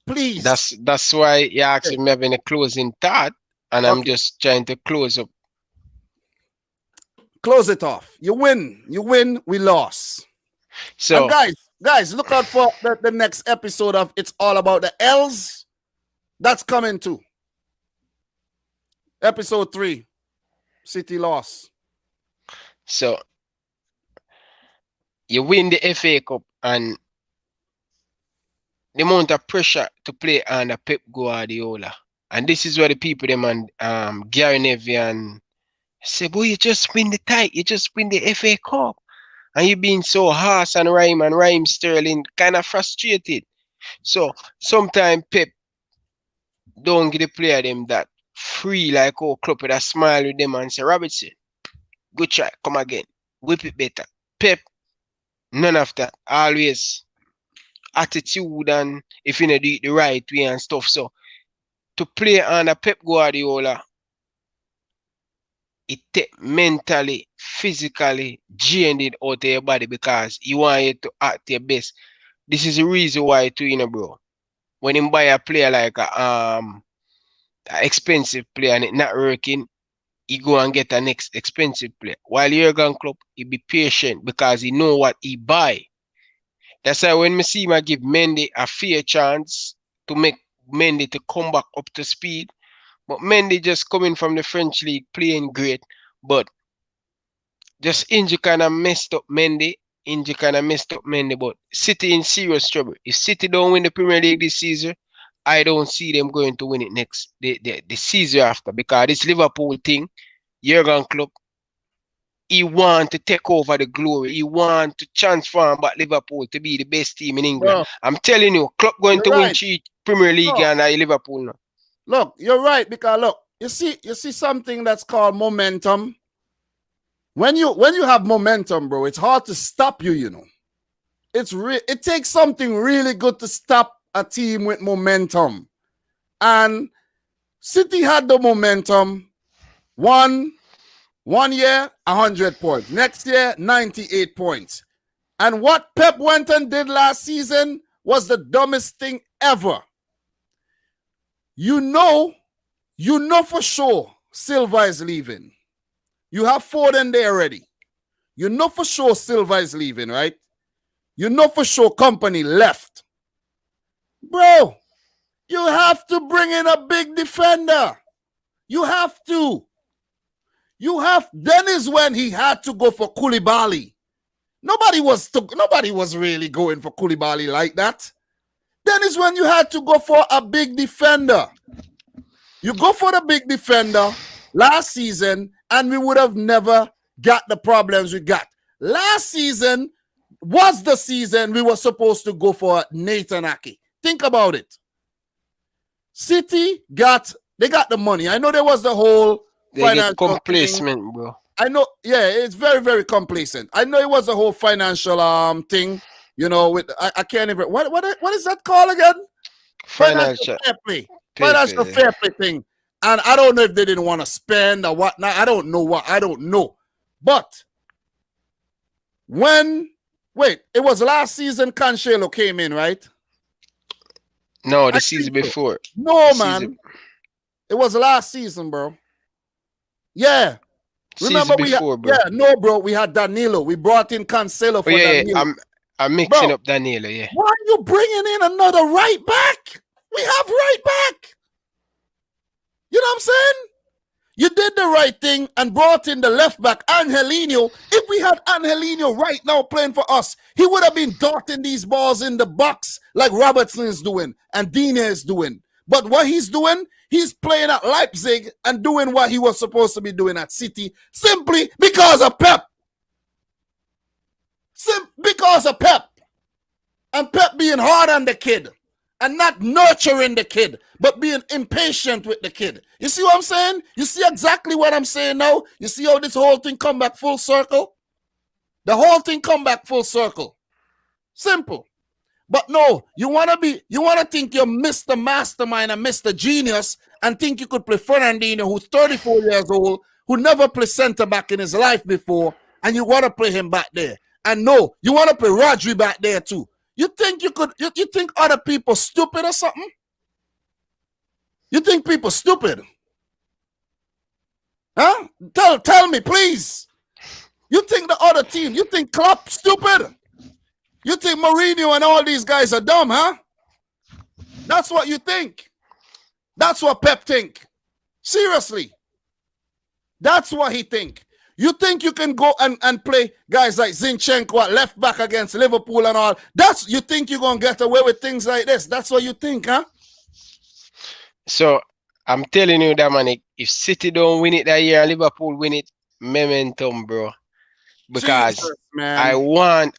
S1: please.
S2: That's why you asked me having a closing thought, and I'm just trying to close up.
S1: Close it off. You win, we lost. So, and guys, look out for the next episode of It's All About the L's. That's coming too. Episode 3, City loss.
S2: So, you win the FA Cup and the amount of pressure to play under Pep Guardiola. And this is where the people, them and Gary Neville and say, boy, you just win the title, you just win the FA Cup. And you being so harsh and Raheem Sterling kind of frustrated. So sometimes Pep don't give the player them that free like club with a smile with them and say, Robertson, good try, come again, whip it better. Pep, none of that. Always attitude and if you know do it the right way and stuff. So to play under Pep Guardiola, it take mentally, physically drained it out of your body because you want you to act your best. This is the reason why too, bro. When you buy a player like a expensive player and it not working, he go and get a next expensive player. While Jurgen Klopp, he be patient because he know what he buy. That's why when me see him give Mendy a fair chance to make Mendy to come back up to speed, but Mendy just coming from the French league playing great, but just injury kind of messed up Mendy. But City in serious trouble. If City don't win the Premier League this season, I don't see them going to win it next the season after because this Liverpool thing, Jurgen Klopp, he want to take over the glory. He want to transform back Liverpool to be the best team in England. Bro, I'm telling you, Klopp going to win 3 Premier League and Liverpool now.
S1: Look, you're right because look, you see something that's called momentum. When you have momentum, bro, it's hard to stop you. It takes something really good to stop a team with momentum. And City had the momentum. One year, 100 points. Next year, 98 points. And what Pep went and did last season was the dumbest thing ever. You know for sure Silva is leaving. You have Foden there already. You know for sure Silva is leaving, right? You know for sure Company left. Bro, you have to bring in a big defender. You have to. Then is when he had to go for Koulibaly. Nobody was really going for Koulibaly like that. Then is when you had to go for a big defender. You go for the big defender last season, and we would have never got the problems we got. Last season was the season we were supposed to go for Nathan Ake. Think about it. City got the money. I know there was the whole financial
S2: complacent,
S1: thing.
S2: Bro.
S1: I know, yeah, it's very, very complacent. I know it was a whole financial thing, with I can't even what is that called again? Financial fair play. Financial fair play thing. And I don't know if they didn't want to spend or whatnot. I don't know. But it was last season Cancelo came in, right?
S2: No, the season before.
S1: No, man. It was last season, bro. Yeah. Remember
S2: before, bro.
S1: bro. We had Danilo. We brought in Cancelo for Danilo.
S2: I'm mixing up Danilo, yeah.
S1: Why are you bringing in another right back? We have right back. You know what I'm saying? You did the right thing and brought in the left back, Angelino. If we had Angelino right now playing for us, he would have been darting these balls in the box like Robertson is doing and Dina is doing. But what he's doing, he's playing at Leipzig and doing what he was supposed to be doing at City simply because of Pep. Because of Pep. And Pep being hard on the kid and not nurturing the kid, but being impatient with the kid. You see what I'm saying? You see exactly what I'm saying now? You see how this whole thing come back full circle? The whole thing come back full circle. Simple. But no, you want to think you're Mr. Mastermind and Mr. Genius and think you could play Fernandinho, who's 34 years old, who never played center back in his life before, and you want to play him back there. And no, you want to play Rodri back there too. You think you could? You think other people stupid or something? You think people stupid? Huh? Tell me, please. You think the other team? You think Klopp stupid? You think Mourinho and all these guys are dumb, huh? That's what you think. That's what Pep think. Seriously. That's what he think. You think you can go and play guys like Zinchenko at left back against Liverpool and all? You think you're going to get away with things like this? That's what you think, huh?
S2: So, I'm telling you, Dominic, if City don't win it that year and Liverpool win it, momentum, bro. Because Jesus, man.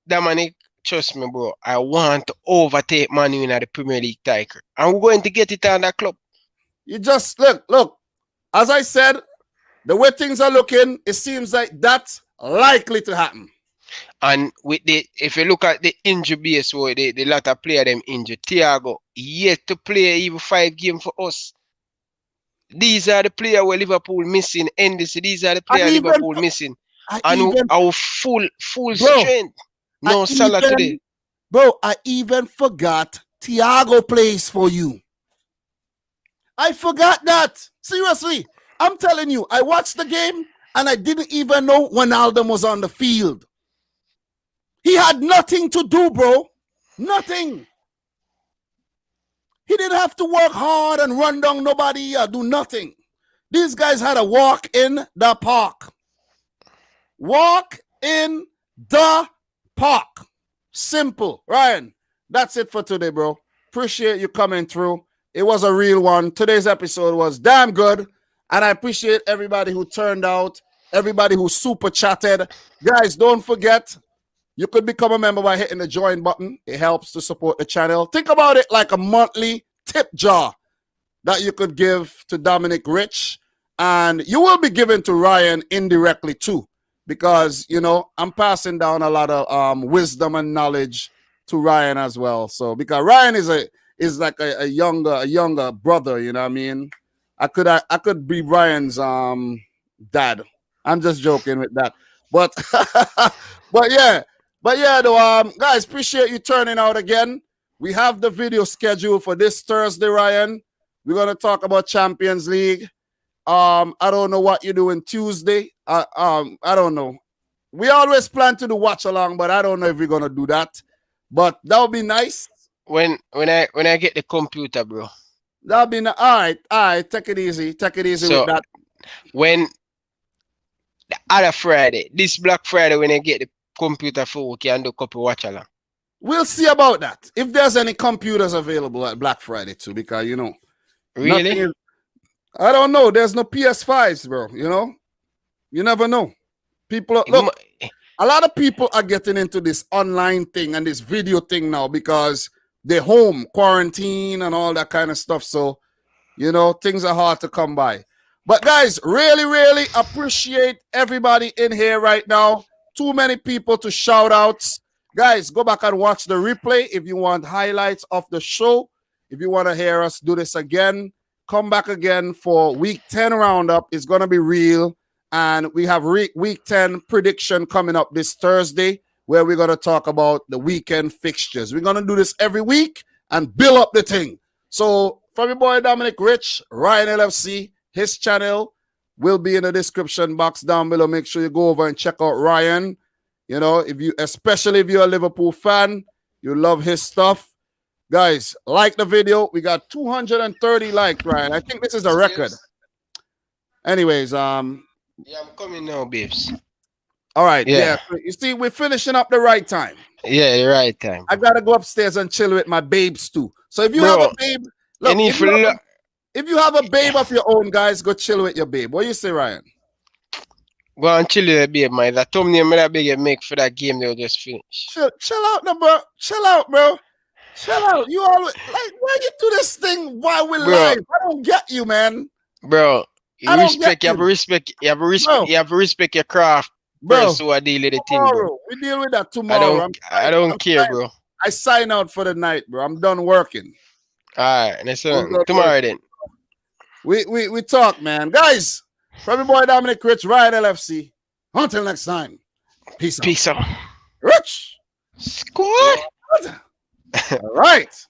S2: Dominic, trust me, bro, I want to overtake Man U in the Premier League title. And we're going to get it on that club.
S1: You just, look, as I said, the way things are looking, it seems like that's likely to happen.
S2: And if you look at the injury base, where the lot of players them injured, Thiago yet to play even 5 games for us. These are the players where Liverpool missing. Endisi, these are the players Liverpool missing. Our full strength. No Salah today.
S1: Bro, I even forgot Thiago plays for you. I forgot that. Seriously. I'm telling you, I watched the game and I didn't even know Wijnaldum was on the field. He had nothing to do, bro. Nothing. He didn't have to work hard and run down nobody or do nothing. These guys had a walk in the park. Walk in the park. Simple. Ryan, that's it for today, bro. Appreciate you coming through. It was a real one. Today's episode was damn good. And I appreciate everybody who turned out, everybody who super chatted. Guys, don't forget, you could become a member by hitting the join button. It helps to support the channel. Think about it like a monthly tip jar that you could give to Dominic Rich. And you will be given to Ryan indirectly too. Because, you know, I'm passing down a lot of wisdom and knowledge to Ryan as well. So, because Ryan is like a younger brother, you know what I mean? I could be Ryan's dad. I'm just joking with that. But though, guys, appreciate you turning out again. We have the video scheduled for this Thursday, Ryan. We're gonna talk about Champions League. I don't know what you're doing Tuesday. I don't know. We always plan to do watch along, but I don't know if we're gonna do that. But that would be nice.
S2: When I get the computer, bro.
S1: That'll be all right. Take it easy with that.
S2: When the other Friday, this Black Friday, when I get the computer for work, and do a couple watch along.
S1: We'll see about that. If there's any computers available at Black Friday too, because you know,
S2: really,
S1: I don't know. There's no PS5s, bro. You know, you never know. People look. A lot of people are getting into this online thing and this video thing now because they're home, quarantine and all that kind of stuff. So, you know, things are hard to come by. But guys, really, really appreciate everybody in here right now. Too many people to shout outs. Guys, go back and watch the replay if you want highlights of the show. If you want to hear us do this again, come back again for week 10 roundup. It's going to be real. And we have week 10 prediction coming up this Thursday, where we're going to talk about the weekend fixtures. We're going to do this every week and build up the thing. So from your boy Dominic Rich, Ryan LFC, his channel, will be in the description box down below. Make sure you go over and check out Ryan. You know, especially if you're a Liverpool fan, you love his stuff. Guys, like the video. We got 230 likes, Ryan. I think this is a record. Anyways,
S2: yeah, I'm coming now, babes.
S1: All right, yeah. You see, we're finishing up the right time.
S2: Yeah, the right time.
S1: I gotta go upstairs and chill with my babes too. So if you have a babe, look, if you have a babe of your own, guys, go chill with your babe. What do you say, Ryan?
S2: Go and chill with the babe, man. The thumbnail me that big make for that game they'll just finish.
S1: Chill out, no, bro. Chill out, bro. Chill out. You always like why you do this thing while we're live? I don't get you, man.
S2: Bro, you have to respect your craft. Bro, so I deal with the thing, bro.
S1: We deal with that tomorrow.
S2: I don't care, bro.
S1: I sign out for the night, bro. I'm done working.
S2: All right, tomorrow then.
S1: We talk, man. Guys, from your boy Dominic Rich, Ryan LFC. Until next time. Peace out.
S2: Peace out.
S1: Rich.
S2: Squad.
S1: All right.